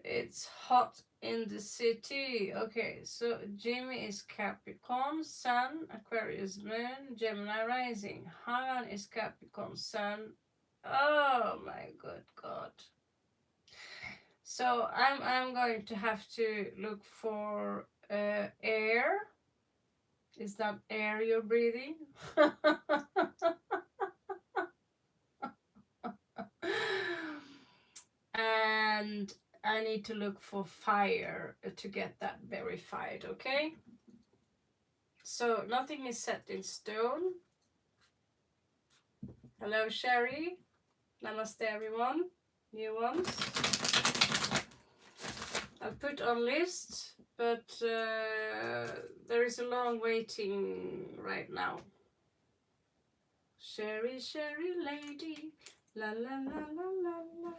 It's hot in the city. Okay, so Jimmy is Capricorn, Sun, Aquarius Moon, Gemini Rising. Han is Capricorn, Sun. Oh my good God. So I'm going to have to look for air. Is that air you're breathing? And I need to look for fire to get that verified, okay? So nothing is set in stone. Hello, Sherry. Namaste, everyone. New ones. I'll put on list, but there is a long waiting right now. Sherry, Sherry lady, la la la la la la,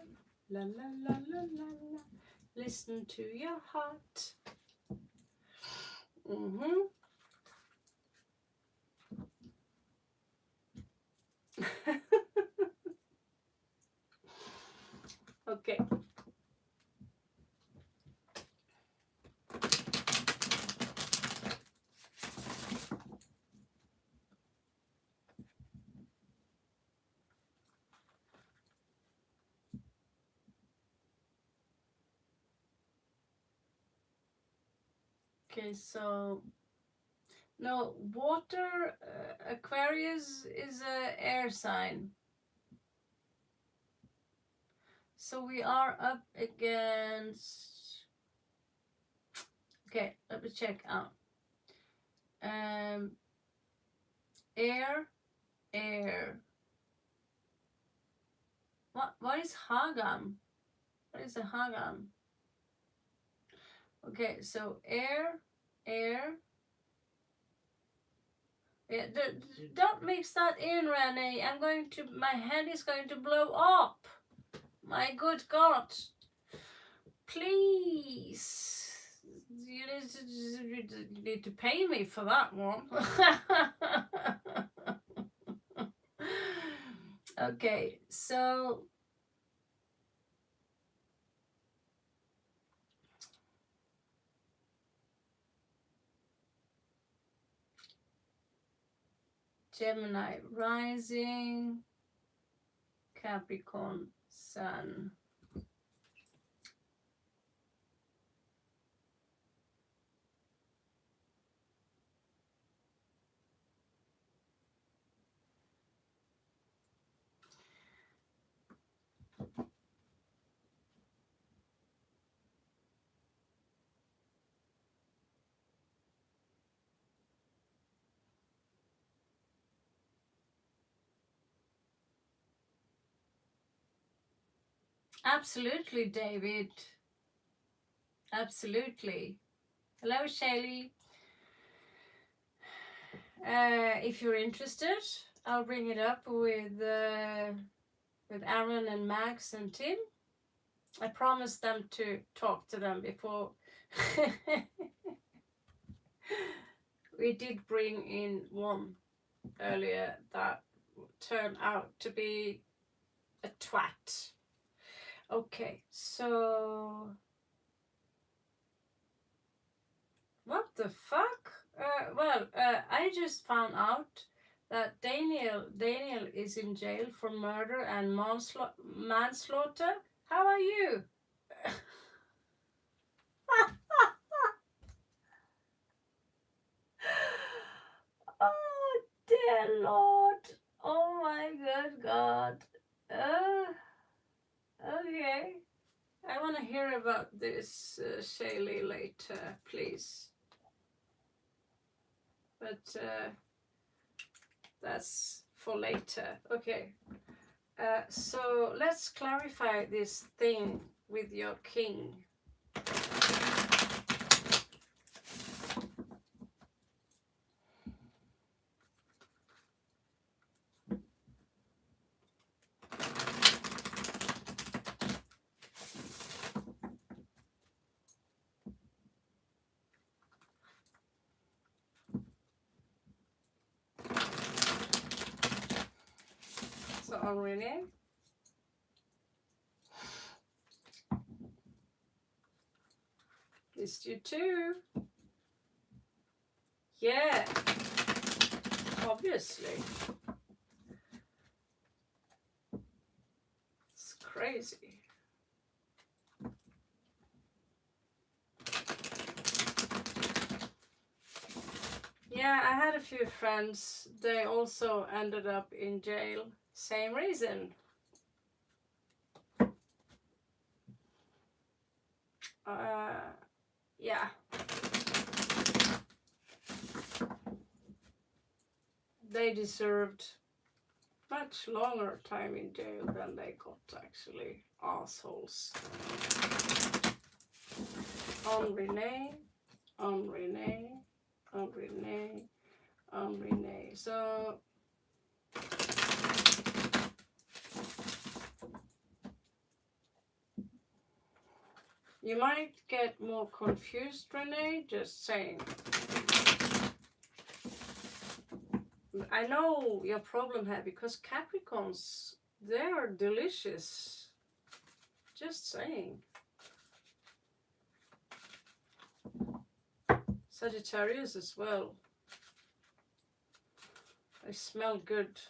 la la la la la la. Listen to your heart. Okay. Okay, so no, water, Aquarius is a air sign. So we are up against, okay, let me check out. Air. What is Hagan? What is a Hagan? Okay, so air. Yeah, don't mix that in, Renee. My head is going to blow up. My good God. Please. You need to pay me for that one. Okay, so Gemini rising, Capricorn sun. Absolutely, David. Absolutely. Hello, Shelly. If you're interested, I'll bring it up with Aaron and Max and Tim. I promised them to talk to them before. We did bring in one earlier that turned out to be a twat. Okay, so what the fuck? I just found out that Daniel is in jail for murder and manslaughter. How are you? Oh dear Lord! Oh my good God! Okay, I want to hear about this, Shaylee, later, please. But that's for later. Okay. So let's clarify this thing with your king. So on Renee. Missed you too. Yeah. Obviously. It's crazy. Yeah, I had a few friends. They also ended up in jail. Same reason. Yeah. They deserved much longer time in jail than they got, actually. Assholes. On Renee, on Renee, on Renee, on Renee. So you might get more confused, Renee, just saying. I know your problem here because Capricorns, they're delicious. Just saying. Sagittarius as well. They smell good.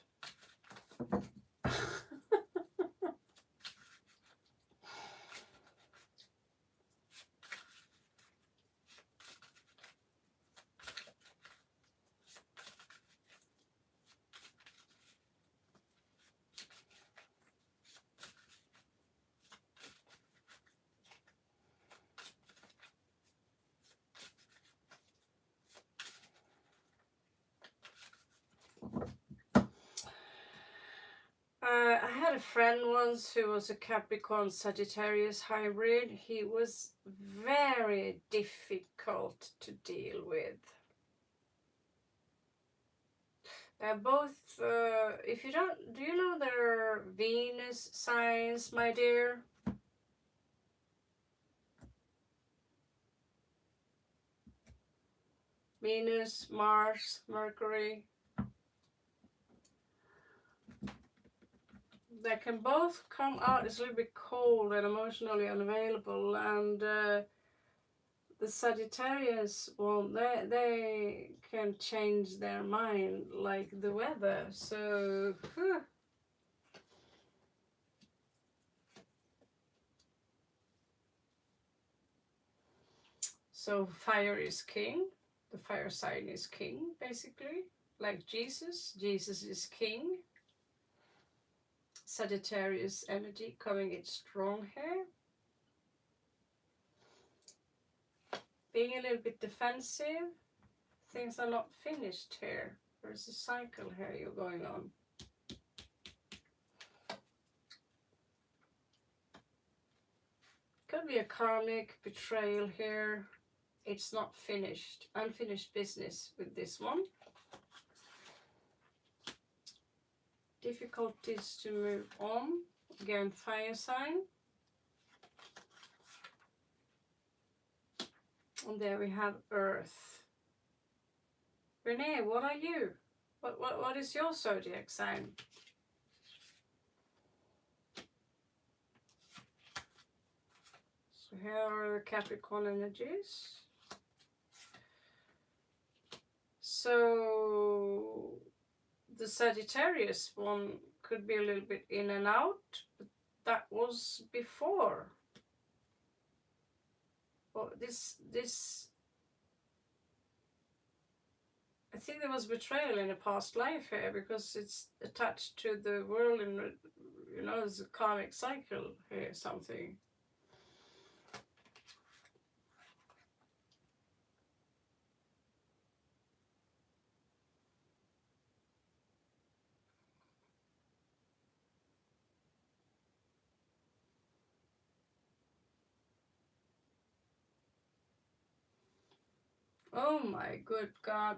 I had a friend once who was a Capricorn Sagittarius hybrid. He was very difficult to deal with. Both, if you don't, do you know their Venus signs, my dear? Venus, Mars, Mercury. They can both come out as a little bit cold and emotionally unavailable, and the Sagittarius, well, they can change their mind like the weather. So, so fire is king. The fire sign is king, basically. Like Jesus. Jesus is king. Sagittarius energy coming in strong here. Being a little bit defensive. Things are not finished here. There's a cycle here you're going on. Could be a karmic betrayal here. It's not finished. Unfinished business with this one. Difficulties to move on. Again, fire sign. And there we have Earth. Renee, what are you? What is your zodiac sign? So here are the Capricorn energies. So the Sagittarius one could be a little bit in and out, but that was before. Well, this I think there was betrayal in a past life here because it's attached to the world and, you know, there's a karmic cycle here, something. Oh my good God.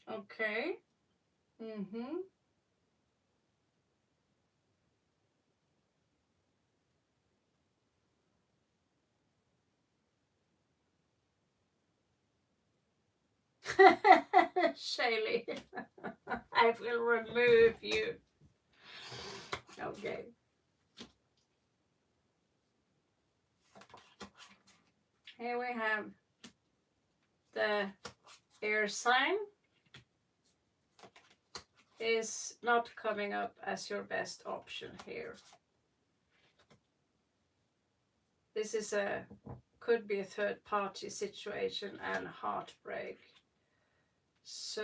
Okay. Mm-hmm. Shaylee, I will remove you. Okay. Here we have the air sign is not coming up as your best option here. This is could be a third party situation and heartbreak. So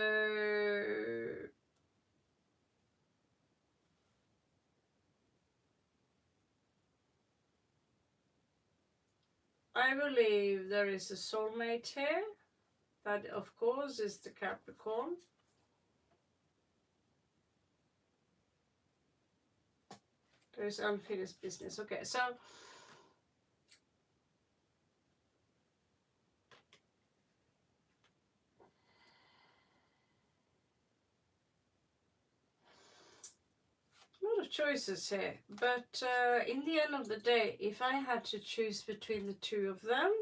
I believe there is a soulmate here. That of course is the Capricorn. There is unfinished business. Okay, so a lot of choices here, but in the end of the day, if I had to choose between the two of them,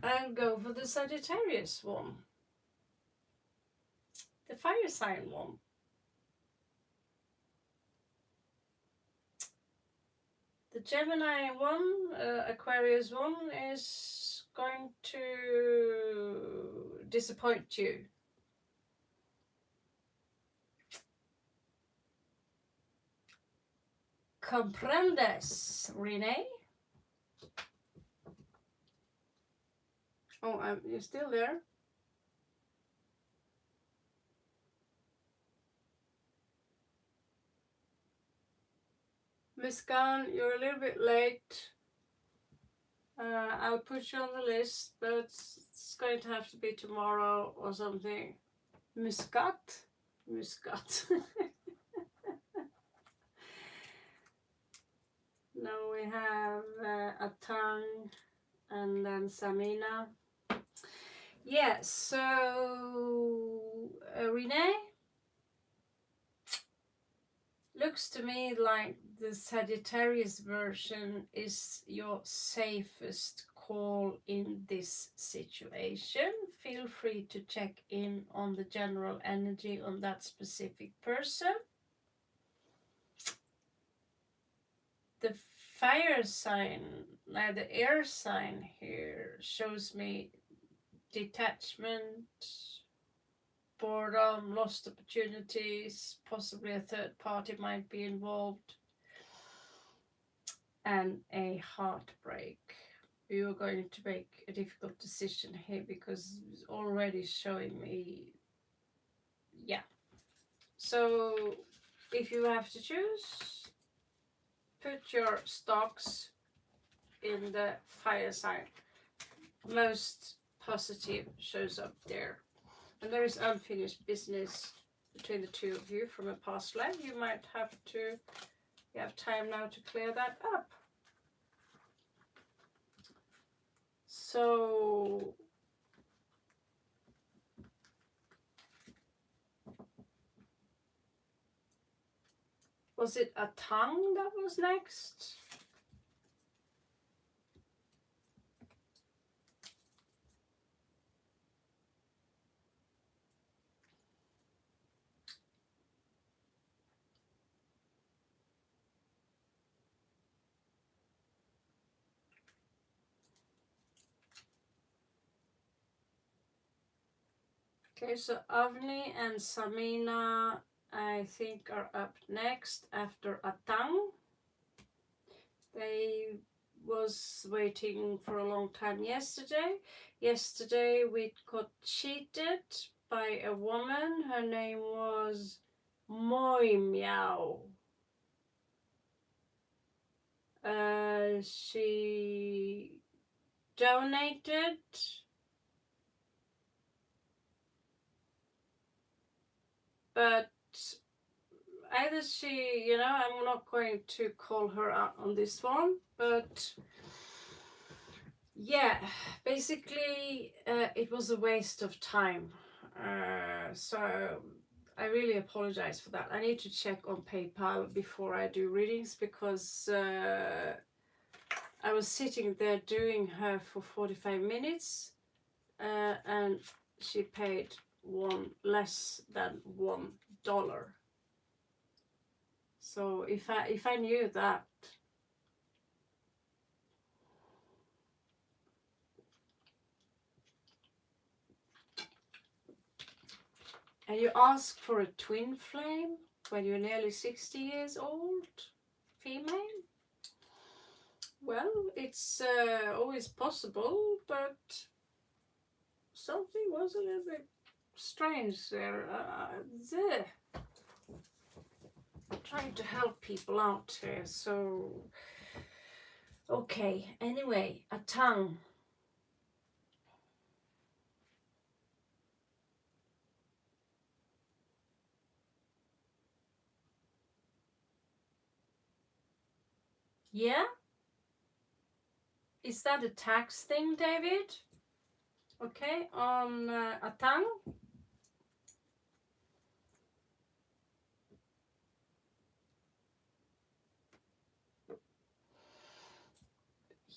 I'd go for the Sagittarius one, the fire sign one. The Gemini one, Aquarius one, is going to disappoint you. Comprendes, Renee? Oh, you're still there? Miss Gunn, you're a little bit late. I'll put you on the list, but it's going to have to be tomorrow or something. Muscat? Muscat. Now we have Atang and then Samina. Yeah, so Renee, looks to me like the Sagittarius version is your safest call in this situation. Feel free to check in on the general energy on that specific person. the fire sign, the air sign here shows me detachment, boredom, lost opportunities, possibly a third party might be involved, and a heartbreak. You are going to make a difficult decision here because it's already showing me, yeah. So if you have to choose, put your stocks in the fire sign. Most positive shows up there. And there is unfinished business between the two of you from a past life. You might have to, you have time now to clear that up. So was it a tongue that was next? Okay, so Avni and Samina, I think, are up next after Atang. They was waiting for a long time yesterday. Yesterday we got cheated by a woman. Her name was Moi Meow. She donated but either she, you know, I'm not going to call her out on this one, but yeah, basically it was a waste of time. So I really apologize for that. I need to check on PayPal before I do readings because I was sitting there doing her for 45 minutes and she paid less than $1. So if I knew that, and you ask for a twin flame when you're nearly 60 years old, female, well, it's always possible, but something was a little bit strange there. I'm trying to help people out here, so okay. Anyway, a tongue. Yeah? Is that a tax thing, David? Okay, on a tongue.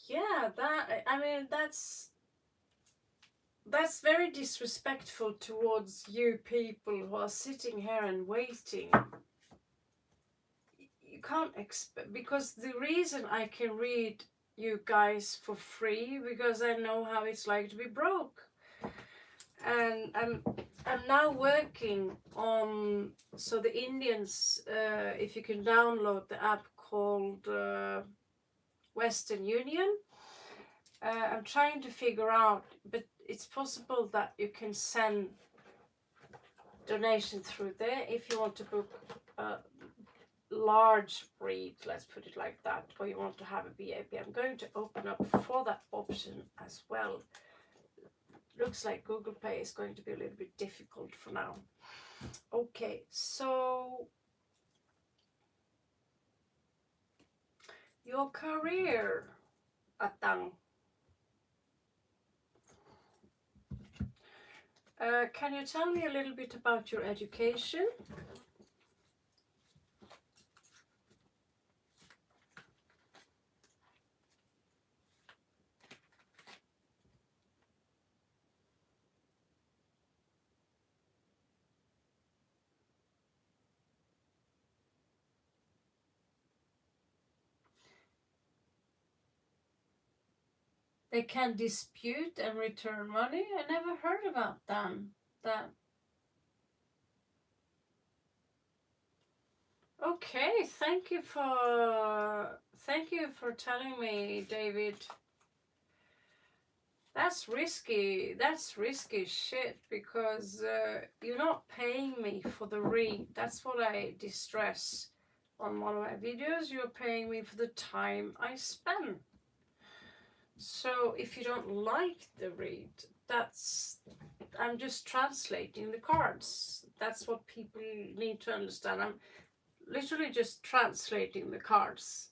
Yeah, that, I mean, that's very disrespectful towards you people who are sitting here and waiting. You can't expect, because the reason I can read you guys for free because I know how it's like to be broke, and I'm now working on, so the Indians, if you can download the app called Western Union, I'm trying to figure out, but it's possible that you can send donation through there if you want to book a large breed, let's put it like that, or you want to have a VIP. I'm going to open up for that option as well. Looks like Google Pay is going to be a little bit difficult for now. Okay, so your career, Atang. Can you tell me a little bit about your education? They can dispute and return money. I never heard about them. That. Okay, thank you for telling me, David. That's risky. That's risky shit, because you're not paying me for the read. That's what I distress on one of my videos. You're paying me for the time I spend. So if you don't like the read, I'm just translating the cards. That's what people need to understand. I'm literally just translating the cards.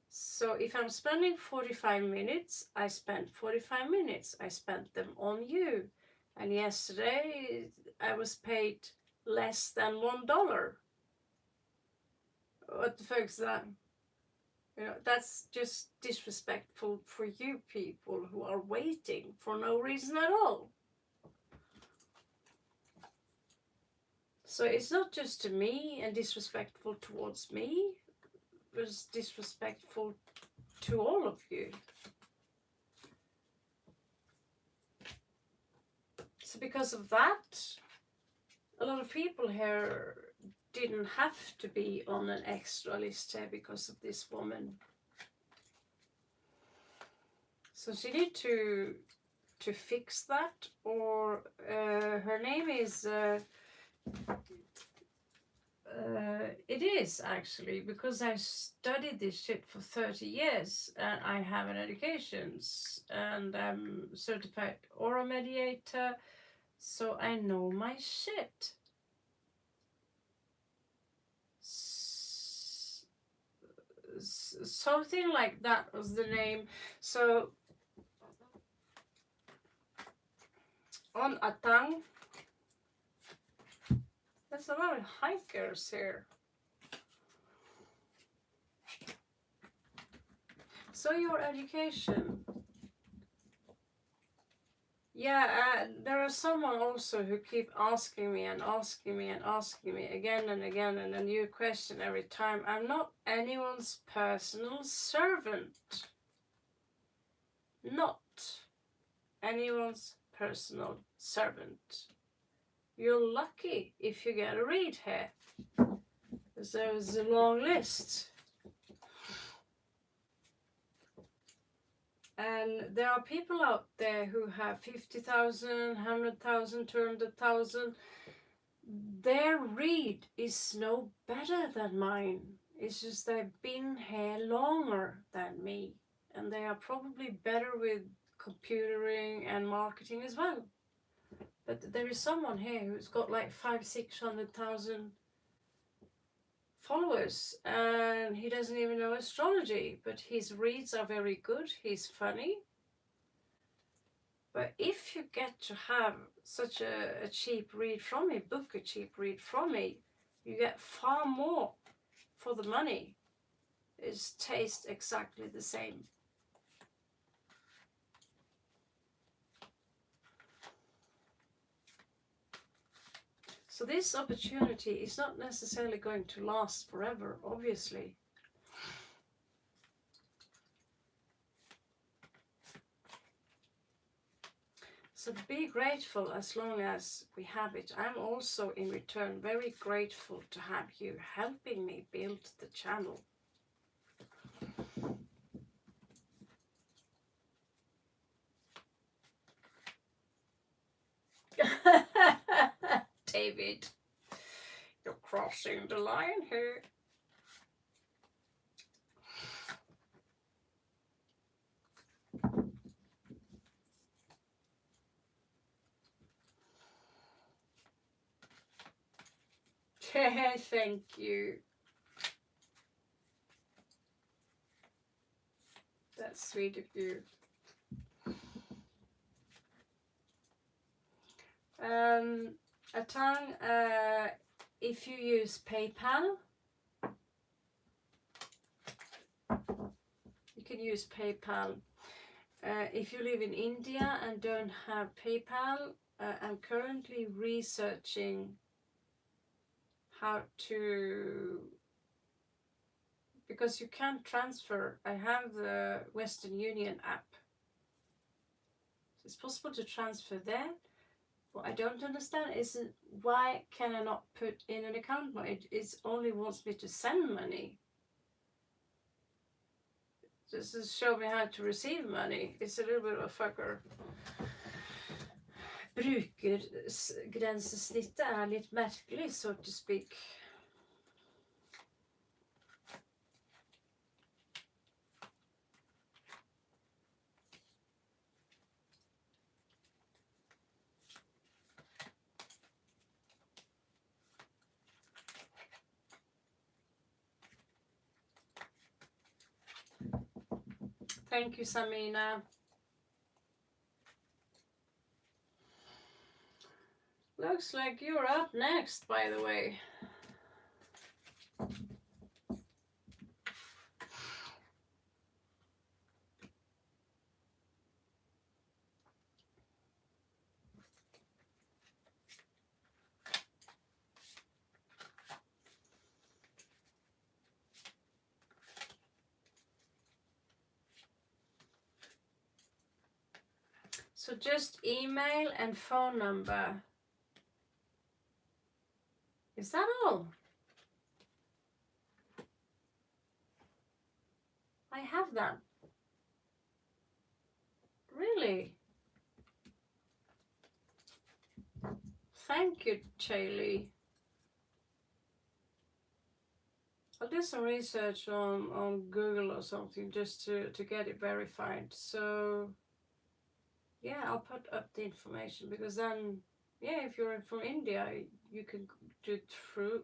So if I'm spending 45 minutes, I spent 45 minutes. I spent them on you. And yesterday I was paid less than $1. What the fuck is that? You know, that's just disrespectful for you people who are waiting for no reason at all. So it's not just to me and disrespectful towards me, it's disrespectful to all of you. So because of that, a lot of people here didn't have to be on an extra list here because of this woman. So she need to fix that, or her name is it is actually, because I studied this shit for 30 years and I have an education and I'm certified aura mediator, so I know my shit. Something like that was the name. So on Atang, there's a lot of hikers here. So your education. Yeah, there are someone also who keep asking me and asking me and asking me again and again, and a new question every time. I'm not anyone's personal servant. Not anyone's personal servant. You're lucky if you get a read here, because there's a long list. And there are people out there who have 50,000, 100,000, 200,000. Their read is no better than mine. It's just they've been here longer than me. And they are probably better with computering and marketing as well. But there is someone here who's got like 500,000-600,000 followers, and he doesn't even know astrology, but his reads are very good. He's funny. But if you get to have such a cheap read from me, book a cheap read from me, you get far more for the money. It tastes exactly the same. So this opportunity is not necessarily going to last forever, obviously. So be grateful as long as we have it. I'm also in return very grateful to have you helping me build the channel. David, you're crossing the line here. Thank you. That's sweet of you. Atang, if you use PayPal, you can use PayPal. If you live in India and don't have PayPal, I'm currently researching how to, because you can't transfer. I have the Western Union app, It's possible to transfer there. What I don't understand is why can I not put in an account money? It only wants me to send money. This is show me how to receive money. It's a little bit of a fucker. Brukergrensesnittet är lite märkligt, so to speak. Thank you, Samina. Looks like you're up next, by the way. So just email and phone number. Is that all? I have that. Really? Thank you, Chaley. I'll do some research on Google or something just to get it verified. So yeah, I'll put up the information, because then, yeah, if you're from India, you can do it through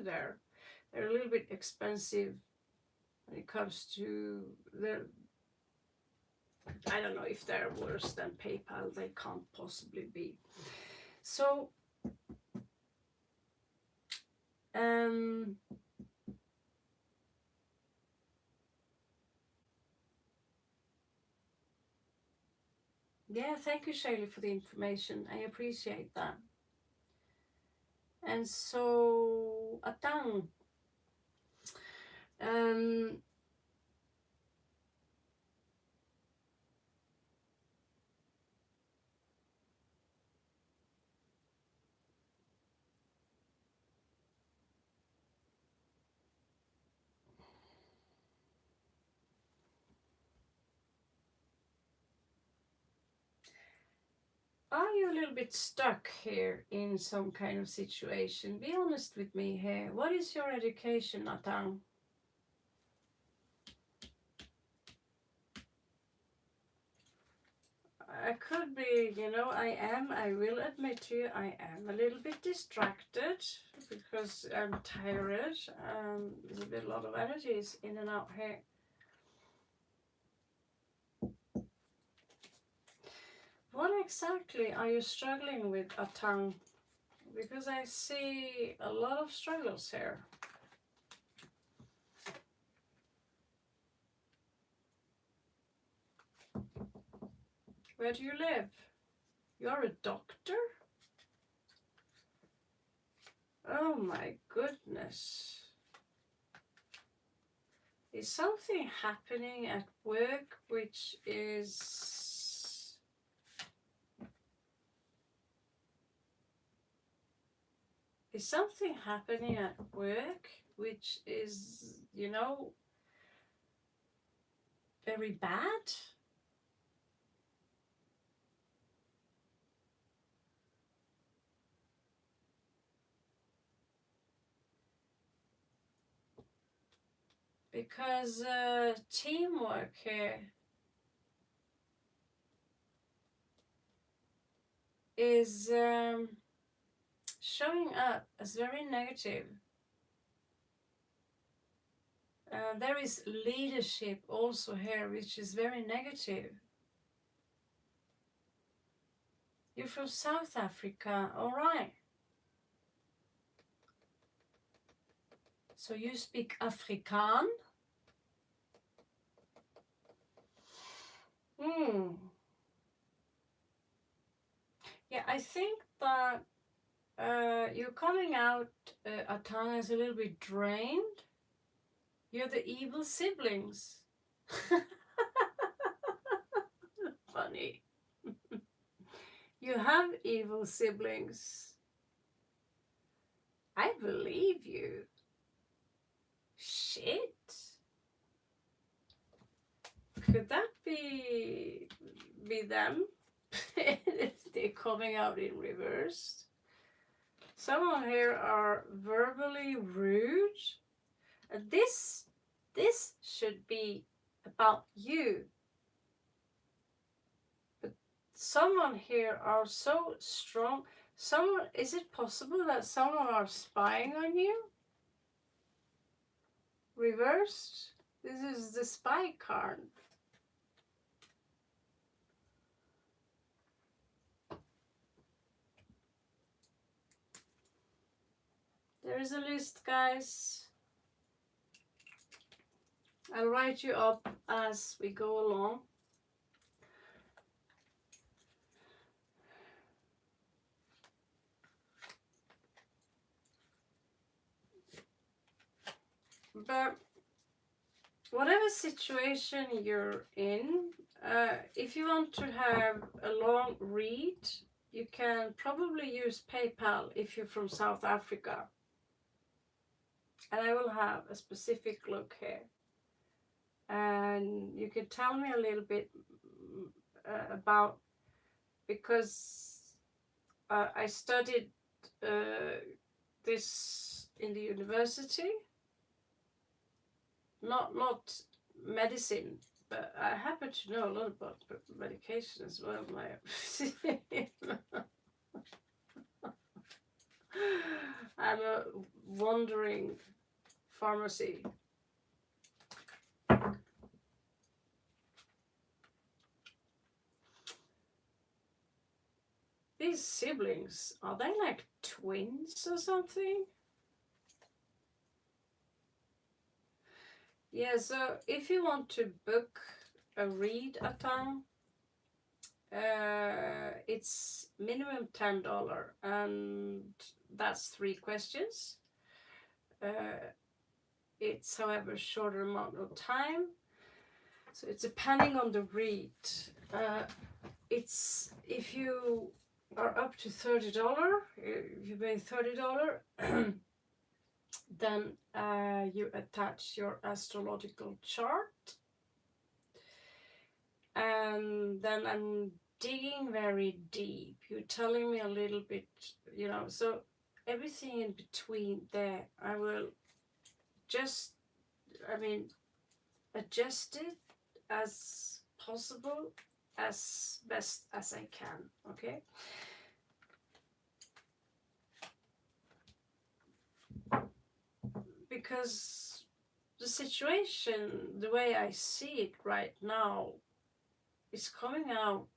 there. They're a little bit expensive when it comes to the, I don't know if they're worse than PayPal. They can't possibly be. So yeah, thank you, Shaylee, for the information. I appreciate that. And so, Atang, are you a little bit stuck here in some kind of situation? Be honest with me here. What is your education, Atang? I could be, I will admit to you, I am a little bit distracted because I'm tired. There's a bit, a lot of energies in and out here. What exactly are you struggling with, Atang? Because I see a lot of struggles here. Where do you live? You're a doctor? Oh my goodness. Is something happening at work which is... Is something happening at work which is, very bad? Because teamwork here is showing up as very negative. There is leadership also here, which is very negative. You're from South Africa, all right. So you speak Afrikaan? Yeah, I think that you're coming out, Atang, is a little bit drained. You're the evil siblings. Funny. You have evil siblings. I believe you. Shit. Could that be them? They're coming out in reverse. Someone here are verbally rude. And this should be about you. But someone here are so strong. Someone, is it possible that someone are spying on you? Reversed. This is the spy card. There is a list, guys. I'll write you up as we go along. But whatever situation you're in, if you want to have a long read, you can probably use PayPal if you're from South Africa. And I will have a specific look here. And you can tell me a little bit about, because I studied this in the university. Not medicine, but I happen to know a lot about medication as well. I'm a wandering pharmacy. These siblings, are they like twins or something? Yeah, so if you want to book a read at time, it's minimum $10, and that's 3 questions. It's, however, shorter amount of time, so it's depending on the read. It's, if you are up to $30, if you pay $30, then you attach your astrological chart, and then I'm digging very deep. You're telling me a little bit, you know, so everything in between there, I will just, adjust it as possible, as best as I can, okay? Because the situation, the way I see it right now, is coming out,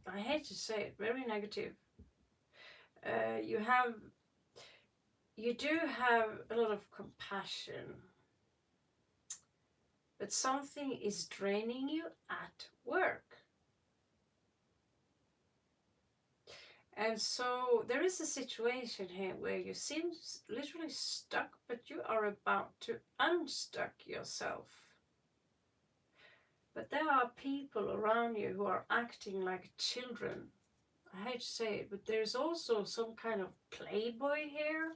I hate to say it, very negative. You do have a lot of compassion, but something is draining you at work. And so there is a situation here where you seem literally stuck, but you are about to unstuck yourself. But there are people around you who are acting like children. I hate to say it, but there's also some kind of playboy here.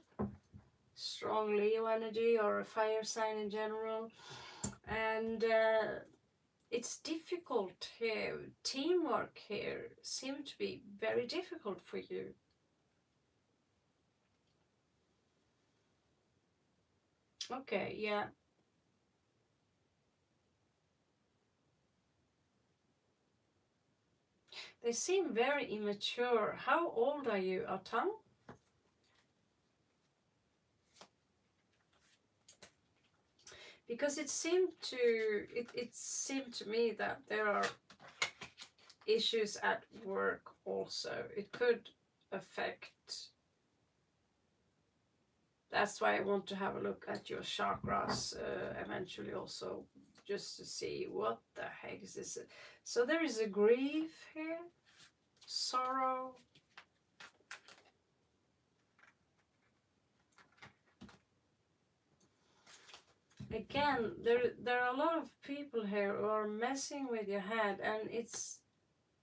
Strong Leo energy, or a fire sign in general. And it's difficult here. Teamwork here seems to be very difficult for you. Okay, yeah. They seem very immature. How old are you, Atam? Because it seemed to me that there are issues at work also. It could affect. That's why I want to have a look at your chakras eventually also, just to see what the heck is this. So there is a grief here, sorrow. Again, there are a lot of people here who are messing with your head, and it's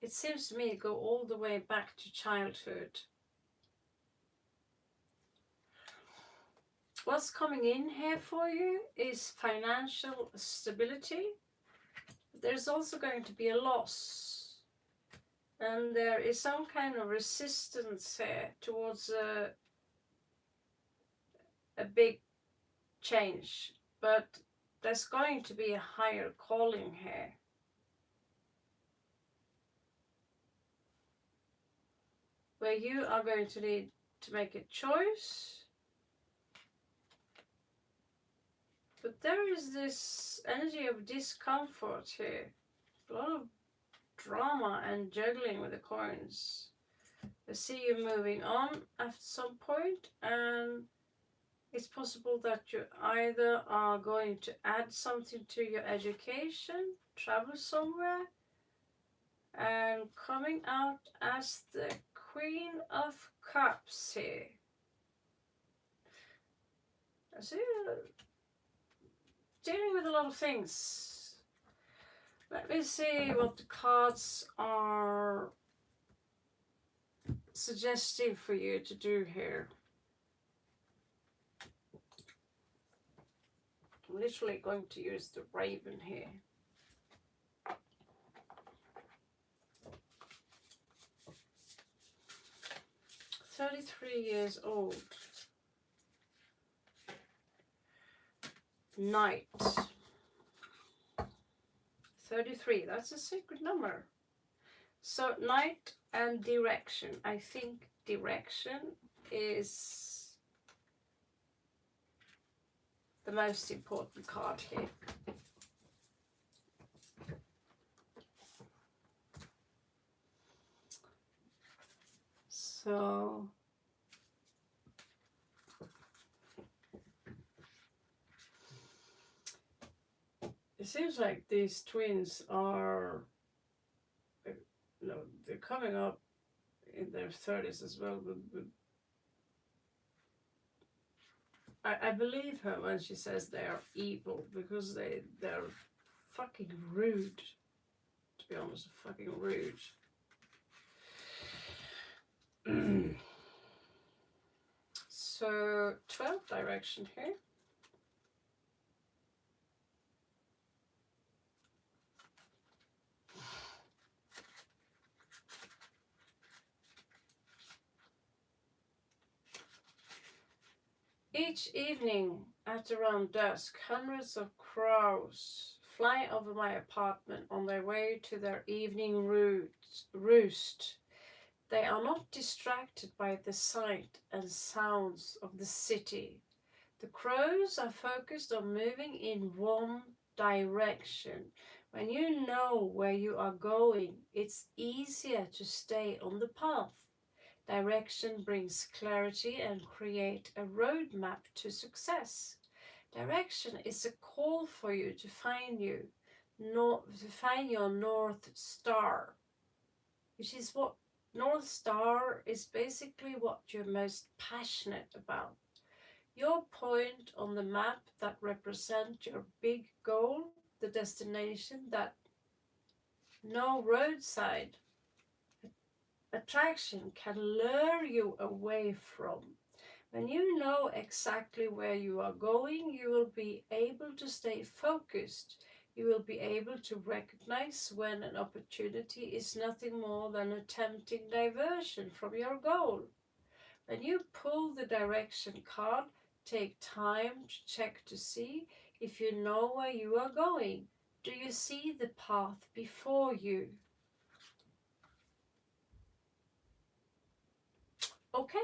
it seems to me go all the way back to childhood. What's coming in here for you is financial stability. There's also going to be a loss. And there is some kind of resistance here towards a big change. But there's going to be a higher calling here. Where you are going to need to make a choice. But there is this energy of discomfort here. A lot of drama and juggling with the coins. I see you moving on after some point, and it's possible that you either are going to add something to your education, travel somewhere, and coming out as the Queen of Cups here. I see you dealing with a lot of things. Let me see what the cards are suggesting for you to do here. I'm literally going to use the raven here. "33 years old. Knight. 33, that's a sacred number. So Knight and direction. I think direction is the most important card here. So it seems like these twins are, you know, they're coming up in their 30s as well. But I believe her when she says they are evil, because they're fucking rude. To be honest, fucking rude. So 12 direction here. Each evening at around dusk, hundreds of crows fly over my apartment on their way to their evening roost. They are not distracted by the sight and sounds of the city. The crows are focused on moving in one direction. When you know where you are going, it's easier to stay on the path. Direction brings clarity and create a roadmap to success. Direction is a call for you to find your North Star, which is what North Star is basically what you're most passionate about. Your point on the map that represents your big goal, the destination that no roadside attraction can lure you away from. When you know exactly where you are going, you will be able to stay focused. You will be able to recognize when an opportunity is nothing more than a tempting diversion from your goal. When you pull the direction card, take time to check to see if you know where you are going. Do you see the path before you? Okay.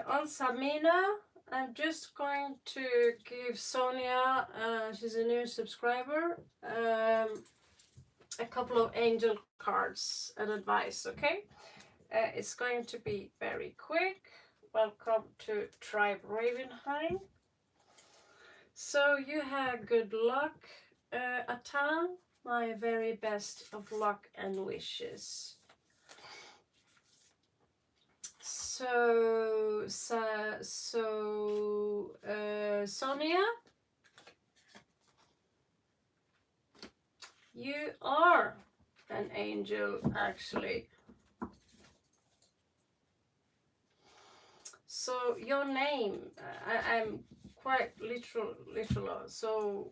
On Samina, I'm just going to give Sonia, she's a new subscriber, a couple of angel cards and advice, okay? It's going to be very quick. Welcome to Tribe Ravenheim. So you have good luck, Atan. My very best of luck and wishes. So Sonia, you are an angel, actually. So your name, I'm quite literal. So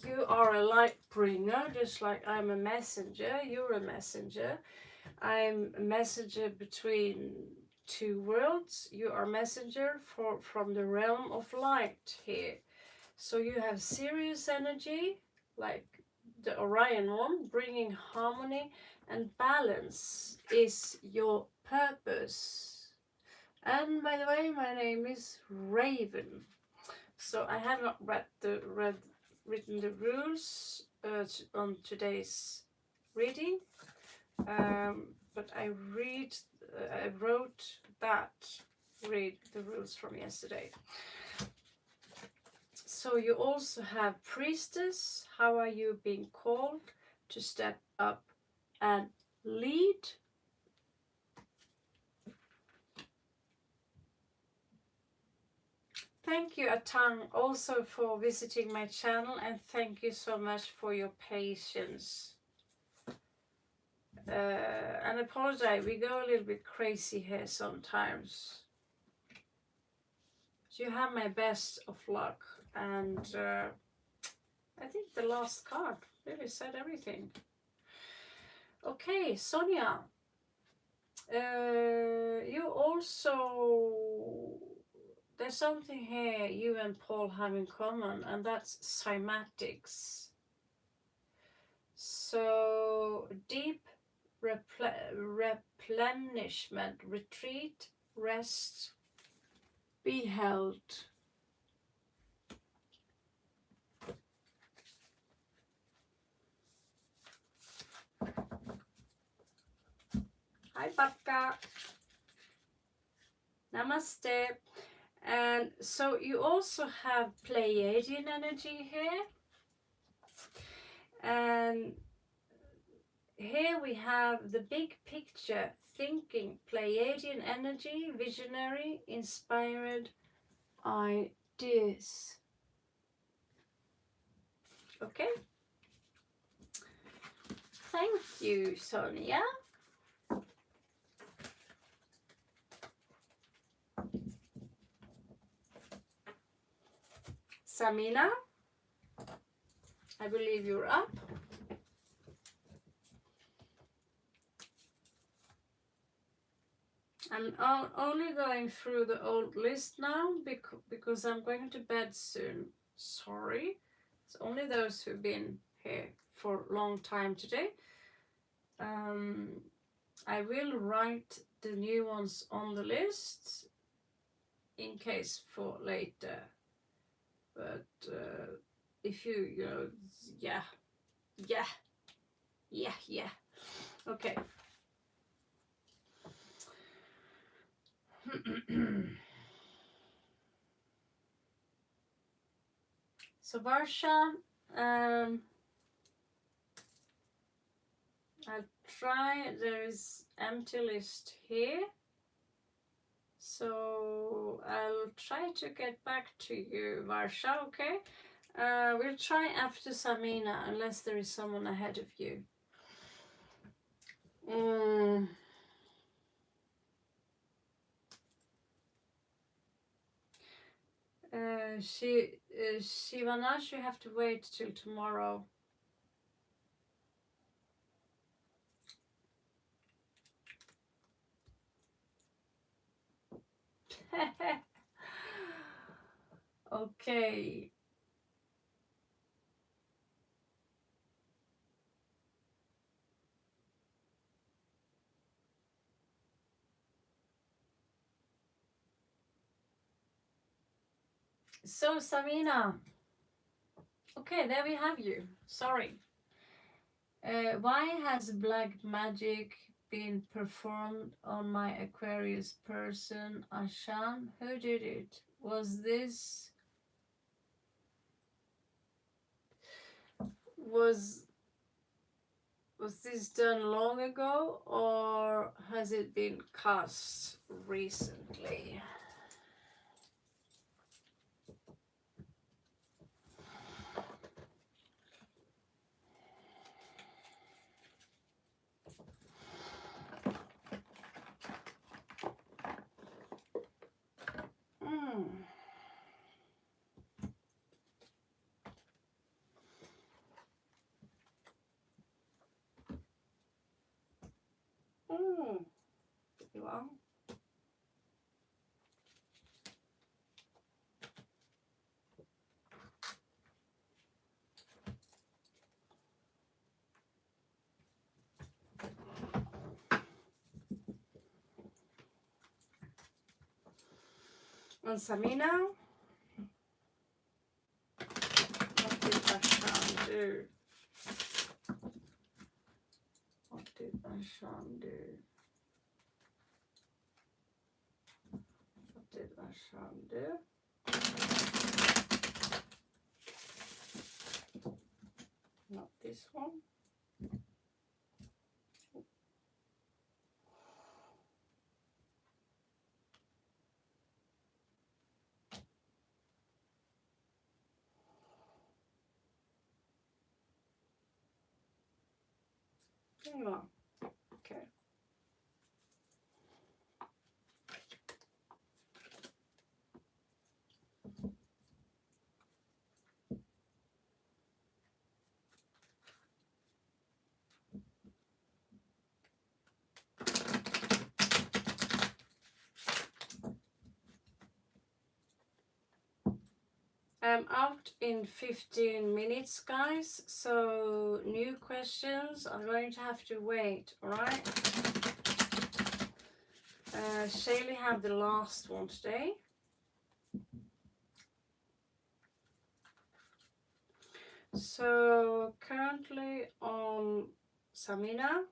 you are a light bringer, just like I'm a messenger. You're a messenger. I'm a messenger between two worlds. You are messenger from the realm of light here. So you have Sirius energy, like the Orion one, bringing harmony and balance is your purpose. And by the way, my name is Raven. So I have not written the rules on today's reading, but I wrote read the rules from yesterday. So you also have priestess. How are you being called to step up and lead? Thank you, Atang, also for visiting my channel, and thank you so much for your patience. And apologize, we go a little bit crazy here sometimes. So you have my best of luck, and I think the last card really said everything. Okay, Sonia, you also, there's something here you and Paul have in common, and that's cymatics. So deep replenishment, retreat, rest, be held. Hi, Babka. Namaste. And so you also have Pleiadian energy here. And here we have the big picture, thinking, Pleiadian energy, visionary, inspired ideas. Okay. Thank you, Sonia. Samina, I believe you're up. I'm only going through the old list now because I'm going to bed soon. Sorry. It's only those who've been here for a long time today. I will write the new ones on the list in case for later. But if you yeah. Okay. So Varsha, I'll try, there is empty list here. So I'll try to get back to you, Varsha, okay? We'll try after Samina, unless there is someone ahead of you. Shivanash, you have to wait till tomorrow. Okay. So Samina, okay, there we have you. Sorry. Why has black magic been performed on my Aquarius person, Ashan? Who did it? Was was this done long ago, or has it been cast recently? Mm. Mm. Well, and Samina, what did Ashan do? What did Ashan do? What did Ashan do? Not this one. No. Okay. I'm out in 15 minutes, guys, so new questions are going to have to wait, alright? Shaylee have the last one today. So currently on Samina.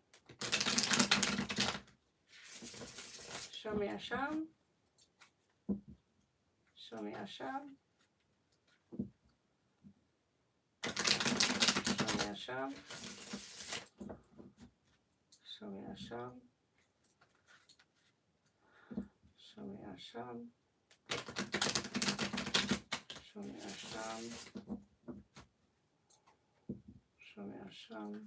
Show me Ashan. Show me Ashan. Show me Ashan. Show me Ashan. Show me Ashan. Show me Ashan. Show me Ashan.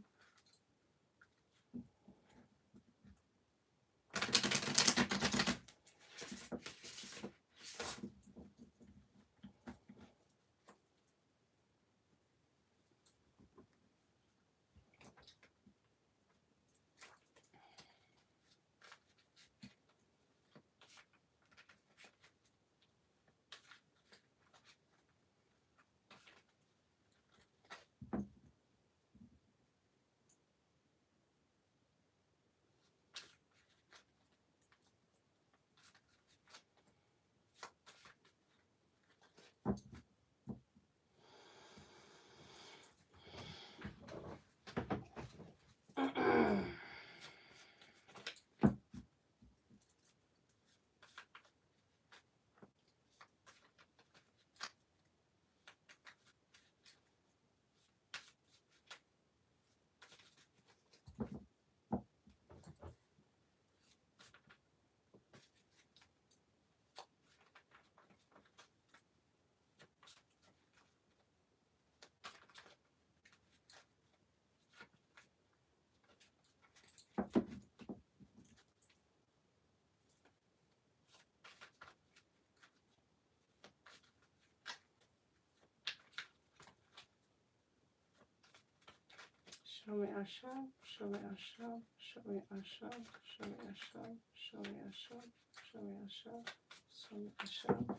Show me Ashan, show me Ashan, show me Ashan, show me Ashan, show me Ashan, show me Ashan, show me Ashan.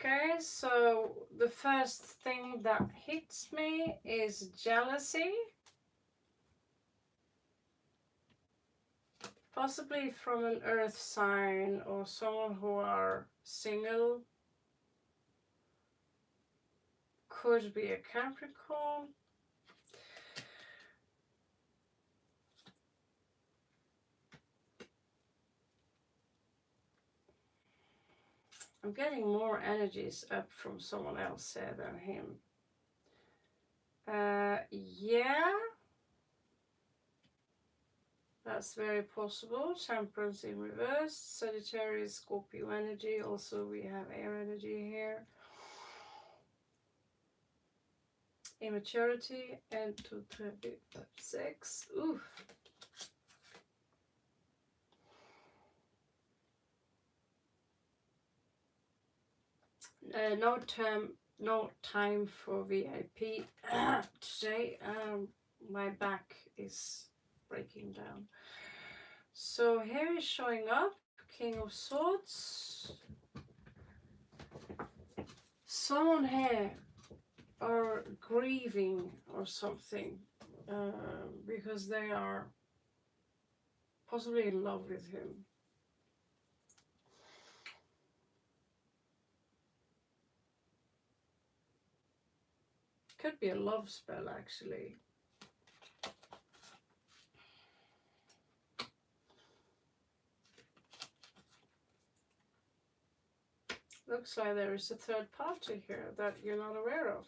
Okay, so the first thing that hits me is jealousy. Possibly from an earth sign or someone who are single. Could be a Capricorn. I'm getting more energies up from someone else than him. Yeah, that's very possible. Temperance in reverse, Sagittarius, Scorpio energy. Also, we have air energy here. Immaturity and 226. Ooh. No time for VIP today. My back is breaking down. So here is showing up, King of Swords. Someone here are grieving or something because they are possibly in love with him. Could be a love spell actually. Looks like there is a third party here that you're not aware of.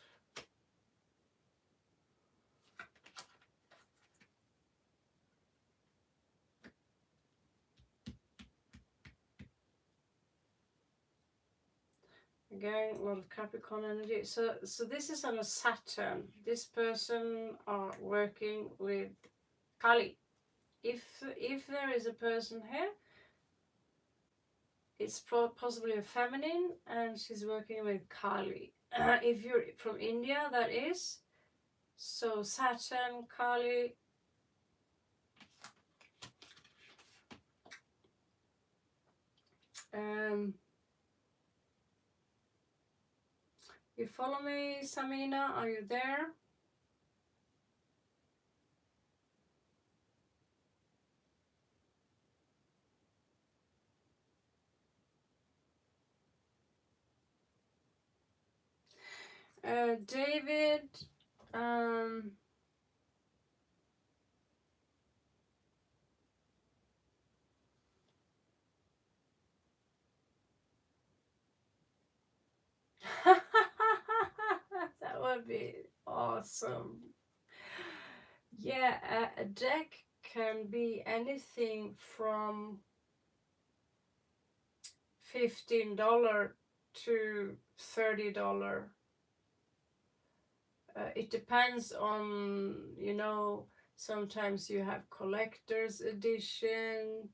Again, a lot of Capricorn energy. So this is on a Saturn. This person are working with Kali. If there is a person here, it's possibly a feminine, and she's working with Kali. If you're from India, that is. So Saturn, Kali. You follow me, Samina? Are you there? David, that would be awesome. Yeah, a deck can be anything from $15 to $30. It depends on, you know, sometimes you have collector's edition.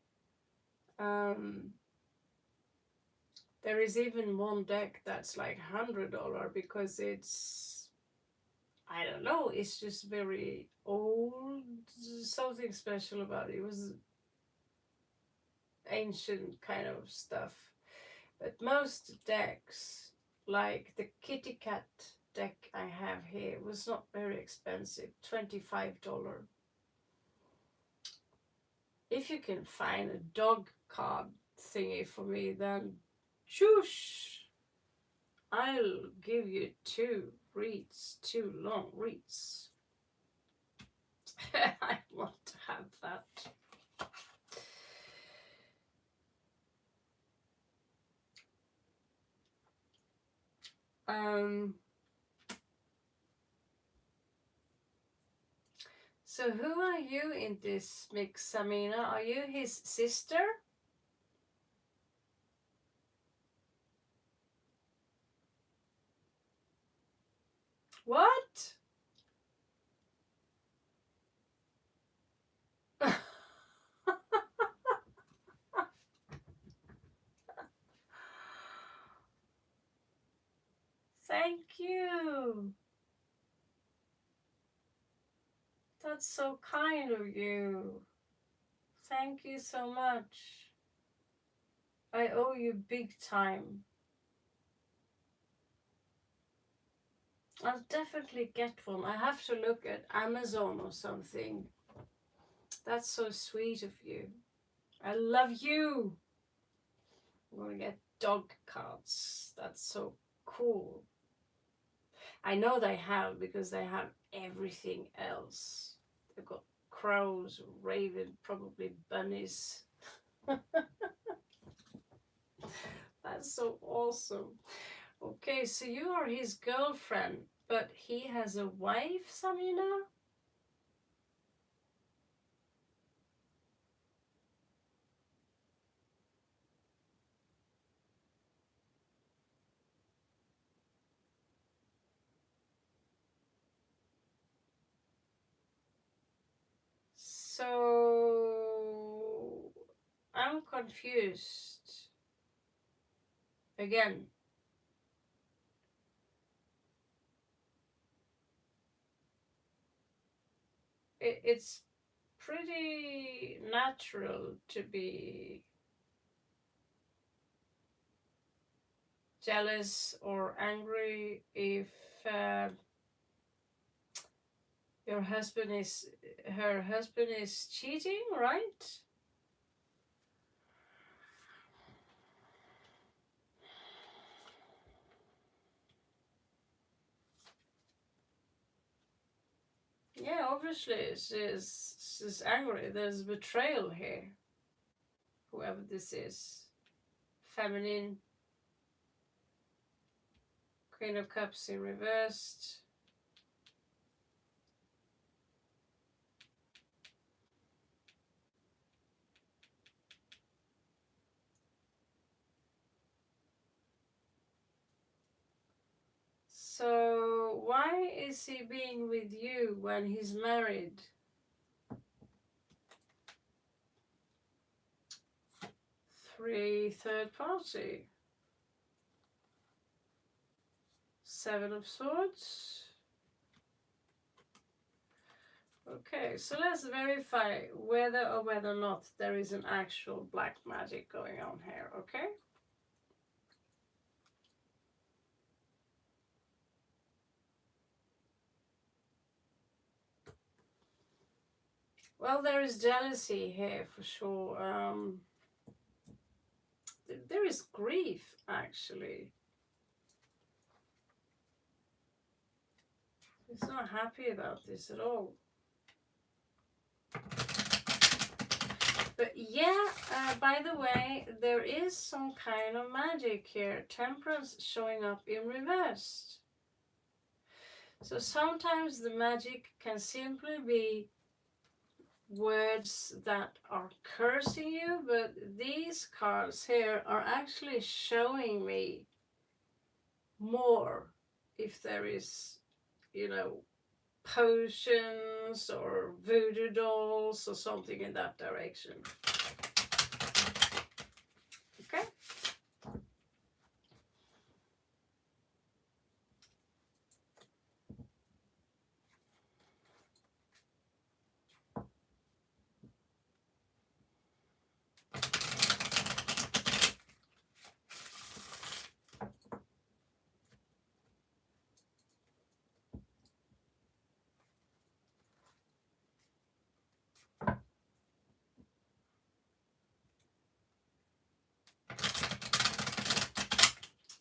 There is even one deck that's like $100 because it's, I don't know, it's just very old. Something special about it. It was ancient kind of stuff. But most decks, like the Kitty Cat deck I have here, was not very expensive, $25. If you can find a dog card thingy for me, then shoosh, I'll give you 2 reads, 2 long reads. I want to have that. So who are you in this mix, Samina? Are you his sister? What? Thank you. That's so kind of you. Thank you so much. I owe you big time. I'll definitely get one. I have to look at Amazon or something. That's so sweet of you. I love you. I'm gonna get dog cards. That's so cool. I know they have because they have everything else. They've got crows, raven, probably bunnies. That's so awesome. Okay, so you are his girlfriend, but he has a wife, Samina? So I'm confused. Again, it's pretty natural to be jealous or angry if uh, your husband is her husband is cheating, right? Yeah, obviously she's angry. There's betrayal here. Whoever this is, feminine, Queen of Cups in reversed. So why is he being with you when he's married? 3 third party. 7 of Swords. Okay, so let's verify whether or whether or not there is an actual black magic going on here, okay? Well, there is jealousy here for sure. There is grief, actually. He's not happy about this at all. But yeah, by the way, there is some kind of magic here. Temperance showing up in reverse. So sometimes the magic can simply be words that are cursing you, but these cards here are actually showing me more if there is, you know, potions or voodoo dolls or something in that direction. Okay.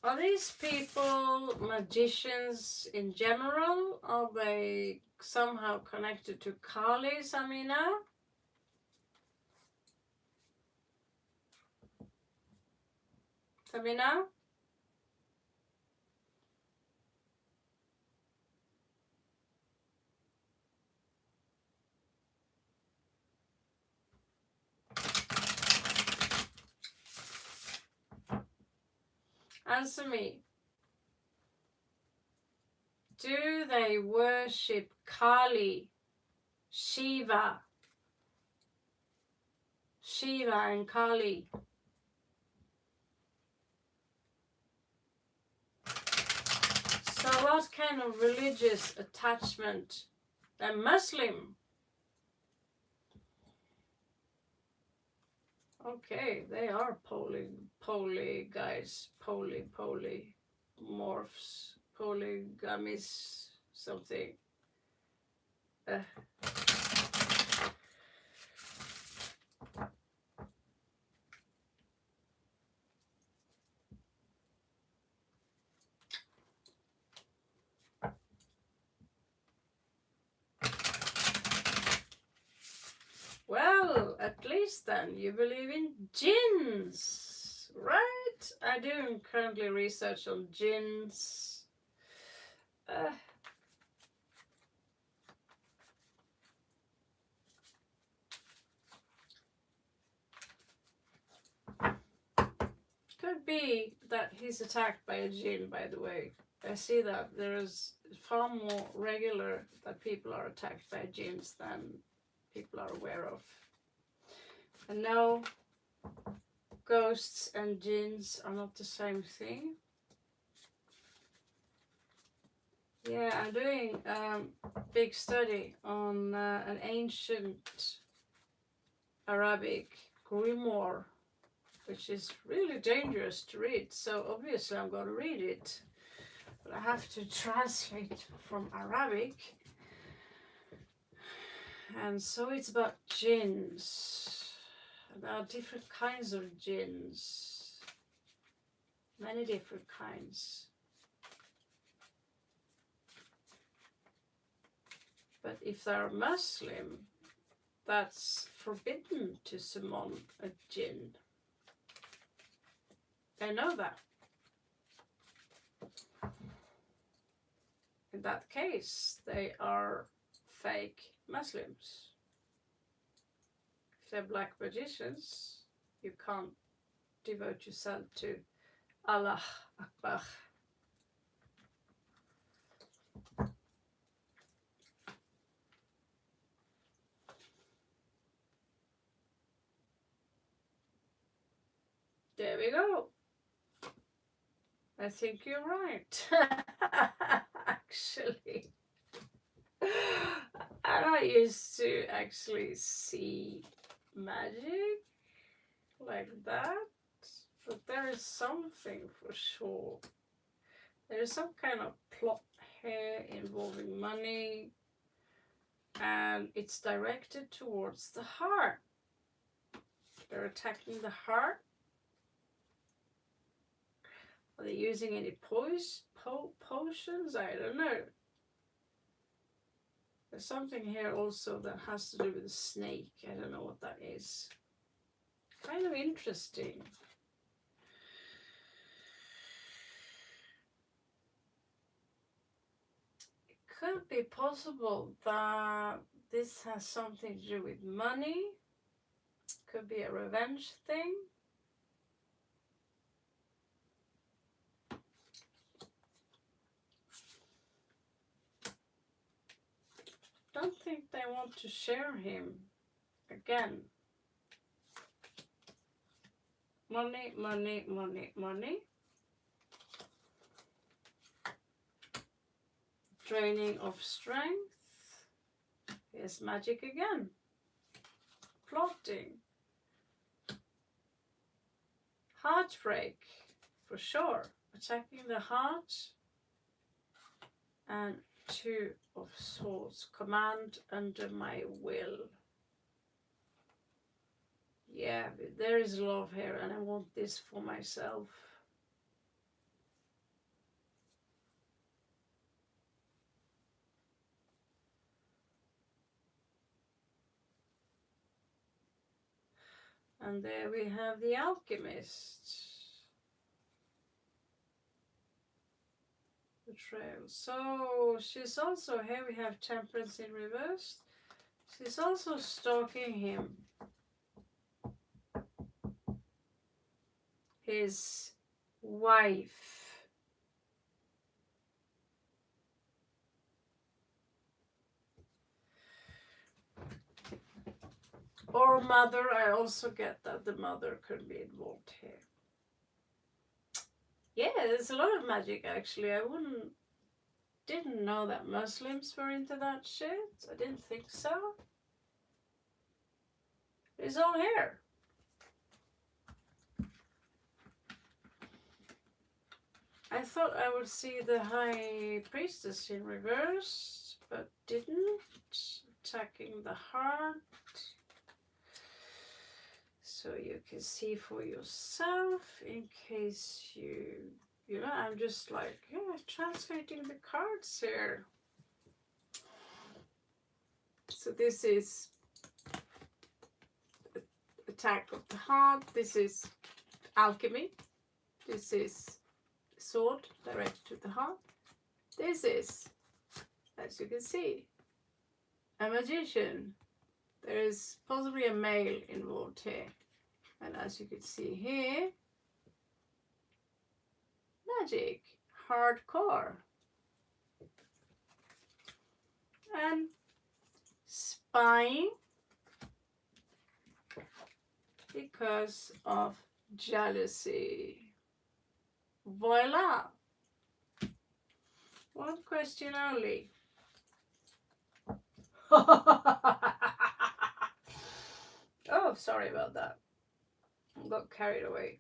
Are these people magicians in general? Are they somehow connected to Kali, Samina? Samina? Answer me. Do they worship Kali, Shiva, Shiva and Kali? So what kind of religious attachment? They're Muslim. Okay, they are poly guys, polymorphs, polygamist something. Well, at least then you believe in jinns, right? I do currently research on jinns. Could be that he's attacked by a jinn, by the way. I see that there is far more regular that people are attacked by jinns than people are aware of. And no, ghosts and jinns are not the same thing. Yeah, I'm doing a big study on an ancient Arabic grimoire, which is really dangerous to read. So obviously I'm going to read it, but I have to translate from Arabic. And so it's about jinns. There are different kinds of jinns. Many different kinds. But if they're Muslim, that's forbidden to summon a jinn. I know that. In that case, they are fake Muslims. If they're black magicians, you can't devote yourself to Allah Akbar. There we go. I think you're right. Actually, I'm not used to actually see magic like that, but there is something for sure. There is some kind of plot here involving money, and it's directed towards the heart. They're attacking the heart. Are they using any potions? I don't know. There's something here also that has to do with the snake. I don't know what that is. Kind of interesting. It could be possible that this has something to do with money. Could be a revenge thing. Don't think they want to share him again. Money, money, money, money. Draining of strength. Here's magic again. Plotting. Heartbreak, for sure. Attacking the heart. And Two of Swords. Command under my will. Yeah, there is love here and I want this for myself. And there we have the Alchemist. Betrayal. So she's also, here we have Temperance in reverse. She's also stalking him. His wife. Or mother. I also get that the mother could be involved here. Yeah, there's a lot of magic actually. I didn't know that Muslims were into that shit. I didn't think so. It's all here. I thought I would see the High Priestess in reverse, but didn't. Attacking the heart. So you can see for yourself, in case you know, I'm just like, yeah, translating the cards here. So this is attack of the heart, this is alchemy, this is sword direct to the heart, this is, as you can see, a magician. There is possibly a male involved here, and as you can see here, magic, hardcore, and spying because of jealousy. Voila! One question only. Oh, sorry about that. I got carried away.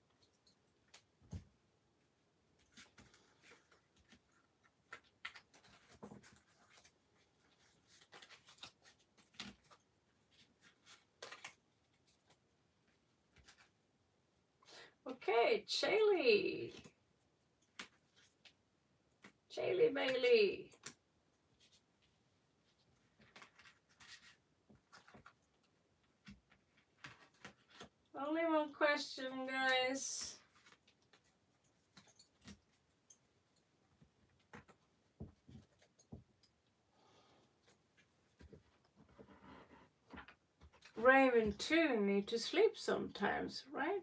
Okay, Chaley. Chaley Bailey. Only one question, guys. Raven too need to sleep sometimes, right?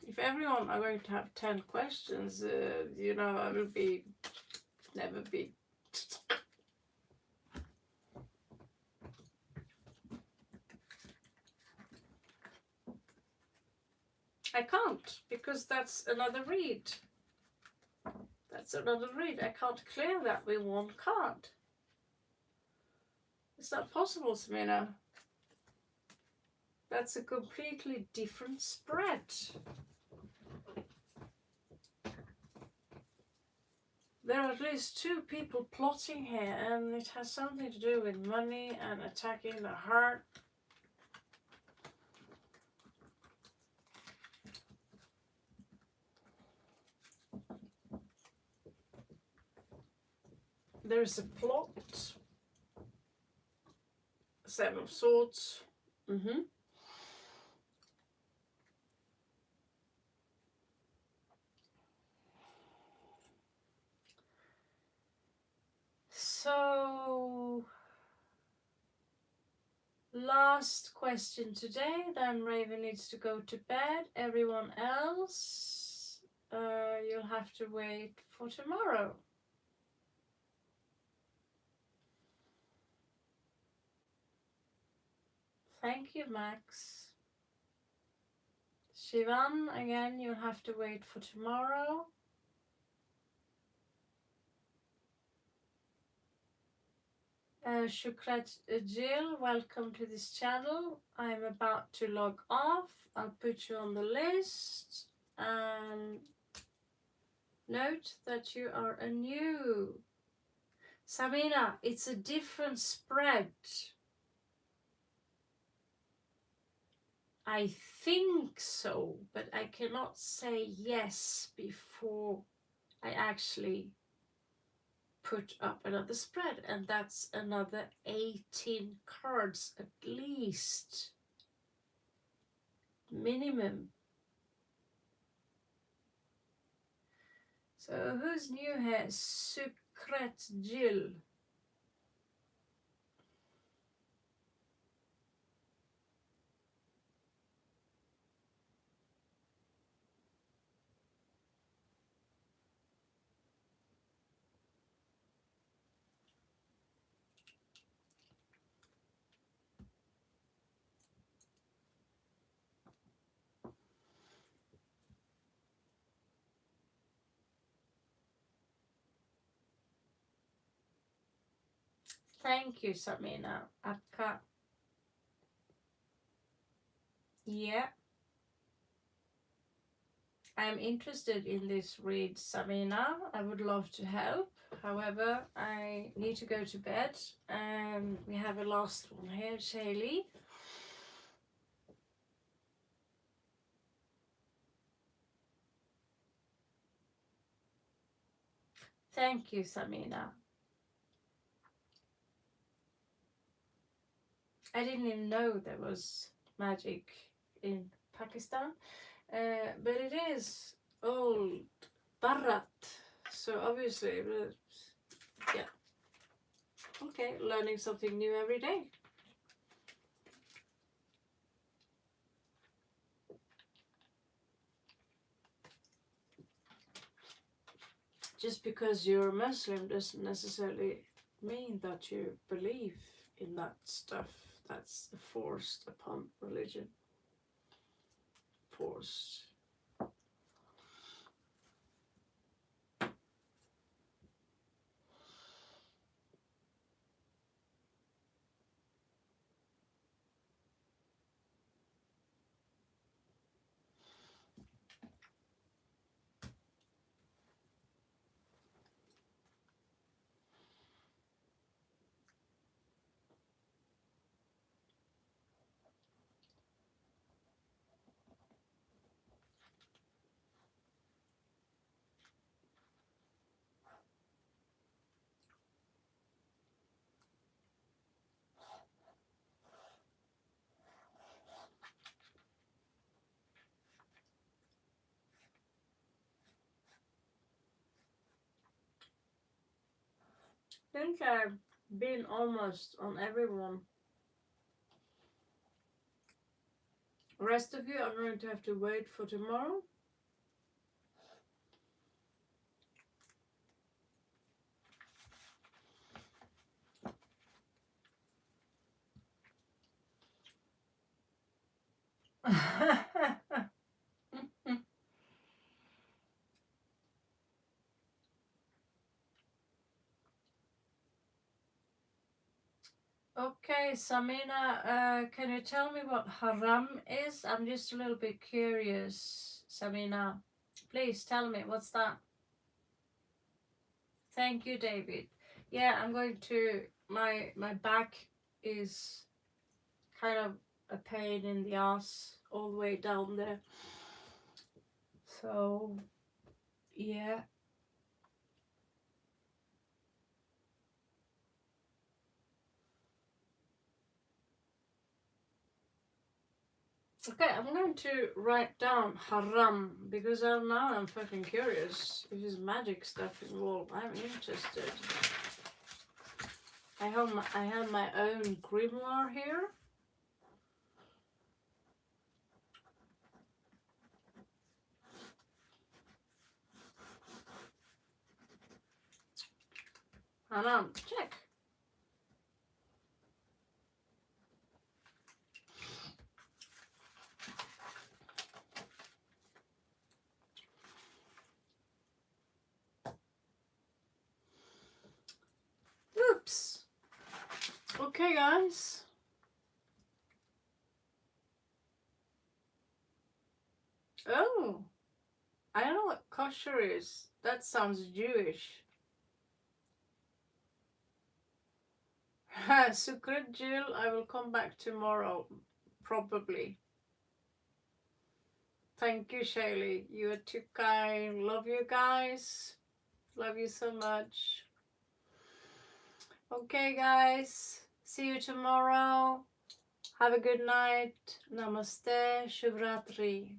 If everyone are going to have 10 questions, you know, I will never be. I can't, because that's another read. That's another read. I can't clear that with one card. It's not possible, Samina. That's a completely different spread. There are at least two people plotting here, and it has something to do with money and attacking the heart. There's a plot. Seven of Swords. So, last question today, then Raven needs to go to bed. Everyone else, you'll have to wait for tomorrow. Thank you, Max. Shivan, again, you'll have to wait for tomorrow. Shukrat Jill, welcome to this channel. I'm about to log off. I'll put you on the list and note that you are a new. Samina, it's a different spread. I think so, but I cannot say yes before I actually put up another spread, and that's another 18 cards at least, minimum. So who's new here? Sukret Jill. Thank you, Samina. Akka. Yeah. I'm interested in this read, Samina. I would love to help. However, I need to go to bed. And we have a last one here, Shaylee. Thank you, Samina. I didn't even know there was magic in Pakistan. But it is old Bharat. So obviously, yeah. Okay, learning something new every day. Just because you're a Muslim doesn't necessarily mean that you believe in that stuff that's forced upon religion. Forced. I think I've been almost on everyone. The rest of you are going to have to wait for tomorrow. Okay, Samina, can you tell me what haram is? I'm just a little bit curious, Samina. Please tell me, what's that? Thank you, David. Yeah, I'm going to, my back is kind of a pain in the ass all the way down there. So, yeah. Okay, I'm going to write down haram because now I'm fucking curious. If there's magic stuff involved, I'm interested. I have my own grimoire here. Haram, check. Oops. Okay, guys. Oh, I don't know what kosher is. That sounds Jewish. Sukrit Jill, I will come back tomorrow, probably. Thank you, Shaylee. You are too kind. Love you guys. Love you so much. Okay, guys. See you tomorrow. Have a good night. Namaste. Shubhratri.